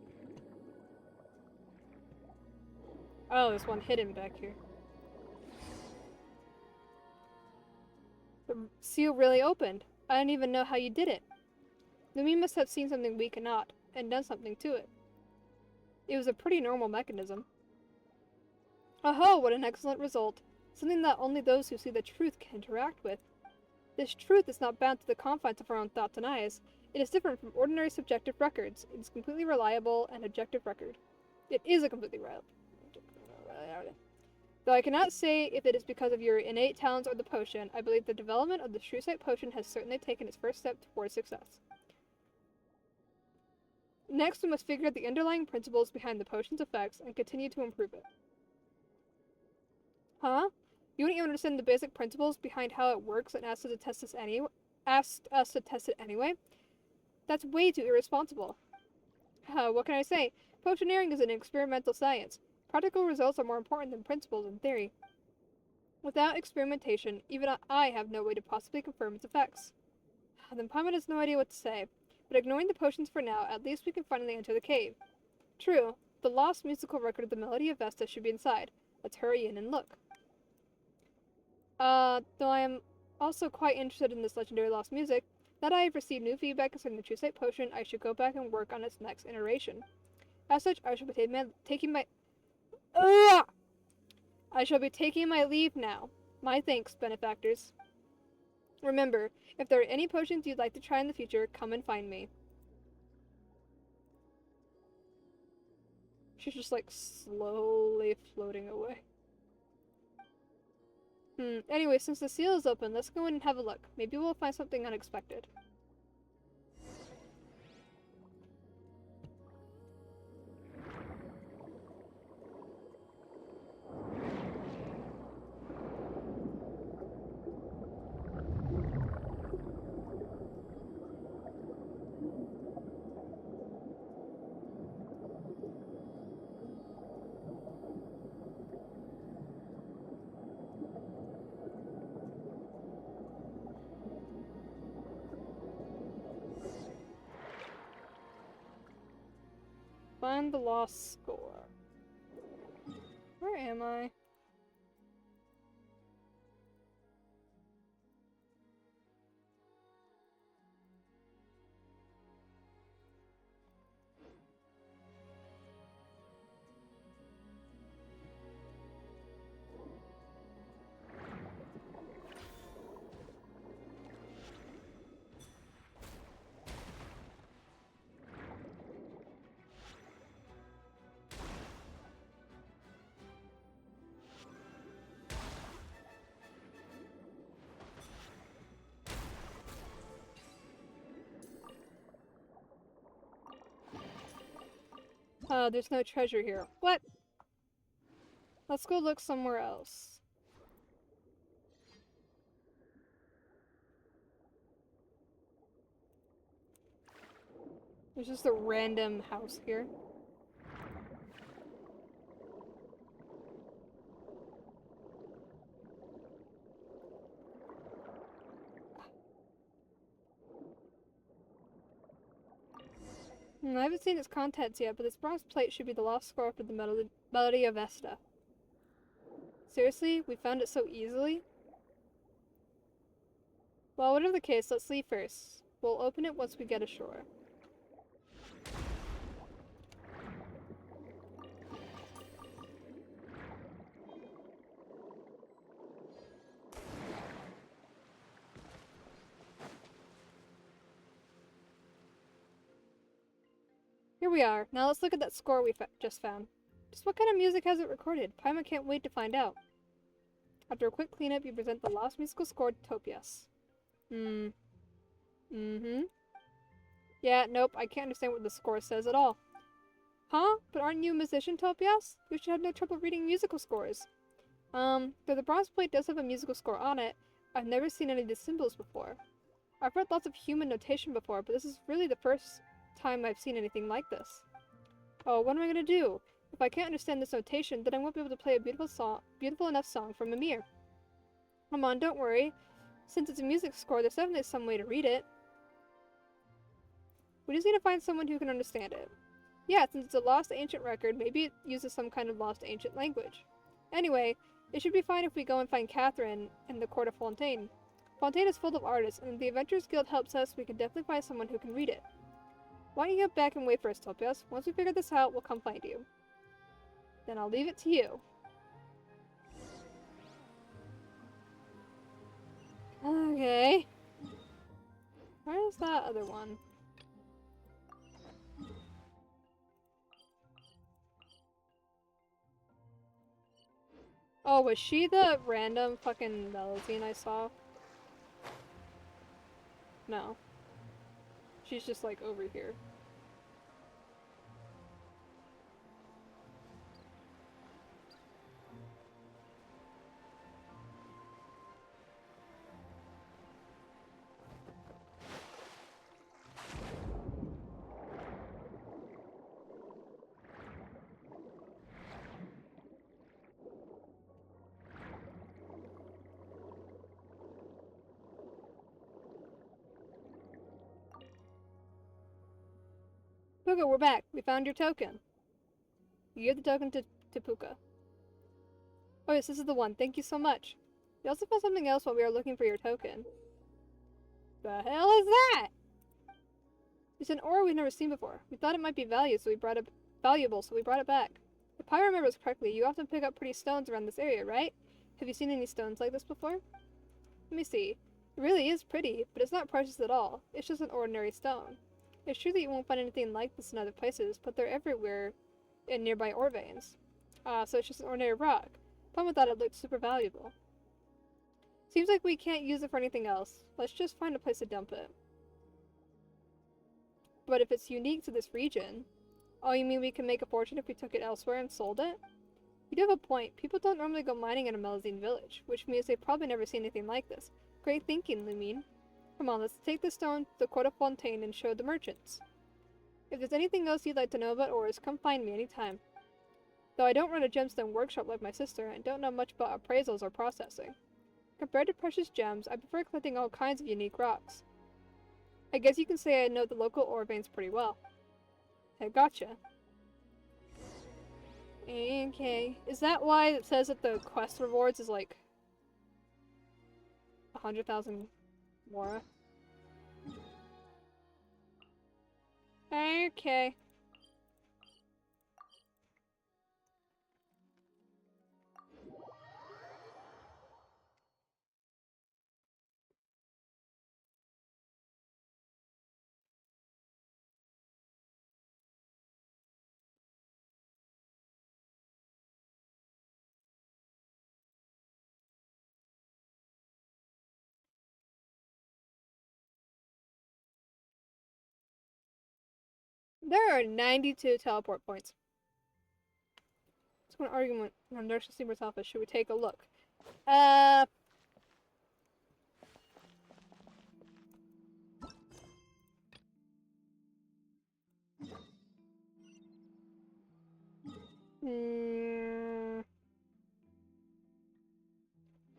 Oh, there's one hidden back here. The seal really opened. I don't even know how you did it. Lumin must have seen something we cannot, and done something to it. It was a pretty normal mechanism. Oh, what an excellent result. Something that only those who see the truth can interact with. This truth is not bound to the confines of our own thoughts and eyes. It is different from ordinary subjective records. It is completely reliable and objective record. It is a completely reliable. Though I cannot say if it is because of your innate talents or the potion, I believe the development of the True Sight potion has certainly taken its first step towards success. Next, we must figure out the underlying principles behind the potion's effects and continue to improve it. Huh? You wouldn't even understand the basic principles behind how it works and asked us to test it anyway? That's way too irresponsible. What can I say? Potioneering is an experimental science. Practical results are more important than principles in theory. Without experimentation, even I have no way to possibly confirm its effects. Then Paimon has no idea what to say, but ignoring the potions for now, at least we can finally enter the cave. True, the lost musical record of the Melody of Vesta should be inside. Let's hurry in and look. Though I am also quite interested in this legendary lost music, now that I have received new feedback concerning the True Sight potion, I should go back and work on its next iteration. As such, I shall be taking my leave now. My thanks, benefactors. Remember, if there are any potions you'd like to try in the future, come and find me. She's just like slowly floating away. Anyway, since the seal is open, let's go in and have a look. Maybe we'll find something unexpected. Find the lost score. Where am I? There's no treasure here. What? Let's go look somewhere else. There's just a random house here. I haven't seen its contents yet, but this bronze plate should be the lost score for the Melody of Vesta. Seriously? We found it so easily? Well, whatever the case, let's leave first. We'll open it once we get ashore. Here we are. Now let's look at that score we just found. Just what kind of music has it recorded? Paimon can't wait to find out. After a quick cleanup, you present the lost musical score to Topias. Yeah, nope, I can't understand what the score says at all. Huh? But aren't you a musician, Topias? You should have no trouble reading musical scores. Though the bronze plate does have a musical score on it, I've never seen any of the symbols before. I've read lots of human notation before, but this is really the first time I've seen anything like this. Oh, what am I gonna do? If I can't understand this notation, then I won't be able to play a beautiful enough song from Mimir. Come on, don't worry. Since it's a music score, there's definitely some way to read it. We just need to find someone who can understand it. Yeah, since it's a lost ancient record, maybe it uses some kind of lost ancient language. Anyway, it should be fine if we go and find Catherine in the court of Fontaine. Fontaine is full of artists, and if the Adventurers Guild helps us, we can definitely find someone who can read it. Why don't you get back and wait for us, Topias? Once we figure this out, we'll come find you. Then I'll leave it to you. Okay. Where's that other one? Oh, was she the random fucking Melusine I saw? No. She's just like over here. Puka, we're back. We found your token. You give the token to Puka. Oh yes, this is the one. Thank you so much. We also found something else while we were looking for your token. The hell is that? It's an ore we've never seen before. We thought it might be valuable, so we brought it back. If I remember correctly, you often pick up pretty stones around this area, right? Have you seen any stones like this before? Let me see. It really is pretty, but it's not precious at all. It's just an ordinary stone. It's true that you won't find anything like this in other places, but they're everywhere in nearby ore veins. So it's just an ordinary rock. Paimon thought it looked super valuable. Seems like we can't use it for anything else. Let's just find a place to dump it. But if it's unique to this region... Oh, you mean we can make a fortune if we took it elsewhere and sold it? You do have a point. People don't normally go mining in a Melusine village, which means they've probably never seen anything like this. Great thinking, Lumine. Come on, let's take the stone to the Court of Fontaine and show the merchants. If there's anything else you'd like to know about ores, come find me anytime. Though I don't run a gemstone workshop like my sister, and don't know much about appraisals or processing. Compared to precious gems, I prefer collecting all kinds of unique rocks. I guess you can say I know the local ore veins pretty well. I gotcha. Okay. Is that why it says that the quest rewards is like 100,000 Mora? Okay. There are 92 teleport points. It's an argument on Nurse Steamer's office. Should we take a look?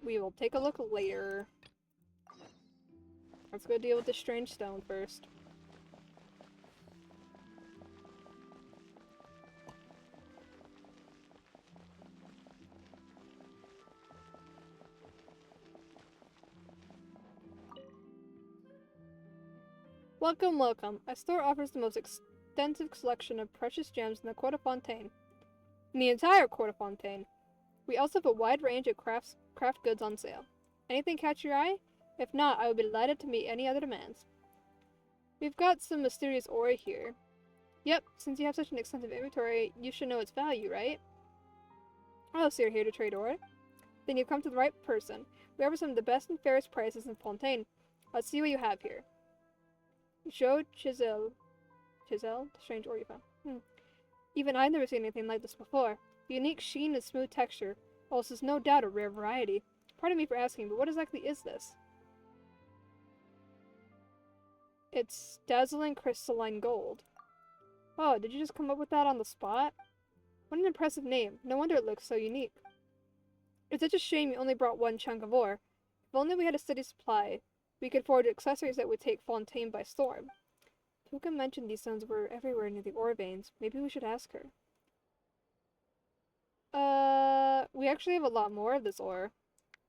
We will take a look later. Let's go deal with the strange stone first. Welcome, welcome. Our store offers the most extensive selection of precious gems in the Court of Fontaine. In the entire Court of Fontaine. We also have a wide range of craft goods on sale. Anything catch your eye? If not, I would be delighted to meet any other demands. We've got some mysterious ore here. Yep, since you have such an extensive inventory, you should know its value, right? Oh, so you're here to trade ore? Then you've come to the right person. We offer some of the best and fairest prices in Fontaine. Let's see what you have here. Show Chisel. Chisel? Strange ore you found. Even I've never seen anything like this before. The unique sheen and smooth texture. Well, this is no doubt a rare variety. Pardon me for asking, but what exactly is this? It's dazzling crystalline gold. Oh, did you just come up with that on the spot? What an impressive name. No wonder it looks so unique. It's such a shame you only brought one chunk of ore. If only we had a steady supply, we could forge accessories that would take Fontaine by storm. Puka mentioned these stones were everywhere near the ore veins. Maybe we should ask her. We actually have a lot more of this ore.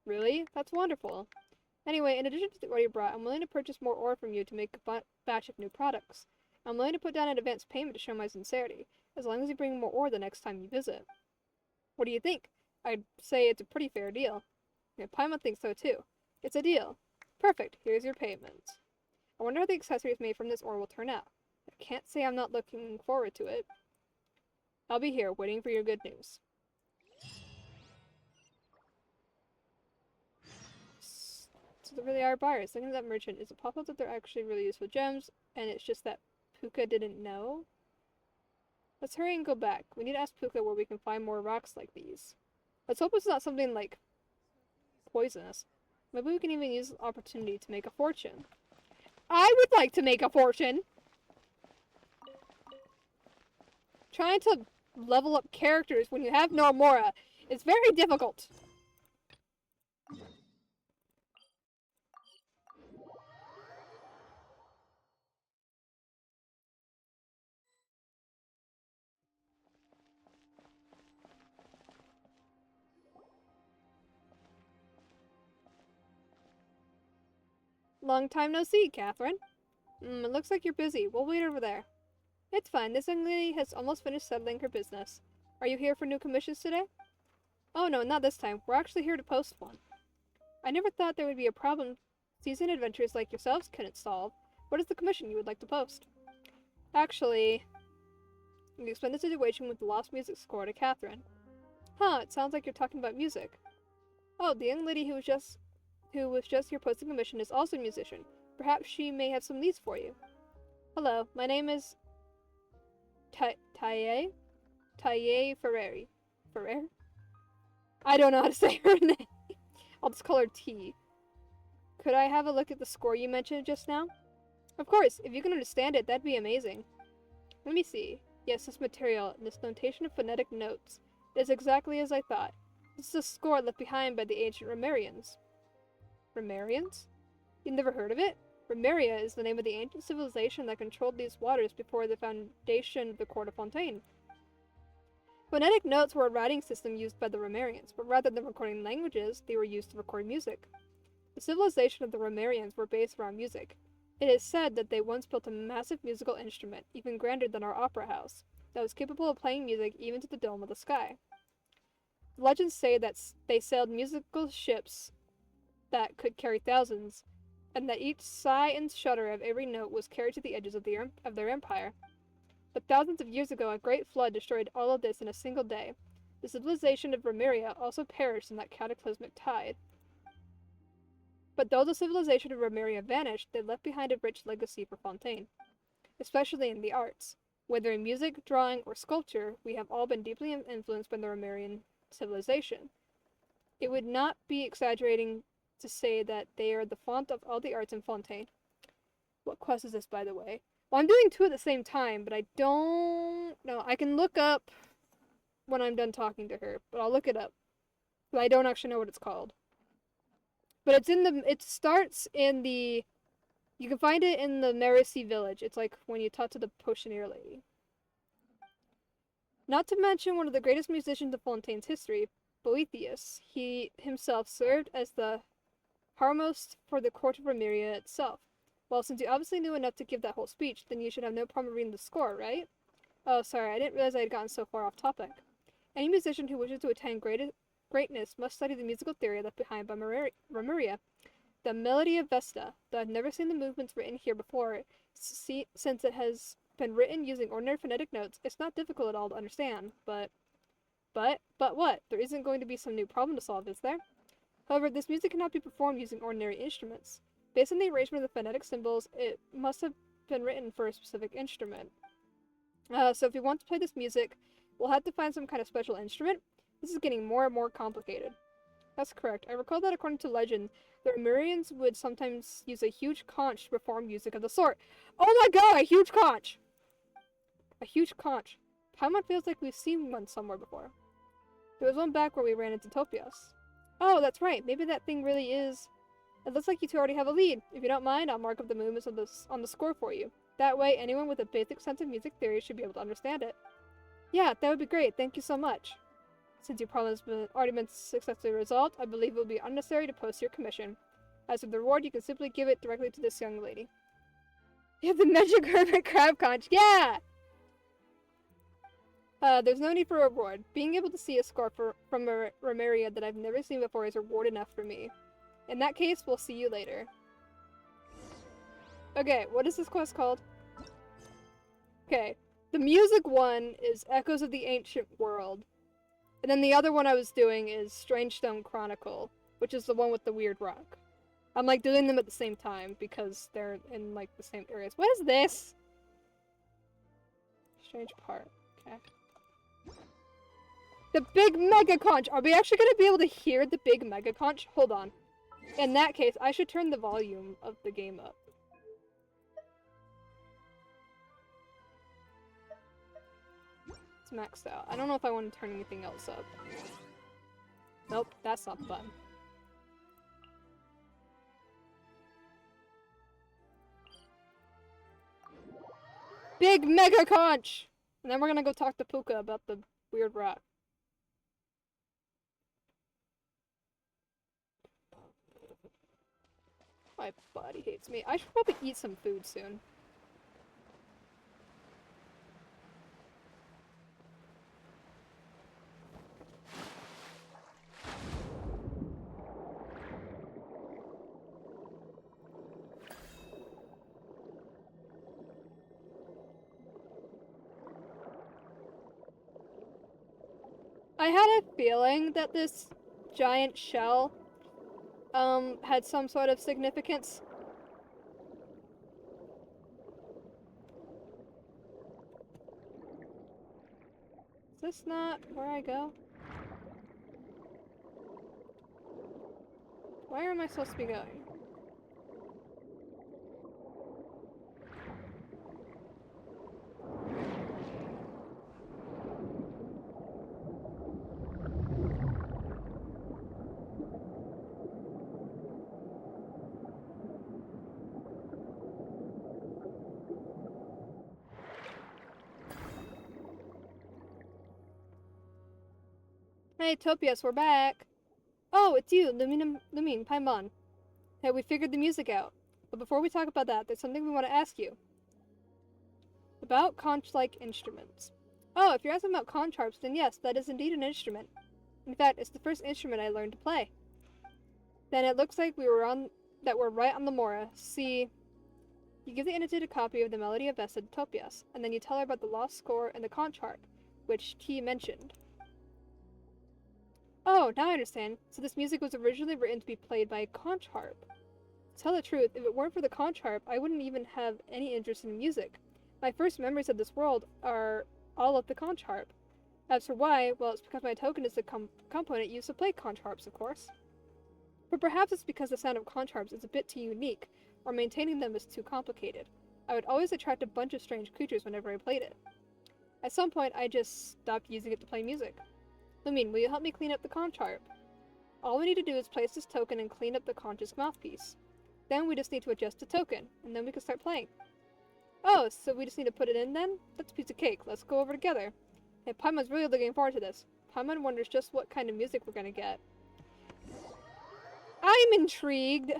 Really? That's wonderful. Anyway, in addition to the ore you brought, I'm willing to purchase more ore from you to make a batch of new products. I'm willing to put down an advance payment to show my sincerity, as long as you bring more ore the next time you visit. What do you think? I'd say it's a pretty fair deal. Yeah, Paimon thinks so too. It's a deal. Perfect, here's your payment. I wonder how the accessories made from this ore will turn out. I can't say I'm not looking forward to it. I'll be here, waiting for your good news. So they really are buyers. Looking at that merchant, is it possible that they're actually really useful gems, and it's just that Puka didn't know? Let's hurry and go back. We need to ask Puka where we can find more rocks like these. Let's hope it's not something like poisonous. Maybe we can even use the opportunity to make a fortune. I would like to make a fortune! Trying to level up characters when you have no Mora is very difficult. Long time no see, Catherine. It looks like you're busy. We'll wait over there. It's fine. This young lady has almost finished settling her business. Are you here for new commissions today? Oh no, not this time. We're actually here to post one. I never thought there would be a problem seasoned adventurers like yourselves couldn't solve. What is the commission you would like to post? Actually, you explain the situation with the lost music score to Catherine. Huh, it sounds like you're talking about music. Oh, the young lady who was just here posting a mission is also a musician. Perhaps she may have some leads for you. Hello, my name is Taye Ferreri. Ferrer? I don't know how to say her name. I'll just call her T. Could I have a look at the score you mentioned just now? Of course, if you can understand it, that'd be amazing. Let me see. Yes, this material, and this notation of phonetic notes, is exactly as I thought. This is a score left behind by the ancient Romarians. Romarians? You've never heard of it? Romaria is the name of the ancient civilization that controlled these waters before the foundation of the Court of Fontaine. Phonetic notes were a writing system used by the Romarians, but rather than recording languages, they were used to record music. The civilization of the Romarians were based around music. It is said that they once built a massive musical instrument, even grander than our opera house, that was capable of playing music even to the dome of the sky. The legends say that they sailed musical ships that could carry thousands, and that each sigh and shudder of every note was carried to the edges of their empire. But thousands of years ago, a great flood destroyed all of this in a single day. The civilization of Romaria also perished in that cataclysmic tide. But though the civilization of Romaria vanished, they left behind a rich legacy for Fontaine, especially in the arts. Whether in music, drawing, or sculpture, we have all been deeply influenced by the Romarian civilization. It would not be exaggerating to say that they are the font of all the arts in Fontaine. What quest is this, by the way? Well, I'm doing two at the same time, but I don't know. I can look up when I'm done talking to her, but I'll look it up. But I don't actually know what it's called. But it starts in the, you can find it in the Merisi village. It's like when you talk to the potioneer lady. Not to mention one of the greatest musicians of Fontaine's history, Boethius. He himself served as the harmost for the court of Romaria itself. Well, since you obviously knew enough to give that whole speech, then you should have no problem reading the score, right? Oh, sorry, I didn't realize I had gotten so far off topic. Any musician who wishes to attain greatness must study the musical theory left behind by Remuria, the Melody of Vesta. Though I've never seen the movements written here before, since it has been written using ordinary phonetic notes, it's not difficult at all to understand, but what? There isn't going to be some new problem to solve, is there? However, this music cannot be performed using ordinary instruments. Based on the arrangement of the phonetic symbols, it must have been written for a specific instrument. So if we want to play this music, we'll have to find some kind of special instrument. This is getting more and more complicated. That's correct. I recall that according to legend, the Lemurians would sometimes use a huge conch to perform music of the sort. Oh my god, a huge conch! A huge conch. Paimon feels like we've seen one somewhere before. There was one back where we ran into Topias. Oh, that's right. Maybe that thing really is... It looks like you two already have a lead. If you don't mind, I'll mark up the movements on the score for you. That way, anyone with a basic sense of music theory should be able to understand it. Yeah, that would be great. Thank you so much. Since your problem has already been successfully resolved, I believe it will be unnecessary to post your commission. As for the reward, you can simply give it directly to this young lady. You have the magic hermit crab conch. Yeah! There's no need for a reward. Being able to see a score from a Remuria that I've never seen before is reward enough for me. In that case, we'll see you later. Okay, what is this quest called? Okay, the music one is Echoes of the Ancient World. And then the other one I was doing is Strange Stone Chronicle, which is the one with the weird rock. I'm like doing them at the same time because they're in like the same areas. What is this? Strange part. Okay. The big mega conch! Are we actually gonna be able to hear the big mega conch? Hold on. In that case, I should turn the volume of the game up. It's maxed out. I don't know if I want to turn anything else up. Nope, that's not the button. Big mega conch! And then we're gonna go talk to Puka about the weird rock. My body hates me. I should probably eat some food soon. I had a feeling that this giant shell had some sort of significance. Is this not where I go? Where am I supposed to be going? Hey, Topias, we're back! Oh, it's you, Lumine Paimon. Hey, we figured the music out. But before we talk about that, there's something we want to ask you. About conch-like instruments. Oh, if you're asking about conch harps, then yes, that is indeed an instrument. In fact, it's the first instrument I learned to play. Then it looks like we're right on the Mora. See, you give the annotated copy of the Melody of Vesta to Topias, and then you tell her about the lost score and the conch harp, which T mentioned. Oh, now I understand. So this music was originally written to be played by a conch harp. To tell the truth, if it weren't for the conch harp, I wouldn't even have any interest in music. My first memories of this world are all of the conch harp. As for why, well, it's because my token is the component used to play conch harps, of course. But perhaps it's because the sound of conch harps is a bit too unique, or maintaining them is too complicated. I would always attract a bunch of strange creatures whenever I played it. At some point, I just stopped using it to play music. Lumine, will you help me clean up the conch harp? All we need to do is place this token and clean up the conch's mouthpiece. Then we just need to adjust the token, and then we can start playing. Oh, so we just need to put it in then? That's a piece of cake. Let's go over together. Hey, Paimon's really looking forward to this. Paimon wonders just what kind of music we're gonna get. I'm intrigued!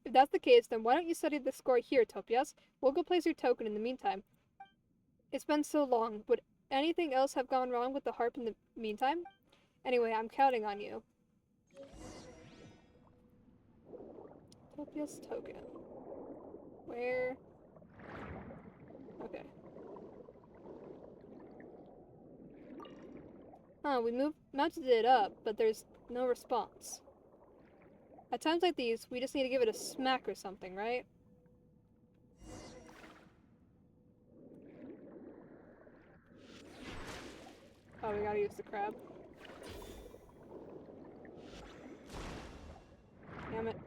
If that's the case, then why don't you study the score here, Topias? We'll go place your token in the meantime. It's been so long. Would anything else have gone wrong with the harp in the meantime? Anyway, I'm counting on you. Topias token. Where? Okay. Huh, we mounted it up, but there's no response. At times like these, we just need to give it a smack or something, right? Oh, we gotta use the crab. Damn it.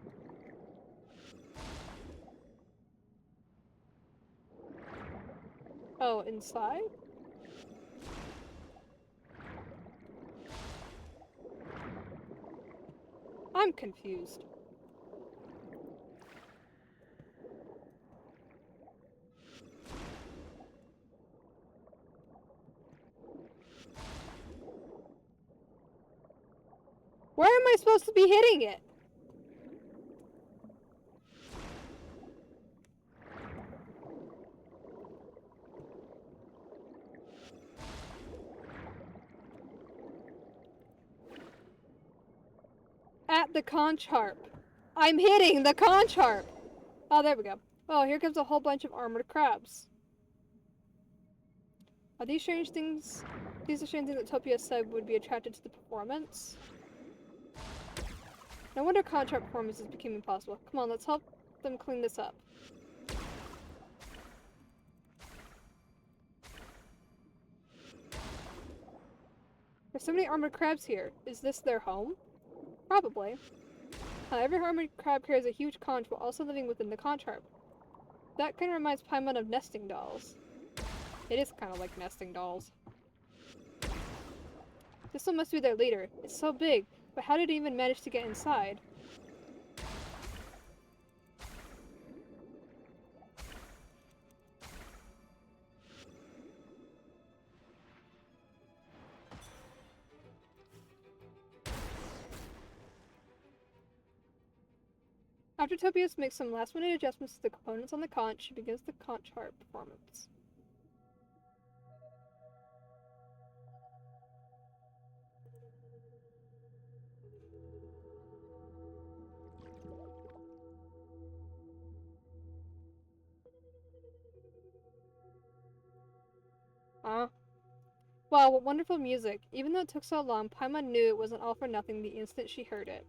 Oh, inside? I'm confused. Where am I supposed to be hitting it? At the conch harp. I'm hitting the conch harp! Oh, there we go. Oh, here comes a whole bunch of armored crabs. Are these strange things? These are strange things that Topia said would be attracted to the performance. No wonder conch harp performances became impossible. Come on, let's help them clean this up. There's so many armored crabs here. Is this their home? Probably. Every armored crab carries a huge conch while also living within the conch harp. That kind of reminds Paimon of nesting dolls. It is kind of like nesting dolls. This one must be their leader. It's so big, but how did it even manage to get inside? After Topias makes some last-minute adjustments to the components on the conch, she begins the conch harp performance. Wow, what wonderful music. Even though it took so long, Paimon knew it wasn't all for nothing the instant she heard it.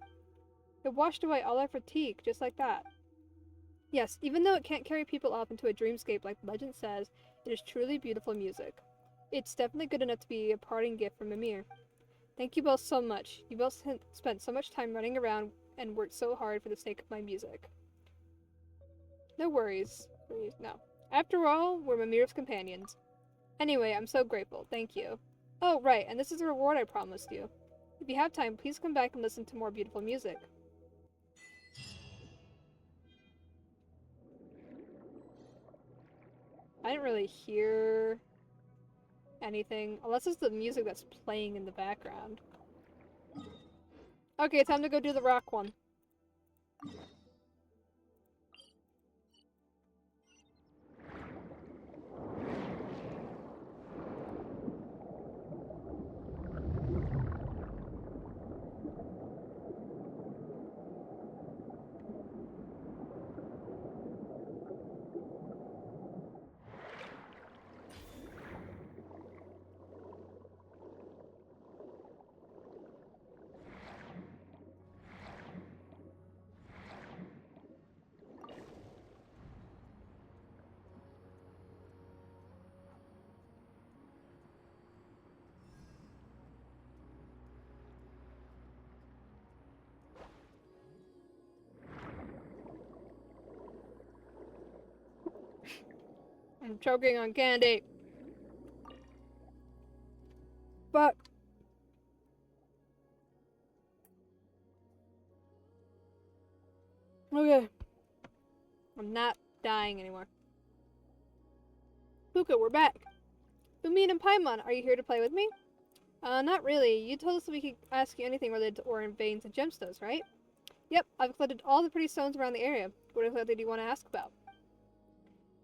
It washed away all our fatigue, just like that. Yes, even though it can't carry people off into a dreamscape like the legend says, it is truly beautiful music. It's definitely good enough to be a parting gift from Mimir. Thank you both so much. You both spent so much time running around and worked so hard for the sake of my music. No worries. No. After all, we're Mimir's companions. Anyway, I'm so grateful. Thank you. Oh, right, and this is the reward I promised you. If you have time, please come back and listen to more beautiful music. I didn't really hear anything, unless it's the music that's playing in the background. Okay, time to go do the rock one. I'm choking on candy. Fuck. Okay. I'm not dying anymore. Puka, we're back. Lumine and Paimon, are you here to play with me? Not really. You told us that we could ask you anything related to ore and veins and gemstones, right? Yep, I've collected all the pretty stones around the area. What exactly do you want to ask about?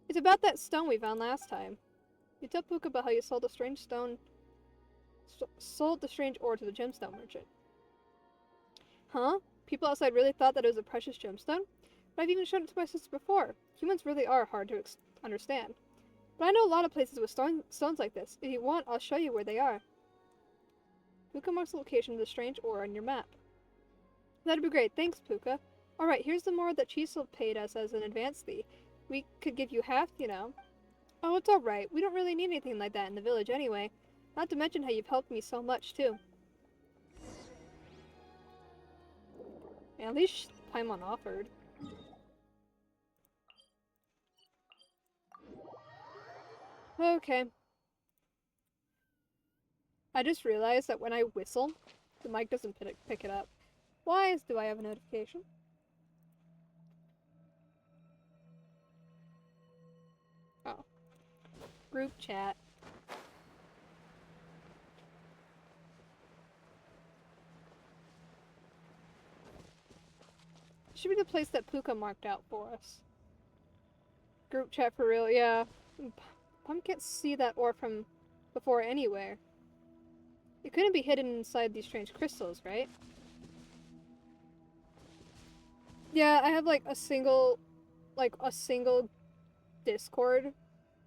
It's about that stone we found last time. You tell Puka about how you sold the strange stone... sold the strange ore to the gemstone merchant. Huh? People outside really thought that it was a precious gemstone? But I've even shown it to my sister before. Humans really are hard to understand. But I know a lot of places with stones like this. If you want, I'll show you where they are. Puka marks the location of the strange ore on your map. That'd be great. Thanks, Puka. Alright, here's the more that Chisel paid us as an advance fee. We could give you half, you know. Oh, it's alright. We don't really need anything like that in the village anyway. Not to mention how you've helped me so much, too. Yeah, at least Paimon offered. Okay. I just realized that when I whistle, the mic doesn't pick it up. Why do I have a notification? Oh. Group chat. Should be the place that Puka marked out for us. Group chat for real, yeah. Pum can't see that ore from before anywhere. It couldn't be hidden inside these strange crystals, right? Yeah, I have like a single Discord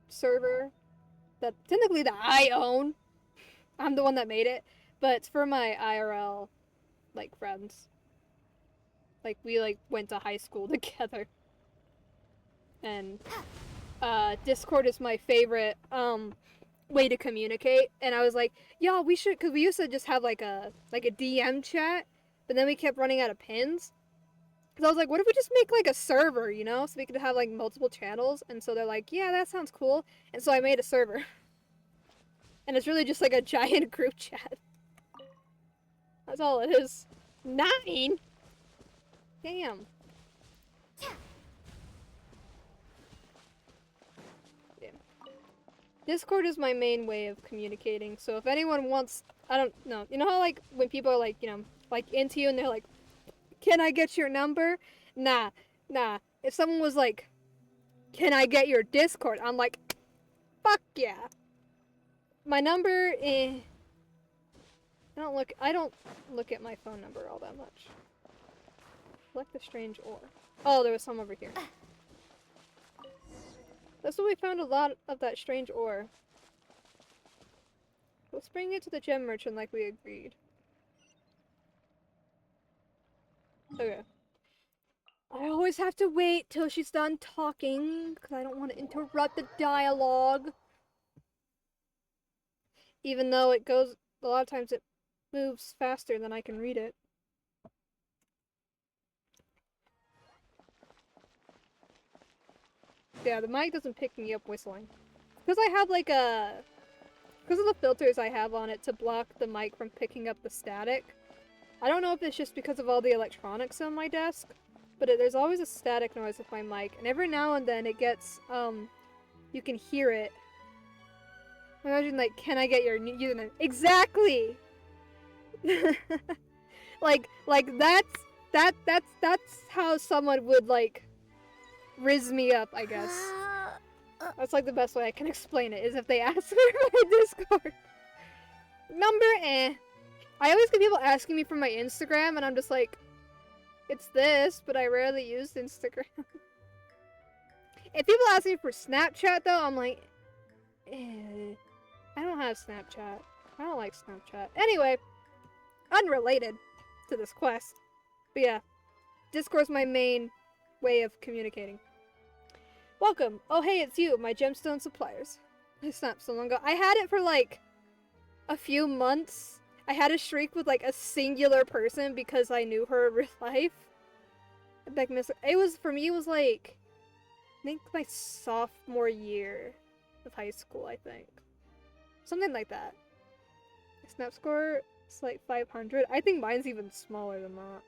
server that technically that I own. I'm the one that made it, but it's for my IRL like friends. Like we like went to high school together. And Discord is my favorite way to communicate, and I was like, "Y'all, we should," because we used to just have like a DM chat, but then we kept running out of pins. Because I was like, "What if we just make like a server, you know, so we could have like multiple channels?" And so they're like, "Yeah, that sounds cool." And so I made a server, and it's really just like a giant group chat. That's all it is. 9. Damn. Discord is my main way of communicating, so if anyone wants, I don't know, you know how like when people are like, you know, like into you and they're like, can I get your number? Nah. If someone was like, can I get your Discord? I'm like, fuck yeah. My number is, I don't look at my phone number all that much. Select the strange ore. Oh, there was some over here. That's what we found, a lot of that strange ore. Let's bring it to the gem merchant like we agreed. Okay. I always have to wait till she's done talking, because I don't want to interrupt the dialogue. Even though it goes, a lot of times it moves faster than I can read it. Yeah, the mic doesn't pick me up whistling. Because I have like a... Because of the filters I have on it to block the mic from picking up the static. I don't know if it's just because of all the electronics on my desk, but there's always a static noise with my mic. And every now and then it gets, you can hear it. Imagine like, can I get your username? Exactly! like that's how someone would like riz me up, I guess. That's like the best way I can explain it, is if they ask me for my Discord. Number, I always get people asking me for my Instagram, and I'm just like, it's this, but I rarely use Instagram. If people ask me for Snapchat, though, I'm like, I don't have Snapchat. I don't like Snapchat. Anyway, unrelated to this quest. But yeah, Discord's my main way of communicating. Welcome. Oh, hey, it's you, my gemstone suppliers. I snapped so long ago. I had it for like a few months. I had a streak with like a singular person because I knew her in real life. It was, for me, it was like, I think my sophomore year of high school, I think. Something like that. My snap score is like 500. I think mine's even smaller than that.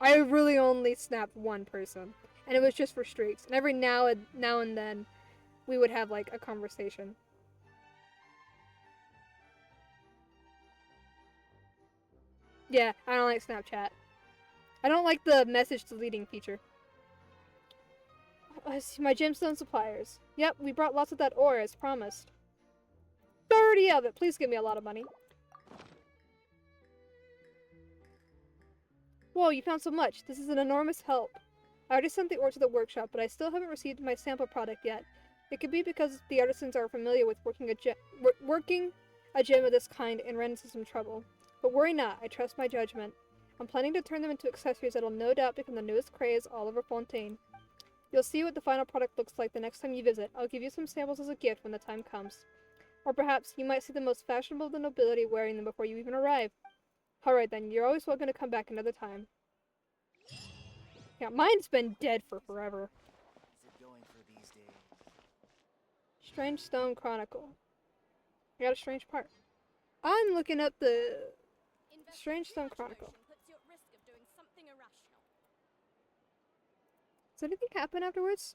I really only snapped one person. And it was just for streaks. And every now and then, we would have, like, a conversation. Yeah, I don't like Snapchat. I don't like the message deleting feature. I see my gemstone suppliers. Yep, we brought lots of that ore as promised. 30 of it! Please give me a lot of money. Whoa, you found so much. This is an enormous help. I already sent the ore to the workshop, but I still haven't received my sample product yet. It could be because the artisans are familiar with working a gem of this kind and ran into some trouble. But worry not, I trust my judgment. I'm planning to turn them into accessories that'll no doubt become the newest craze all over Fontaine. You'll see what the final product looks like the next time you visit. I'll give you some samples as a gift when the time comes. Or perhaps you might see the most fashionable of the nobility wearing them before you even arrive. Alright then, you're always welcome to come back another time. Yeah, mine's been dead for forever. Is it going for these days? Strange Stone Chronicle. I got a strange part. I'm looking up the Strange Stone Chronicle. Does anything happen afterwards?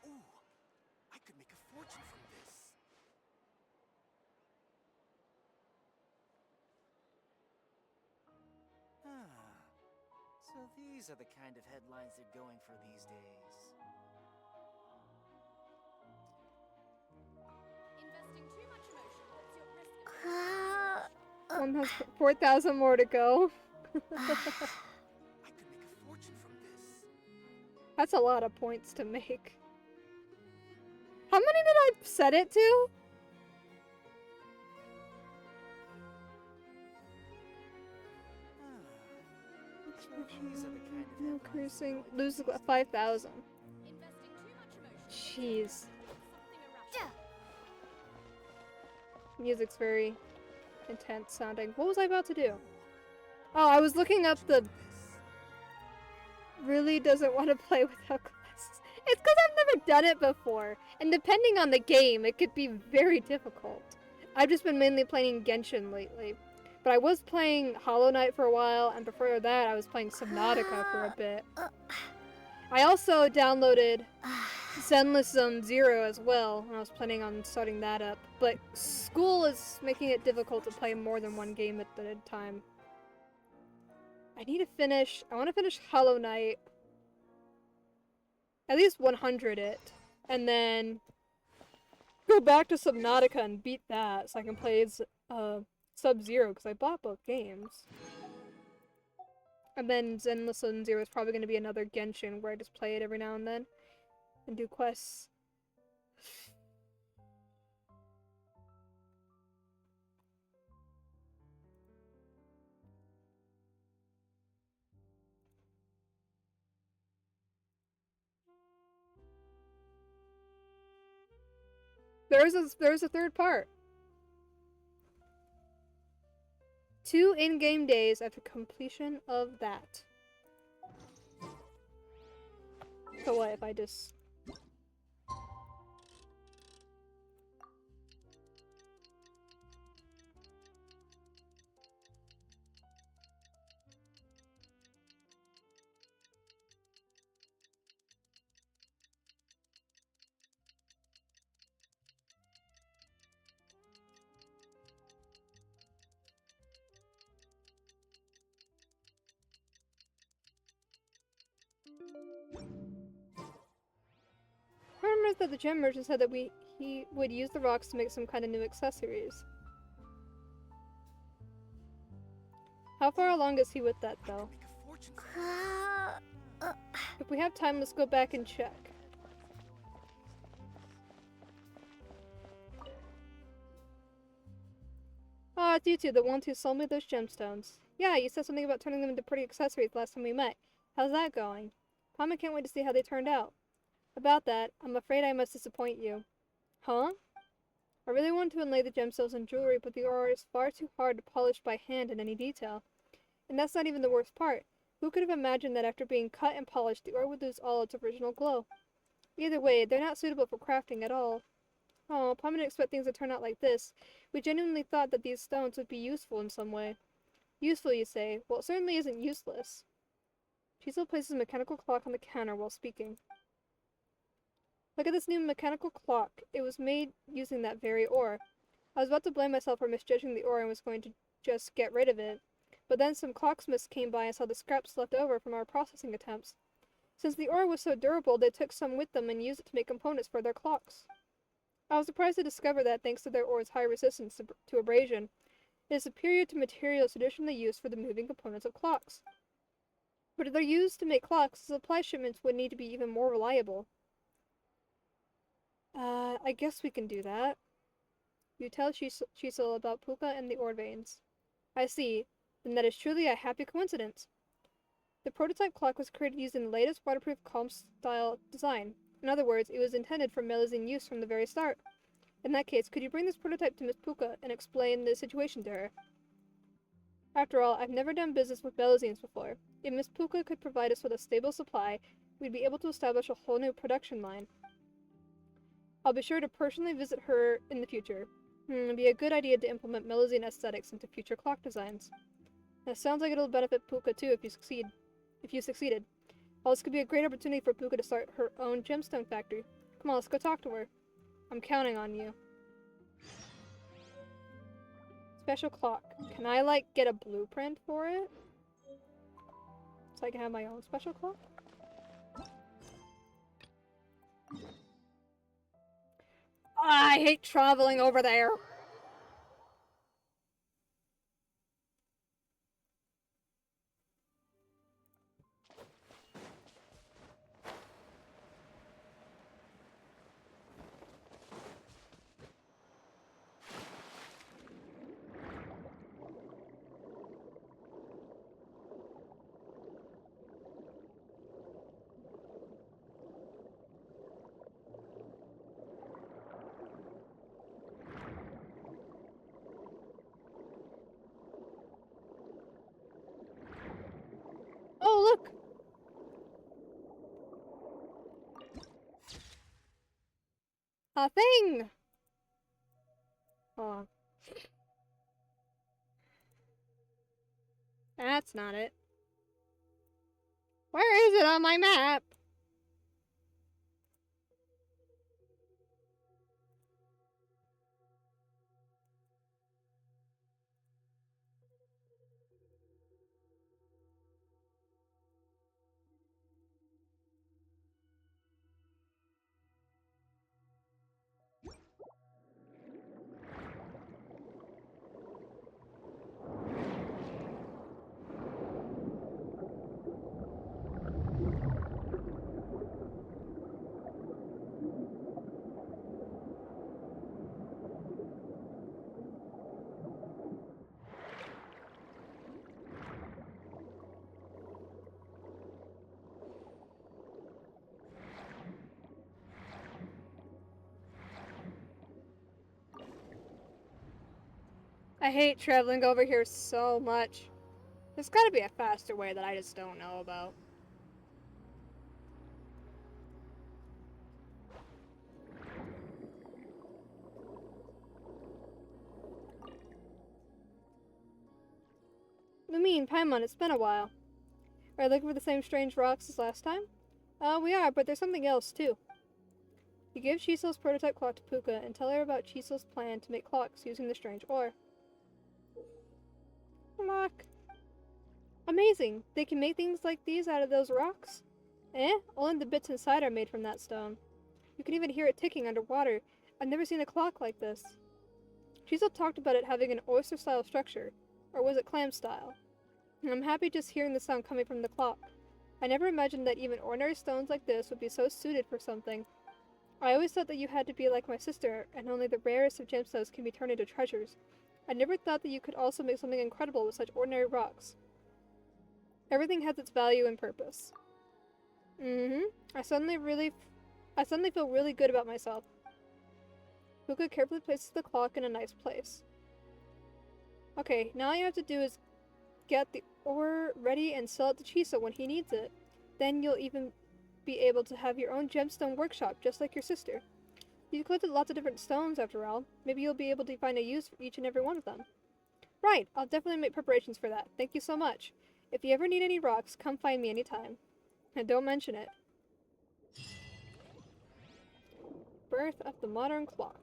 Ooh, I could make a fortune from this. So these are the kind of headlines they're going for these days. Investing too much emotion puts you at risk of One has 4,000 more to go. I could make a fortune from this. That's a lot of points to make. How many did I set it to? These are the kind of No headlines cruising. they're Lose going for 5,000. investing too much emotion. Jeez. Something irrational. Music's very intense sounding. What was I about to do? Oh, I was looking up the really doesn't want to play without glasses. It's because I've never done it before. And depending on the game, it could be very difficult. I've just been mainly playing Genshin lately. But I was playing Hollow Knight for a while, and before that I was playing Subnautica for a bit. I also downloaded Zenless Zero as well, and I was planning on starting that up. But school is making it difficult to play more than one game at the time. I want to finish Hollow Knight. At least 100 it. And then go back to Subnautica and beat that so I can play Sub-Zero, because I bought both games. And then Zenless Zero is probably going to be another Genshin where I just play it every now and then and do quests. There's a third part. 2 in-game days after completion of that. So what if I just... I remember that the gem merchant said that he would use the rocks to make some kind of new accessories. How far along is he with that, though? Make a fortune from If we have time, let's go back and check. Ah, it's you two, the ones who sold me those gemstones. Yeah, you said something about turning them into pretty accessories last time we met. How's that going? Mama can't wait to see how they turned out. About that, I'm afraid I must disappoint you. Huh? I really want to inlay the gemstones in jewelry, but the ore is far too hard to polish by hand in any detail. And that's not even the worst part. Who could have imagined that after being cut and polished, the ore would lose all its original glow? Either way, they're not suitable for crafting at all. Oh, Pom didn't expect things to turn out like this. We genuinely thought that these stones would be useful in some way. Useful, you say? Well, it certainly isn't useless. She still places a mechanical clock on the counter while speaking. Look at this new mechanical clock. It was made using that very ore. I was about to blame myself for misjudging the ore and was going to just get rid of it, but then some clocksmiths came by and saw the scraps left over from our processing attempts. Since the ore was so durable, they took some with them and used it to make components for their clocks. I was surprised to discover that, thanks to their ore's high resistance to abrasion, it is superior to materials traditionally used for the moving components of clocks. But if they're used to make clocks, the supply shipments would need to be even more reliable. I guess we can do that. You tell Chisel about Puka and the ore veins. I see. Then that is truly a happy coincidence. The prototype clock was created using the latest waterproof calm-style design. In other words, it was intended for Melusine use from the very start. In that case, could you bring this prototype to Miss Puka and explain the situation to her? After all, I've never done business with Melusines before. If Miss Puka could provide us with a stable supply, we'd be able to establish a whole new production line. I'll be sure to personally visit her in the future. It'd be a good idea to implement Melusine aesthetics into future clock designs. That sounds like it'll benefit Puka too if you succeeded. Well, this could be a great opportunity for Puka to start her own gemstone factory. Come on, let's go talk to her. I'm counting on you. Special clock. Can I, like, get a blueprint for it? So I can have my own special clock? I hate traveling over there! Oh, look! A thing! Hold on. That's not it. Where is it on my map? I hate traveling over here so much. There's gotta be a faster way that I just don't know about. Paimon, it's been a while. Are you looking for the same strange rocks as last time? We are, but there's something else, too. You give Chisel's prototype clock to Puka and tell her about Chisel's plan to make clocks using the strange ore. Look. Amazing! They can make things like these out of those rocks? Eh? Only the bits inside are made from that stone. You can even hear it ticking underwater. I've never seen a clock like this. Chisel talked about it having an oyster-style structure. Or was it clam-style? I'm happy just hearing the sound coming from the clock. I never imagined that even ordinary stones like this would be so suited for something. I always thought that you had to be like my sister, and only the rarest of gemstones can be turned into treasures. I never thought that you could also make something incredible with such ordinary rocks. Everything has its value and purpose. I suddenly feel really good about myself. Puka carefully places the clock in a nice place. Okay, now all you have to do is get the ore ready and sell it to Chiso when he needs it. Then you'll even be able to have your own gemstone workshop, just like your sister. You've collected lots of different stones, after all. Maybe you'll be able to find a use for each and every one of them. Right, I'll definitely make preparations for that. Thank you so much. If you ever need any rocks, come find me anytime. And don't mention it. Birth of the modern clock.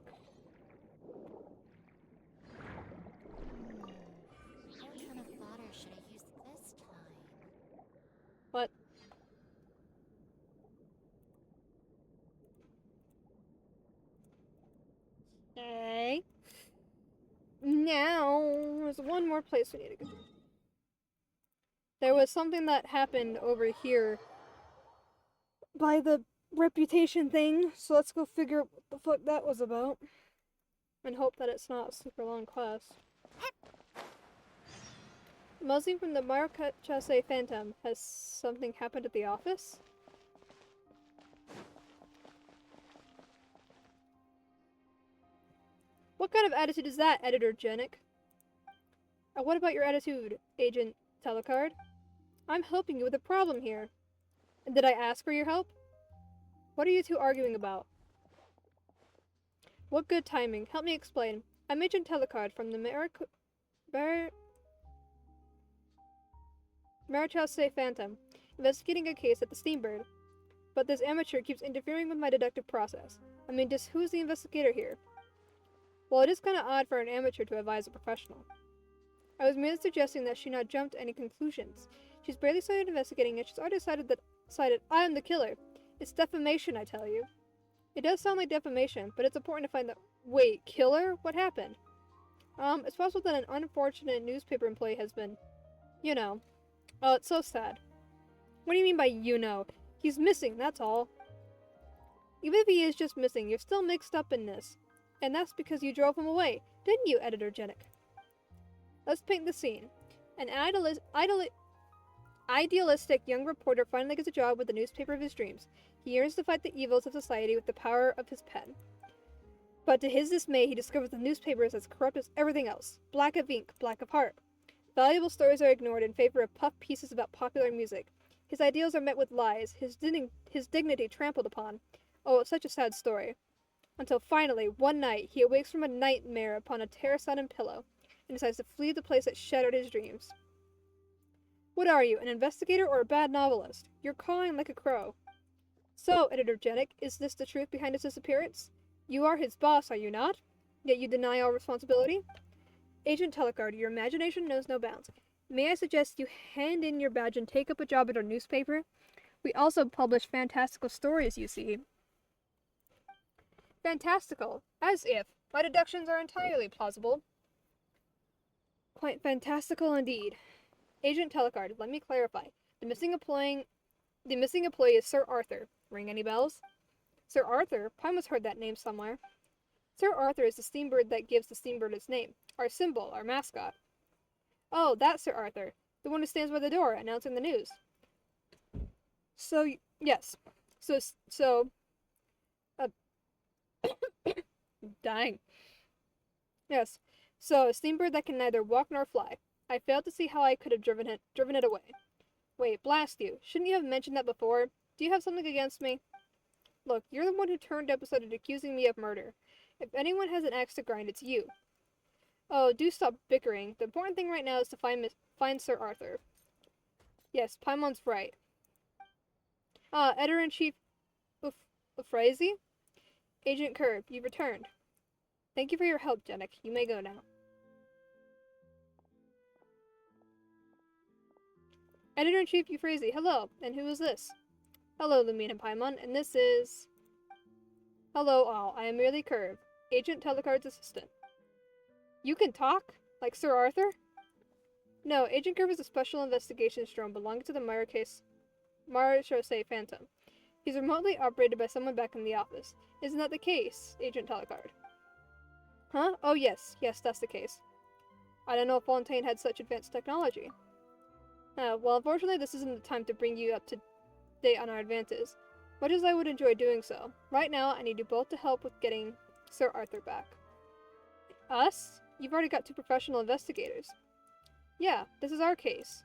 more place we need to go. There was something that happened over here by the reputation thing, so let's go figure out what the fuck that was about. And hope that it's not a super long class. Muzzing from the Marachase Phantom. Has something happened at the office? What kind of attitude is that, Editor Genic? What about your attitude, Agent Telecard? I'm helping you with a problem here. And did I ask for your help? What are you two arguing about? What good timing. Help me explain. I'm Agent Telecard from the Marachase Phantom, investigating a case at the Steambird. But this amateur keeps interfering with my deductive process. I mean, just who's the investigator here? Well, it is kinda odd for an amateur to advise a professional. I was merely suggesting that she not jump to any conclusions. She's barely started investigating and she's already decided I am the killer. It's defamation, I tell you. It does sound like defamation, but it's important to find the— Wait, killer? What happened? It's possible that an unfortunate newspaper employee has been, you know. Oh, it's so sad. What do you mean by you know? He's missing, that's all. Even if he is just missing, you're still mixed up in this. And that's because you drove him away, didn't you, Editor Genic? Let's paint the scene. An idealistic young reporter finally gets a job with the newspaper of his dreams. He yearns to fight the evils of society with the power of his pen. But to his dismay, he discovers the newspaper is as corrupt as everything else. Black of ink, black of heart. Valuable stories are ignored in favor of puff pieces about popular music. His ideals are met with lies, his dignity trampled upon. Oh, it's such a sad story. Until finally, one night, he awakes from a nightmare upon a terracotta pillow, and decides to flee the place that shattered his dreams. What are you, an investigator or a bad novelist? You're cawing like a crow. So, Editor Genic, is this the truth behind his disappearance? You are his boss, are you not? Yet you deny all responsibility? Agent Telecard, your imagination knows no bounds. May I suggest you hand in your badge and take up a job at our newspaper? We also publish fantastical stories, you see. Fantastical? As if. My deductions are entirely plausible. Quite fantastical indeed. Agent Telecard, let me clarify. The missing employee is Sir Arthur. Ring any bells? Sir Arthur? Pine must heard that name somewhere. Sir Arthur is the steambird that gives the steambird its name. Our symbol, our mascot. Oh, that's Sir Arthur. The one who stands by the door, announcing the news. So, yes. Dying. Yes. So, a steambird that can neither walk nor fly. I failed to see how I could have driven it away. Wait, blast you. Shouldn't you have mentioned that before? Do you have something against me? Look, you're the one who turned up and started accusing me of murder. If anyone has an axe to grind, it's you. Oh, do stop bickering. The important thing right now is to find Sir Arthur. Yes, Paimon's right. Editor-in-Chief Ufrazy? Agent Curb, you've returned. Thank you for your help, Genic. You may go now. Editor-in-Chief Euphrasia, hello, and who is this? Hello, Lumine and Paimon, and this is... Hello all, I am merely Curve, Agent Telecard's assistant. You can talk? Like Sir Arthur? No, Agent Curve is a special investigations drone belonging to the Marachase Phantom. He's remotely operated by someone back in the office. Isn't that the case, Agent Telecard? Huh? Oh yes, that's the case. I don't know if Fontaine had such advanced technology. Well, unfortunately, this isn't the time to bring you up to date on our advances. Much as I would enjoy doing so, right now I need you both to help with getting Sir Arthur back. Us? You've already got 2 professional investigators. Yeah, this is our case.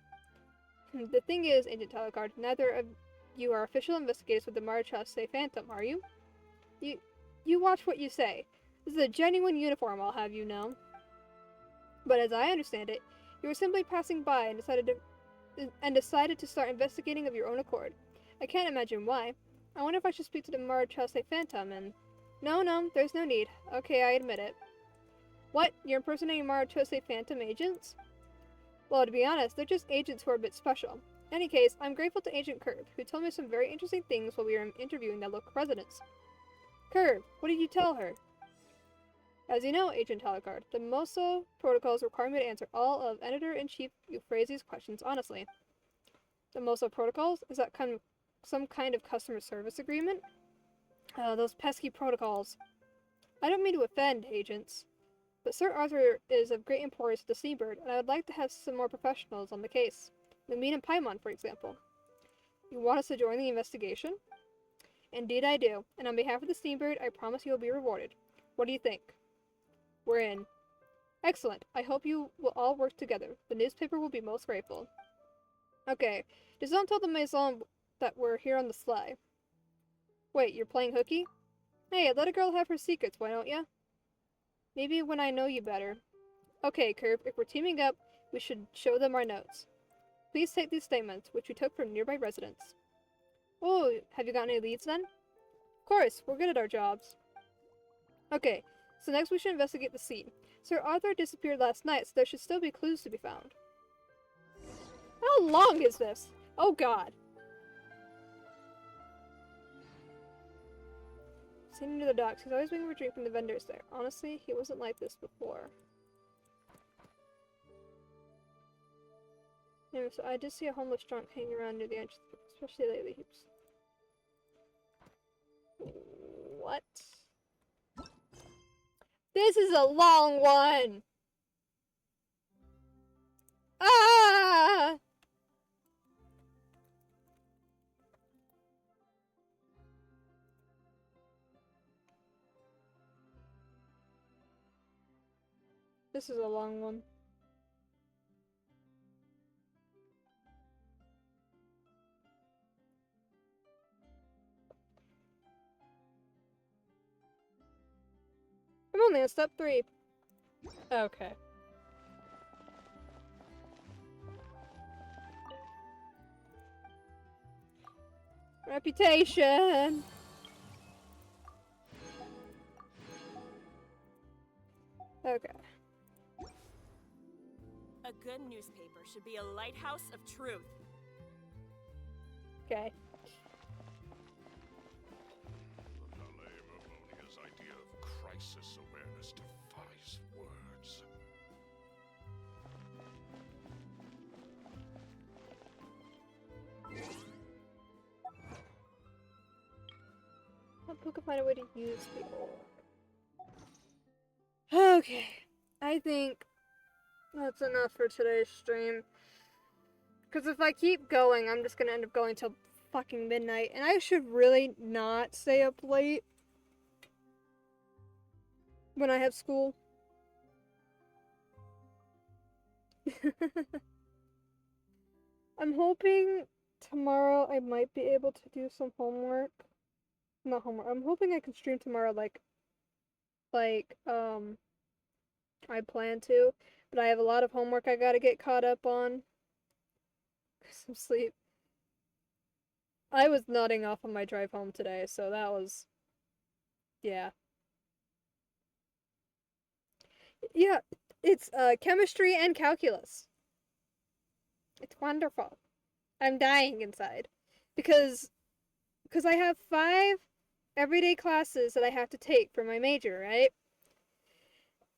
The thing is, Agent Telecard, neither of you are official investigators with the Marachase Phantom, are you? You watch what you say. This is a genuine uniform, I'll have you know. But as I understand it, you were simply passing by and decided to start investigating of your own accord. I can't imagine why. I wonder if I should speak to the Marachase Phantom and... No, there's no need. Okay, I admit it. What? You're impersonating Marachase Phantom agents? Well, to be honest, they're just agents who are a bit special. In any case, I'm grateful to Agent Curve, who told me some very interesting things while we were interviewing the local residents. Curve, what did you tell her? As you know, Agent Alucard, the MOSO protocols require me to answer all of Editor-in-Chief Euphrasia's questions honestly. The MOSO protocols? Is that some kind of customer service agreement? Those pesky protocols. I don't mean to offend, agents, but Sir Arthur is of great importance to the Seabird, and I would like to have some more professionals on the case. Lumine and Paimon, for example. You want us to join the investigation? Indeed I do, and on behalf of the Seabird, I promise you will be rewarded. What do you think? We're in. Excellent. I hope you will all work together. The newspaper will be most grateful. Okay, just don't tell the Maison that we're here on the sly. Wait, you're playing hooky? Hey, let a girl have her secrets, why don't ya? Maybe when I know you better. Okay, Curb, if we're teaming up, we should show them our notes. Please take these statements, which we took from nearby residents. Oh, have you got any leads then? Of course, we're good at our jobs. Okay, so next we should investigate the scene. Sir Arthur disappeared last night, so there should still be clues to be found. How long is this? Oh god. Sitting near the docks. He's always waiting for a drink from the vendors there. Honestly, he wasn't like this before. Anyway, so I did see a homeless drunk hanging around near the entrance, especially lately. What? This is a long one! Ah! This is a long one. I'm only on step 3. Okay. Reputation! Okay. A good newspaper should be a lighthouse of truth. Okay. The Valet Mavonia's idea of crisis awareness defies words. Who can find a way to use the orb? Okay. I think that's enough for today's stream. Because if I keep going, I'm just gonna end up going till fucking midnight. And I should really not stay up late when I have school. I'm hoping tomorrow I might be able to do some homework. Not homework. I'm hoping I can stream tomorrow I plan to, but I have a lot of homework I gotta get caught up on. Some sleep. I was nodding off on my drive home today, so that was... yeah. Yeah, it's chemistry and calculus. It's wonderful. I'm dying inside. Because I have 5 everyday classes that I have to take for my major, right?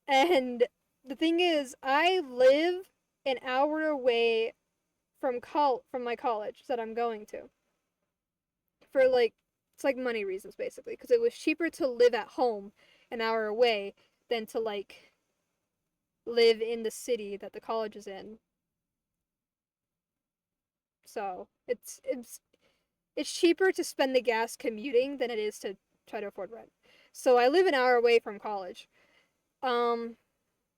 And the thing is, I live an hour away from my college that I'm going to. For it's like money reasons basically, because it was cheaper to live at home an hour away than to live in the city that the college is in. So, it's cheaper to spend the gas commuting than it is to try to afford rent. So I live an hour away from college. And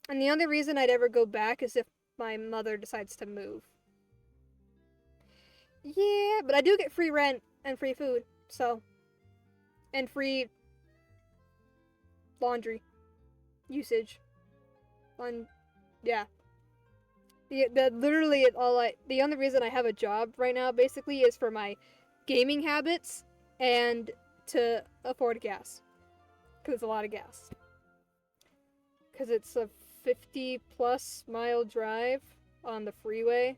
the only reason I'd ever go back is if my mother decides to move. Yeah, but I do get free rent and free food, so. And free laundry usage. Yeah. Literally the only reason I have a job right now basically is for my gaming habits and to afford gas. Because it's a lot of gas. Because it's a 50+ mile drive on the freeway.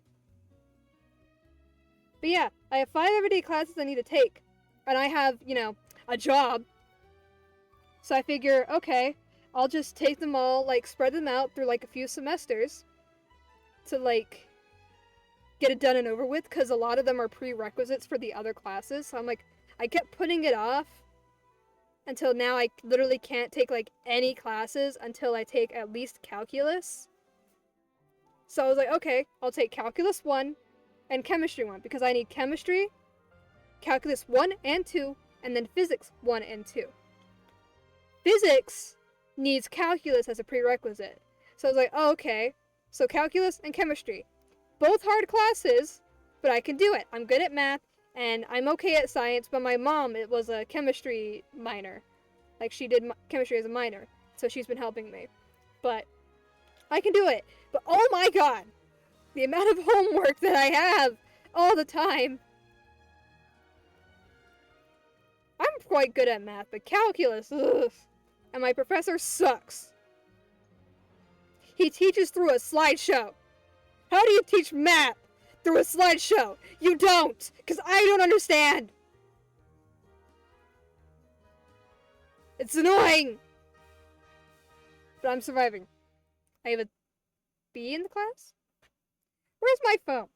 But yeah, I have 5 everyday classes I need to take. And I have, a job. So I figure, okay, I'll just take them all, like, spread them out through, like, a few semesters to, like, get it done and over with, because a lot of them are prerequisites for the other classes. So I'm like, I kept putting it off until now. I literally can't take, like, any classes until I take at least calculus. So I was like, okay, I'll take calculus 1 and chemistry 1, because I need chemistry, calculus 1 and 2, and then physics 1 and 2. Physics needs calculus as a prerequisite. So I was like, oh, okay. So calculus and chemistry. Both hard classes, but I can do it. I'm good at math, and I'm okay at science, but my mom, it was a chemistry minor. Like, she did chemistry as a minor, so she's been helping me. But I can do it. But oh my god! The amount of homework that I have all the time. I'm quite good at math, but calculus, ugh. And my professor sucks. He teaches through a slideshow. How do you teach math through a slideshow? You don't, because I don't understand. It's annoying. But I'm surviving. I have a B in the class? Where's my phone?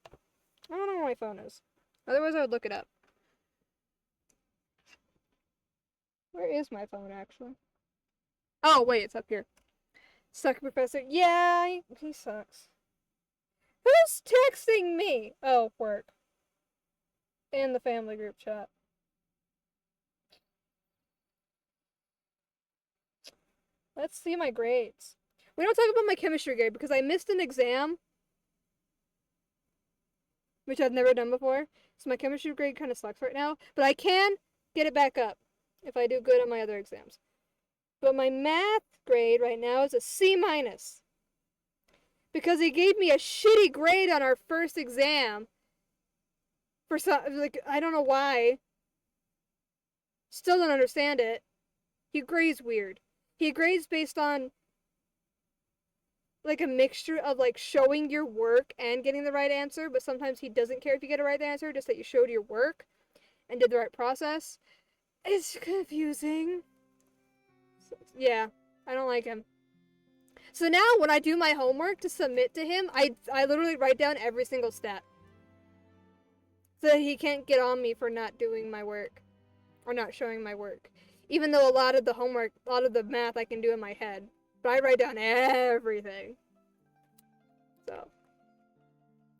I don't know where my phone is. Otherwise I would look it up. Where is my phone, actually? Oh, wait, it's up here. Suck professor. Yeah, he sucks. Who's texting me? Oh, work. In the family group chat. Let's see my grades. We don't talk about my chemistry grade because I missed an exam, which I've never done before. So my chemistry grade kind of sucks right now, but I can get it back up if I do good on my other exams. But my math grade right now is a C-, because he gave me a shitty grade on our first exam for some, like, I don't know why. Still don't understand it. He grades weird. He grades based on, like, a mixture of, like, showing your work and getting the right answer, but sometimes he doesn't care if you get a right answer, just that you showed your work and did the right process. It's confusing. Yeah, I don't like him. So now when I do my homework to submit to him, I literally write down every single step. So that he can't get on me for not doing my work. Or not showing my work. Even though a lot of the homework, a lot of the math I can do in my head. But I write down everything. So,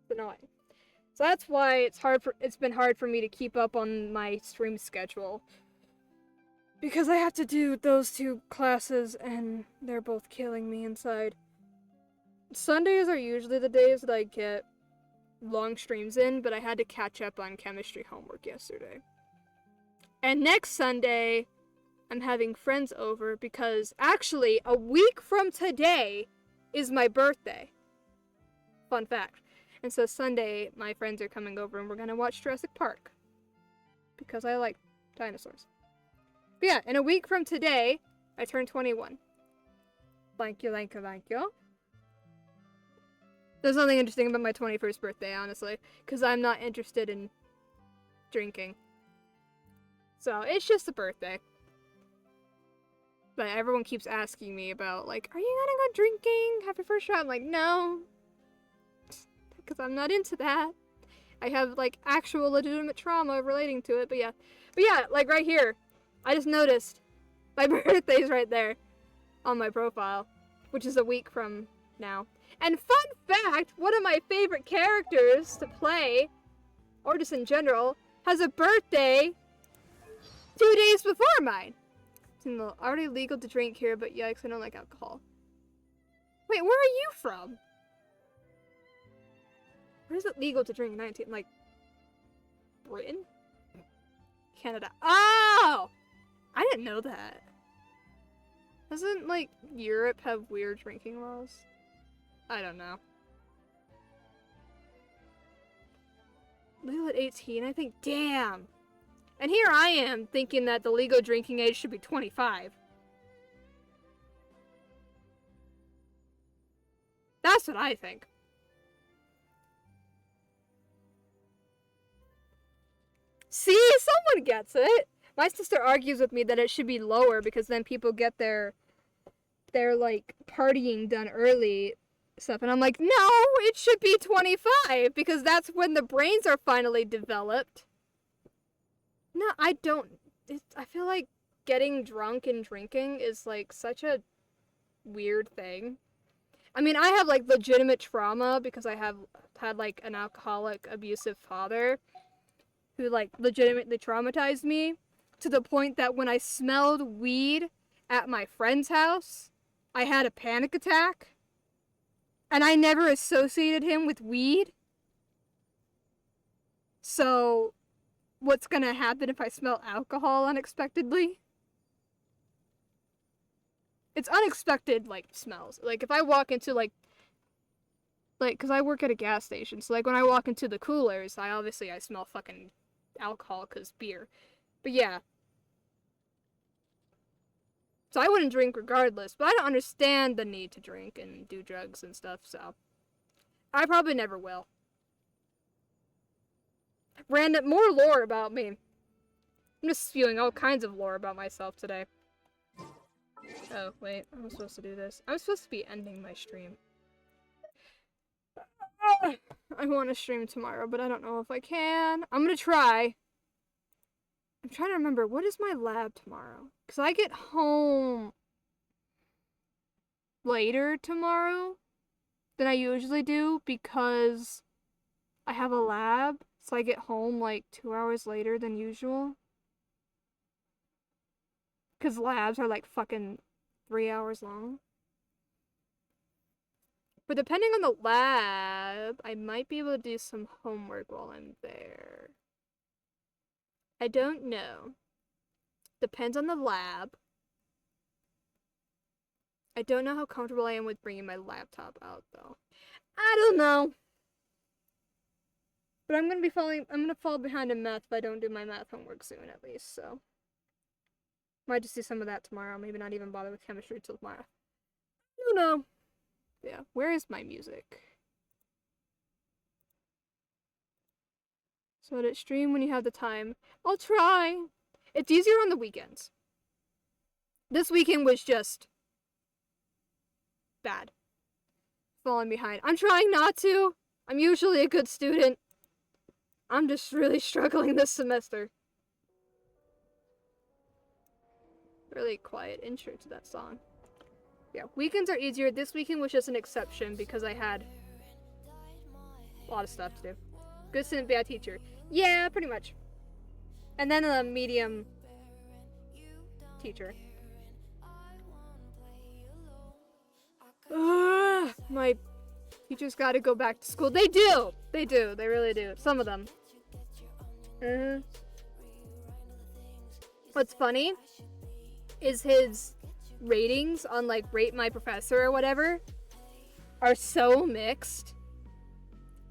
it's annoying. So that's why it's been hard for me to keep up on my stream schedule. Because I have to do those two classes and they're both killing me inside. Sundays are usually the days that I get long streams in, but I had to catch up on chemistry homework yesterday. And next Sunday, I'm having friends over because actually a week from today is my birthday. Fun fact. And so Sunday, my friends are coming over and we're gonna watch Jurassic Park. Because I like dinosaurs. But yeah, in a week from today, I turn 21. Thank you, thank you, thank you. There's nothing interesting about my 21st birthday, honestly. Because I'm not interested in drinking. So, it's just a birthday. But everyone keeps asking me about, like, are you gonna go drinking? Have your first shot? I'm like, no. Because I'm not into that. I have, like, actual legitimate trauma relating to it, but yeah. But yeah, like, right here. I just noticed my birthday's right there on my profile, which is a week from now. And fun fact, one of my favorite characters to play, or just in general, has a birthday 2 days before mine. It's already legal to drink here, but yikes, I don't like alcohol. Wait, where are you from? Where is it legal to drink 19? Like, Britain? Canada. Oh! I didn't know that. Doesn't, like, Europe have weird drinking laws? I don't know. Legal at 18, I think, damn! And here I am, thinking that the legal drinking age should be 25. That's what I think. See? Someone gets it! My sister argues with me that it should be lower because then people get their their like partying done early stuff, and I'm like, no, it should be 25 because that's when the brains are finally developed. No, I don't. I feel like getting drunk and drinking is like such a weird thing. I mean, I have like legitimate trauma because I have had like an alcoholic, abusive father who like legitimately traumatized me to the point that when I smelled weed at my friend's house, I had a panic attack. And I never associated him with weed. So, what's gonna happen if I smell alcohol unexpectedly? It's unexpected, like, smells. Like, if I walk into, like, because I work at a gas station, so, like, when I walk into the coolers, I smell fucking alcohol, because beer. But, yeah. So I wouldn't drink regardless, but I don't understand the need to drink and do drugs and stuff, so I probably never will. Random, more lore about me. I'm just spewing all kinds of lore about myself today. Oh, wait, I'm supposed to do this. I'm supposed to be ending my stream. I want to stream tomorrow, but I don't know if I can. I'm gonna try. I'm trying to remember, what is my lab tomorrow? Because I get home later tomorrow than I usually do because I have a lab. So I get home like 2 hours later than usual. Because labs are like fucking 3 hours long. But depending on the lab, I might be able to do some homework while I'm there. I don't know. Depends on the lab. I don't know how comfortable I am with bringing my laptop out, though. I don't know. But I'm gonna fall behind in math if I don't do my math homework soon, at least, so. Might just do some of that tomorrow. Maybe not even bother with chemistry till tomorrow. I don't know. Yeah, where is my music? So to stream when you have the time. I'll try. It's easier on the weekends. This weekend was just bad. Falling behind. I'm trying not to. I'm usually a good student. I'm just really struggling this semester. Really quiet intro to that song. Yeah, weekends are easier. This weekend was just an exception because I had a lot of stuff to do. Good student, bad teacher. Yeah, pretty much. And then a medium teacher. My teachers gotta go back to school. They do! They do. They really do. Some of them. What's funny is his ratings on, like, Rate My Professor or whatever are so mixed.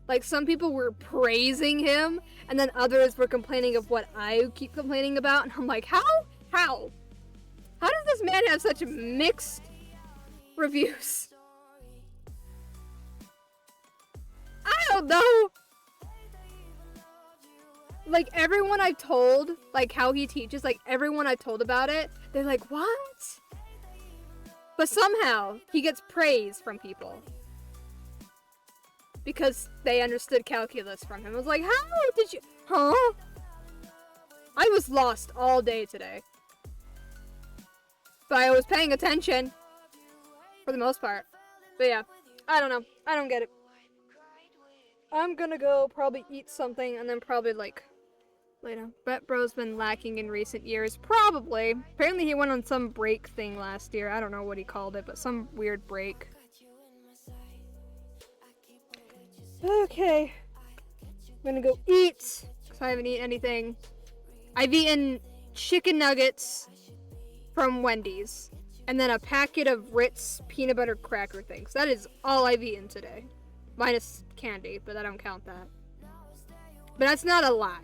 Like, some people were praising him, and then others were complaining of what I keep complaining about, and I'm like, how? How? How does this man have such mixed reviews? I don't know. Like, everyone I've told, like, how he teaches, like, everyone I've told about it, they're like, what? But somehow, he gets praise from people. Because they understood calculus from him. I was like, how did you... Huh? I was lost all day today. But I was paying attention. For the most part. But yeah, I don't know. I don't get it. I'm gonna go probably eat something and then probably, like, later. Bet Bro's been lacking in recent years. Probably. Apparently he went on some break thing last year. I don't know what he called it, but some weird break. Okay. I'm gonna go eat, because I haven't eaten anything. I've eaten chicken nuggets from Wendy's. And then a packet of Ritz peanut butter cracker things. That is all I've eaten today. Minus candy, but I don't count that. But that's not a lot.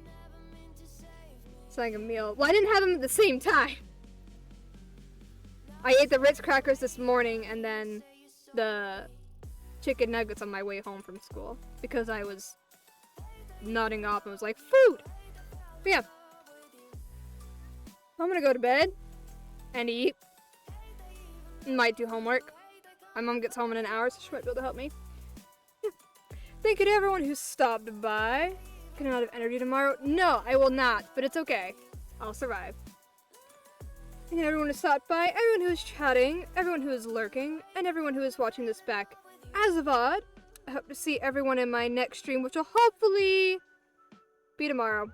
It's like a meal. Well, I didn't have them at the same time. I ate the Ritz crackers this morning and then the chicken nuggets on my way home from school. Because I was nodding off and was like, food! But yeah. I'm gonna go to bed and eat. Might do homework. My mom gets home in an hour, so she might be able to help me. Yeah. Thank you to everyone who stopped by. Gonna not have energy tomorrow? No, I will not, but it's okay. I'll survive. Thank you to everyone who stopped by, everyone who is chatting, everyone who is lurking, and everyone who is watching this back as a VOD. I hope to see everyone in my next stream, which will hopefully be tomorrow.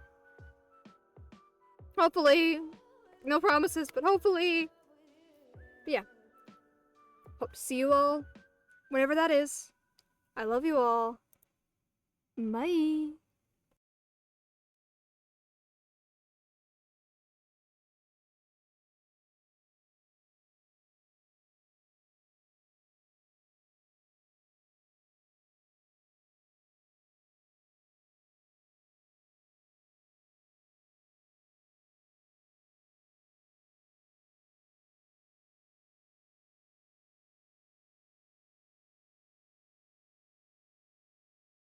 Hopefully. No promises, but hopefully. But yeah. Hope to see you all whenever that is. I love you all. Bye.